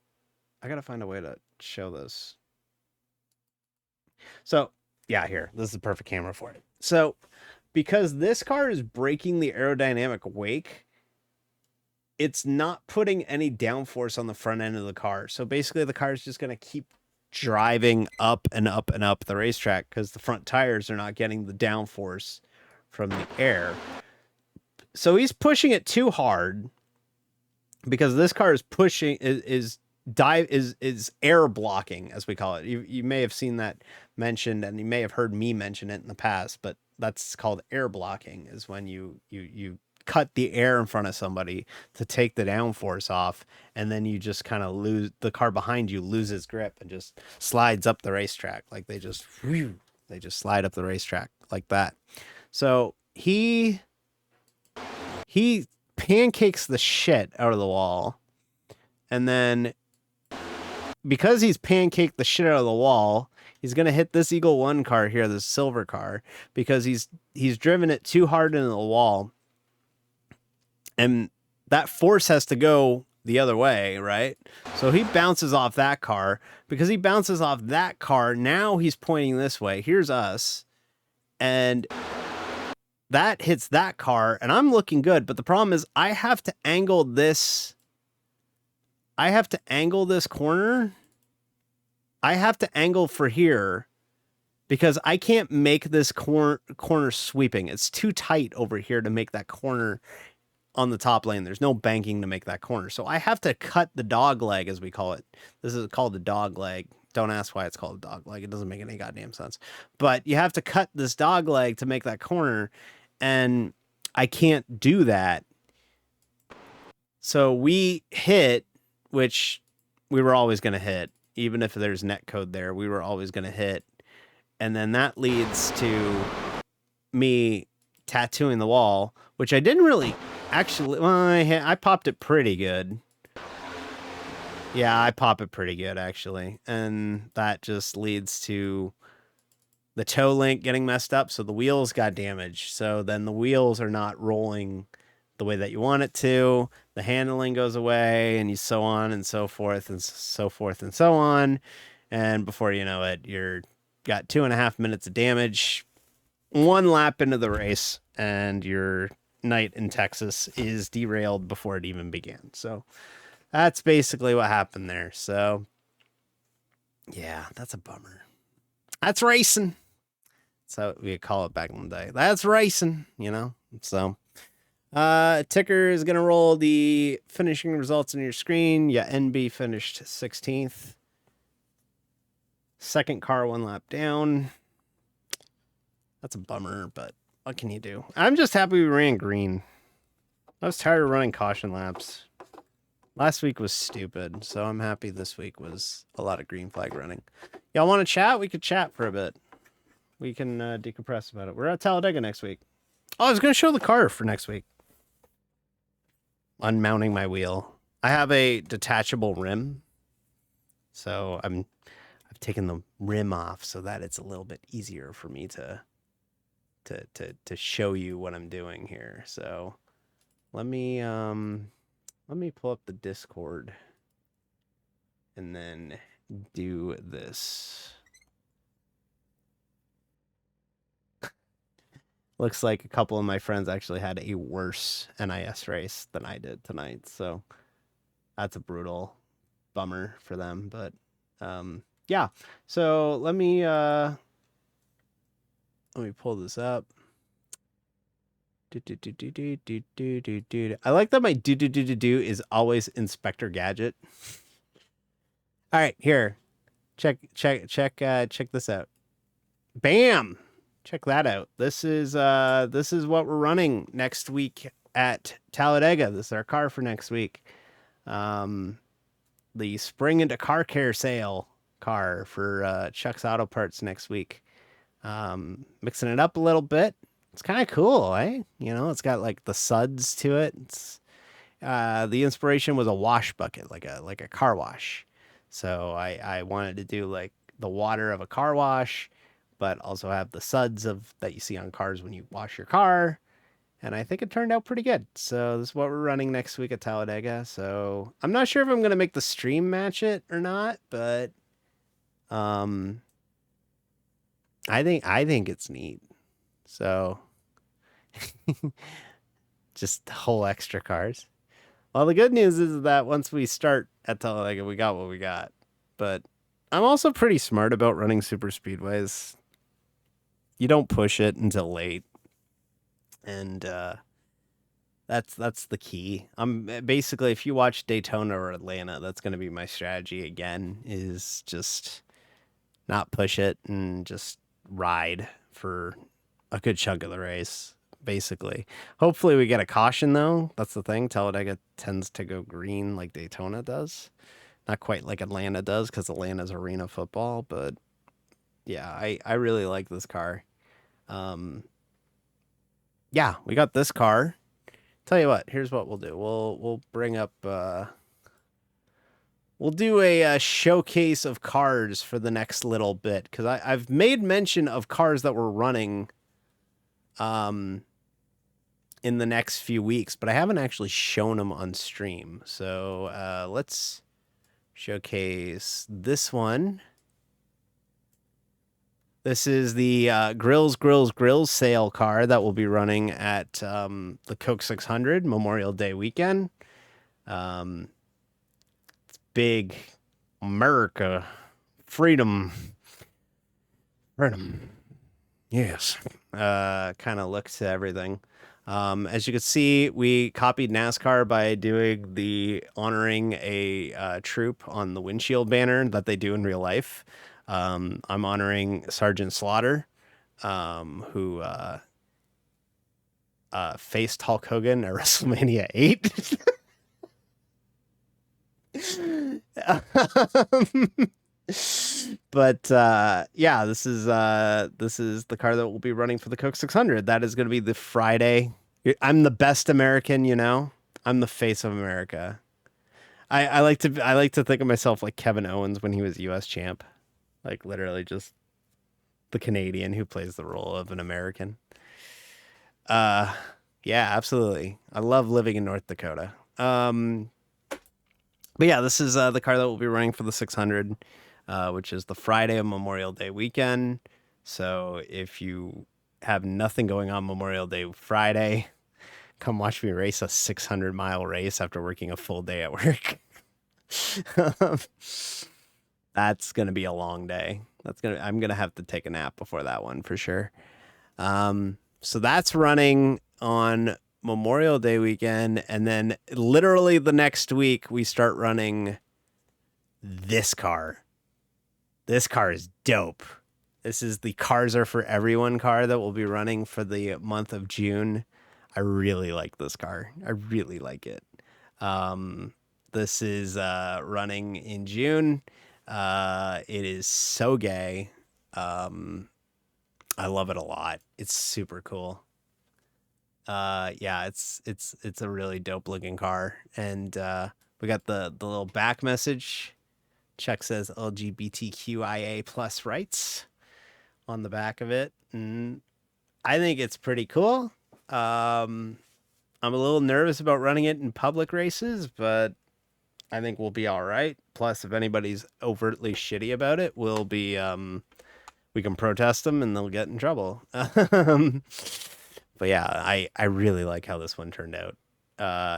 I got to find a way to show this. So yeah, here, this is the perfect camera for it. So because this car is breaking the aerodynamic wake, it's not putting any downforce on the front end of the car. So basically the car is just going to keep driving up and up and up the racetrack because the front tires are not getting the downforce from the air. So he's pushing it too hard because this car is pushing is air blocking, as we call it. You may have seen that mentioned, and you may have heard me mention it in the past, but that's called air blocking, is when you cut the air in front of somebody to take the downforce off, and then you just kind of lose, the car behind you loses grip and just slides up the racetrack. Like they just slide up the racetrack like that. So he pancakes the shit out of the wall, and then because he's pancaked the shit out of the wall, he's going to hit this Eagle 1 car here, this silver car, because he's driven it too hard into the wall. And that force has to go the other way, right? So he bounces off that car. Because he bounces off that car, now he's pointing this way. Here's us. And that hits that car, and I'm looking good. But the problem is I have to angle this. I have to angle this corner. I have to angle for here because I can't make this corner sweeping. It's too tight over here to make that corner on the top lane. There's no banking to make that corner. So I have to cut the dog leg, as we call it. This is called the dog leg. Don't ask why it's called a dog leg. It doesn't make any goddamn sense. But you have to cut this dog leg to make that corner, and I can't do that. So we hit, which we were always going to hit. Even if there's net code there, we were always going to hit. And then that leads to me tattooing the wall, which I didn't really actually... Well, I popped it pretty good. Yeah, I pop it pretty good, actually. And that just leads to the toe link getting messed up, so the wheels got damaged. So then the wheels are not rolling the way that you want it to. The handling goes away, and you so on and so forth and so forth and so on. And before you know it, you're got 2.5 minutes of damage, 1 lap into the race, and your night in Texas is derailed before it even began. So that's basically what happened there. So yeah, that's a bummer. That's racing. So we call it back in the day. That's racing, you know? So ticker is going to roll the finishing results on your screen. Yeah, NB finished 16th. Second car 1 lap down. That's a bummer, but what can you do? I'm just happy we ran green. I was tired of running caution laps. Last week was stupid, so I'm happy this week was a lot of green flag running. Y'all want to chat? We could chat for a bit. We can decompress about it. We're at Talladega next week. Oh, I was going to show the car for next week. Unmounting my wheel. I have a detachable rim, so I've taken the rim off so that it's a little bit easier for me to show you what I'm doing here. So let me pull up the Discord and then do this. Looks like a couple of my friends actually had a worse NIS race than I did tonight. So that's a brutal bummer for them. But yeah, so let me pull this up. I like that my do is always Inspector Gadget. All right, here. Check this out. Bam! Check that out. This is what we're running next week at Talladega. This is our car for next week. The Spring into Car Care sale car for Chuck's Auto Parts next week. Mixing it up a little bit. It's kind of cool, eh? You know, it's got like the suds to it. It's the inspiration was a wash bucket, like a car wash. So I wanted to do like the water of a car wash, but also have the suds of that you see on cars when you wash your car. And I think it turned out pretty good. So this is what we're running next week at Talladega. So I'm not sure if I'm gonna make the stream match it or not, but I think it's neat. So just whole extra cars. Well, the good news is that once we start at Talladega, we got what we got. But I'm also pretty smart about running super speedways. You don't push it until late. And that's the key. Basically, if you watch Daytona or Atlanta, that's going to be my strategy again, is just not push it and just ride for a good chunk of the race, basically. Hopefully we get a caution, though. That's the thing. Talladega tends to go green like Daytona does. Not quite like Atlanta does, because Atlanta's arena football, but yeah, I really like this car. Yeah, we got this car. Tell you what, here's what we'll do. We'll bring up we'll do a showcase of cars for the next little bit, because I've made mention of cars that were running in the next few weeks, but I haven't actually shown them on stream. So let's showcase this one. This is the Grills sale car that will be running at the Coke 600 Memorial Day weekend. It's big America, freedom. Yes. Kind of looks to everything. As you can see, we copied NASCAR by doing the honoring a troop on the windshield banner that they do in real life. I'm honoring Sergeant Slaughter, who faced Hulk Hogan at WrestleMania 8. But yeah, this is the car that will be running for the Coke 600. That is going to be the Friday. I'm the best American, you know. I'm the face of America. I like to think of myself like Kevin Owens when he was U.S. champ. Like literally just the Canadian who plays the role of an American. Yeah, absolutely. I love living in North Dakota. But yeah, this is the car that will be running for the 600, which is the Friday of Memorial Day weekend. So if you have nothing going on Memorial Day Friday, come watch me race a 600-mile race after working a full day at work. That's going to be a long day. I'm going to have to take a nap before that one for sure. So that's running on Memorial Day weekend. And then literally the next week we start running this car. This car is dope. This is the Cars Are For Everyone car that will be running for the month of June. I really like this car. I really like it. This is running in June. It is so gay. I love it a lot. It's super cool. Yeah, it's a really dope looking car. And we got the little back message. Chuck says LGBTQIA plus rights on the back of it. And I think it's pretty cool. I'm a little nervous about running it in public races, but I think we'll be all right. Plus, if anybody's overtly shitty about it, we'll be, we can protest them and they'll get in trouble. But yeah, I really like how this one turned out.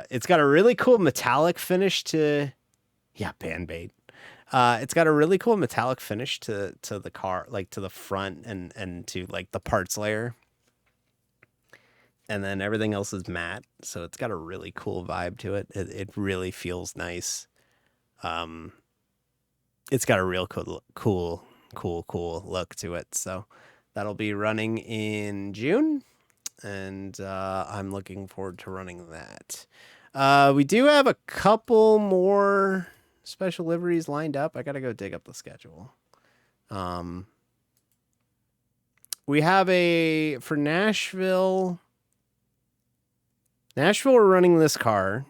It's got a really cool metallic finish to, yeah, band bait. It's got a really cool metallic finish to the car, like to the front and to like the parts layer. And then everything else is matte, so it's got a really cool vibe to it. It really feels nice. It's got a real cool look to it. So that'll be running in June, and I'm looking forward to running that. We do have a couple more special liveries lined up. I gotta go dig up the schedule. We have for Nashville. We're running this car.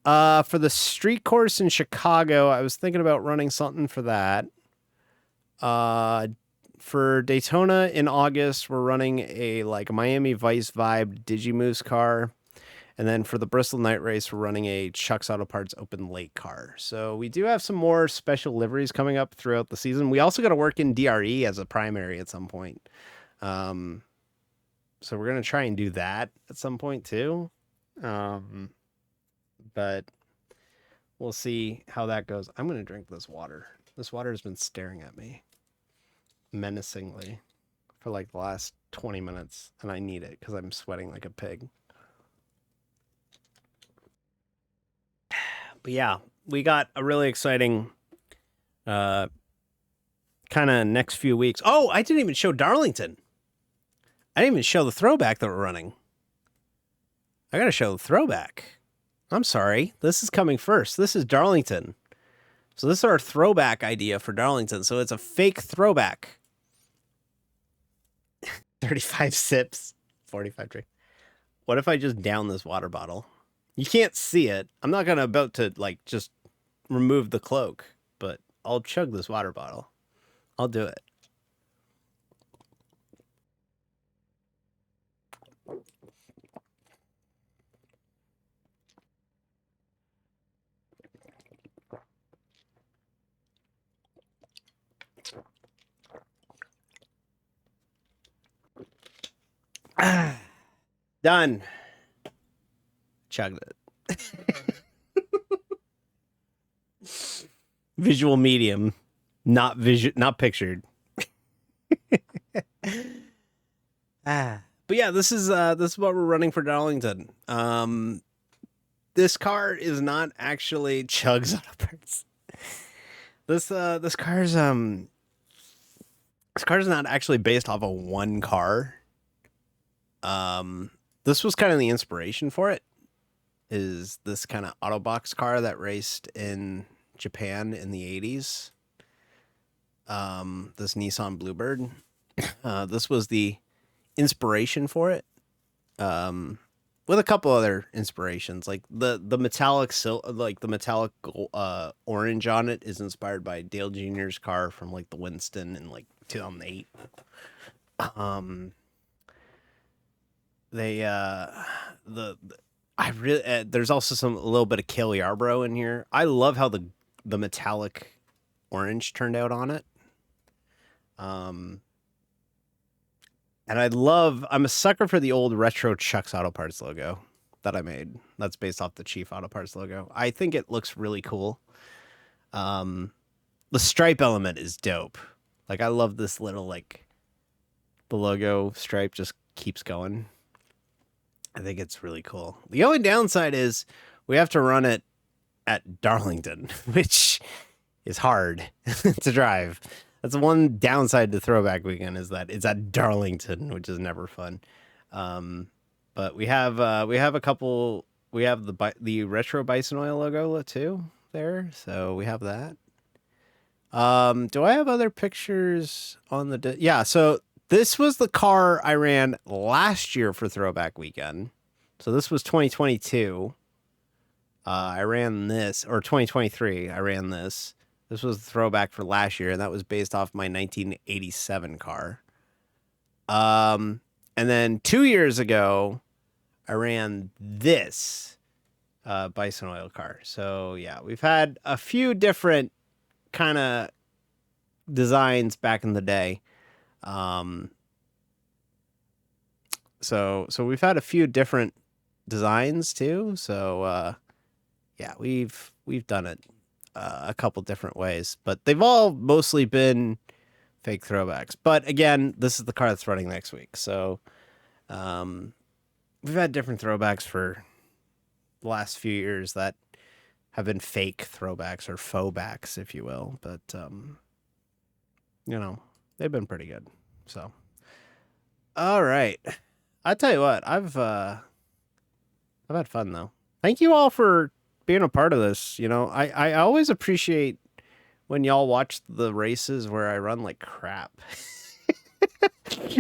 For the street course in Chicago, I was thinking about running something for that. For Daytona in August, we're running a like Miami Vice vibe Digimoose car. And then for the Bristol Night Race, we're running a Chuck's Auto Parts Open Lake car. So we do have some more special liveries coming up throughout the season. We also got to work in DRE as a primary at some point. So we're going to try and do that at some point too. But we'll see how that goes. I'm going to drink this water. This water has been staring at me menacingly for like the last 20 minutes, and I need it because I'm sweating like a pig. But yeah, we got a really exciting kind of next few weeks. Oh, I didn't even show Darlington. I didn't even show the throwback that we're running. I got to show the throwback. I'm sorry. This is coming first. This is Darlington. So this is our throwback idea for Darlington. So it's a fake throwback. 35 sips, 45 drink. What if I just down this water bottle? You can't see it. I'm not about to like just remove the cloak, but I'll chug this water bottle. I'll do it. Done. Chugged it. Visual medium, not pictured. But yeah, this is what we're running for Darlington. This car is not actually Chug's Auto Parts. This car's not actually based off of one car. This was kind of the inspiration for it. Is this kind of Autobox car that raced in Japan in the 80s. This Nissan Bluebird. This was the inspiration for it. With a couple other inspirations, like the metallic orange on it is inspired by Dale Jr.'s car from like the Winston in like 2008. There's also a little bit of Cale Yarborough in here. I love how the metallic orange turned out on it. And I'm a sucker for the old retro Chuck's Auto Parts logo that I made. That's based off the Chief Auto Parts logo. I think it looks really cool. The stripe element is dope. Like, I love this little, like, the logo stripe just keeps going. I think it's really cool. The only downside is we have to run it at Darlington, which is hard to drive. That's the one downside to Throwback Weekend, is that it's at Darlington, which is never fun. But we have a couple. We have the retro Bison Oil logo too there, so we have that. Do I have other pictures on the? Yeah, so this was the car I ran last year for Throwback Weekend. So this was 2022. I ran this, or 2023. I ran this. This was the throwback for last year, and that was based off my 1987 car. And then 2 years ago, I ran this Bison Oil car. So yeah, we've had a few different kind of designs back in the day. So we've had a few different designs too. So yeah, we've done it a couple different ways, but they've all mostly been fake throwbacks. But again, this is the car that's running next week. So we've had different throwbacks for the last few years that have been fake throwbacks or faux backs, if you will. But, you know, they've been pretty good. So, all right. I tell you what, I've had fun though. Thank you all for being a part of this. You know, I always appreciate when y'all watch the races where I run like crap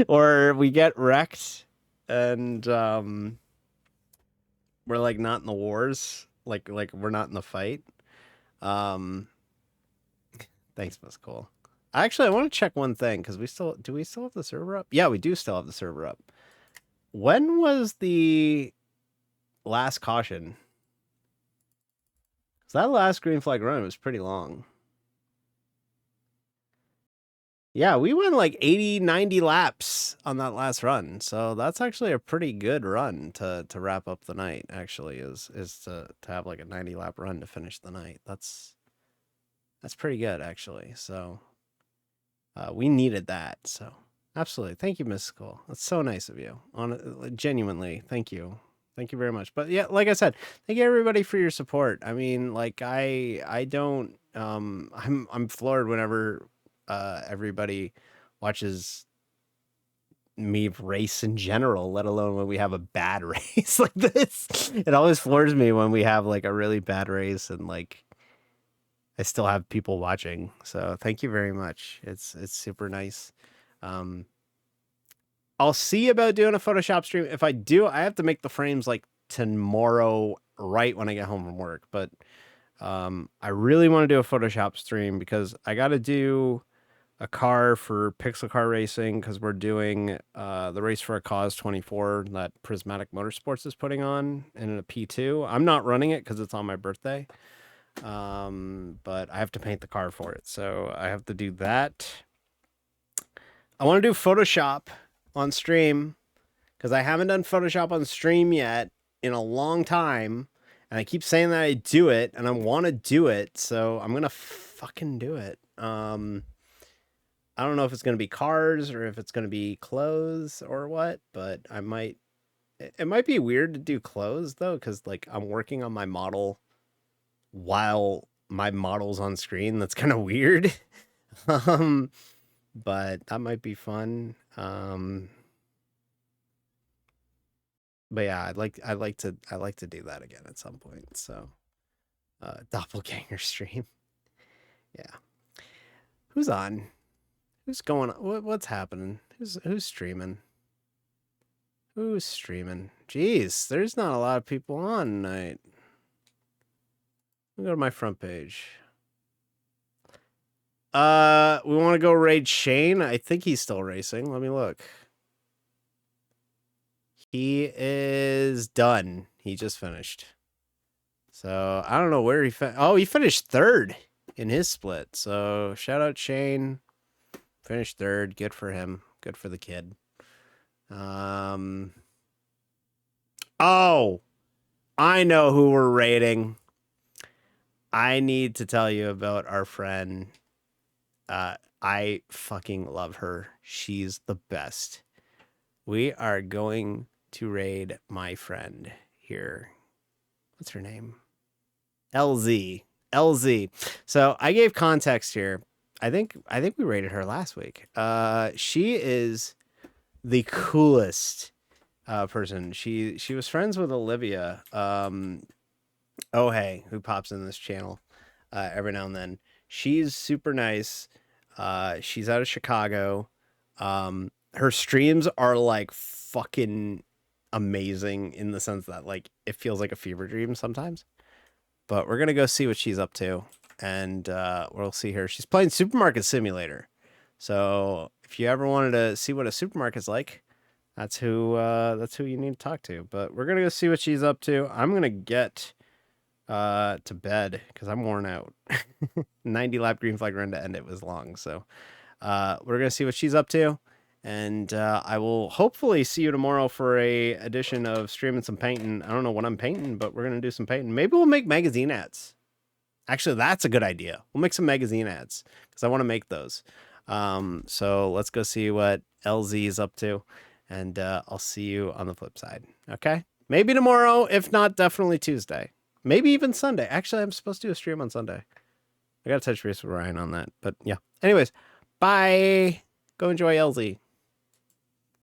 or we get wrecked and we're like not in the wars, like we're not in the fight. Thanks, Miss Cole. Actually, I want to check one thing, because we still have the server up? Yeah, we do still have the server up. When was the last caution? So that last green flag run was pretty long. Yeah, we went like 80, 90 laps on that last run. So that's actually a pretty good run to wrap up the night, actually, is to have like a 90 lap run to finish the night. That's pretty good, actually. So we needed that. So absolutely. Thank you, Miss Cole. That's so nice of you. Genuinely, thank you. Thank you very much. But yeah, like I said, thank you everybody for your support. I mean, like I don't I'm floored whenever everybody watches me race in general, let alone when we have a bad race like this. It always floors me when we have like a really bad race and like I still have people watching. So thank you very much. It's super nice. I'll see about doing a Photoshop stream. If I do, I have to make the frames like tomorrow, right when I get home from work. But I really want to do a Photoshop stream because I got to do a car for Pixel Car Racing because we're doing the Race for a Cause 24 that Prismatic Motorsports is putting on in a P2. I'm not running it because it's on my birthday, but I have to paint the car for it, so I have to do that. I want to do Photoshop on stream because I haven't done Photoshop on stream yet in a long time, and I keep saying that I do it, and I want to do it, so I'm gonna fucking do it. I don't know if it's going to be cars or if it's going to be clothes or what, but I might. It might be weird to do clothes though, because like I'm working on my model while my model's on screen. That's kind of weird. But that might be fun. But yeah, I'd like to do that again at some point. So, doppelganger stream. Yeah. Who's on? Who's going on? What's happening? Who's streaming? Who's streaming? Jeez, there's not a lot of people on tonight. Let me go to my front page. We want to go raid Shane. I think he's still racing. Let me look. He is done. He just finished. So I don't know where he he finished third in his split. So shout out Shane. Finished third. Good for him. Good for the kid. Oh, I know who we're rating. I need to tell you about our friend. I fucking love her. She's the best. We are going to raid my friend here. What's her name? LZ. LZ. So I gave context here. I think we rated her last week. She is the coolest person. She was friends with Olivia. Oh hey, who pops in this channel every now and then. She's super nice. She's out of Chicago. Her streams are like fucking amazing in the sense that like it feels like a fever dream sometimes. But we're gonna go see what she's up to. And we'll see her. She's playing Supermarket Simulator. So if you ever wanted to see what a supermarket's like, that's who you need to talk to. But we're gonna go see what she's up to. I'm gonna get to bed because I'm worn out. 90 lap green flag run to end it was long. So we're gonna see what she's up to. And I will hopefully see you tomorrow for a edition of streaming some painting. I don't know what I'm painting, but we're gonna do some painting. Maybe we'll make magazine ads. Actually, that's a good idea. We'll make some magazine ads because I want to make those. So let's go see what LZ is up to, and I'll see you on the flip side. Okay? Maybe tomorrow. If not, definitely Tuesday. Maybe even Sunday. Actually, I'm supposed to do a stream on Sunday. I got to touch base with Ryan on that. But yeah. Anyways, bye. Go enjoy LZ.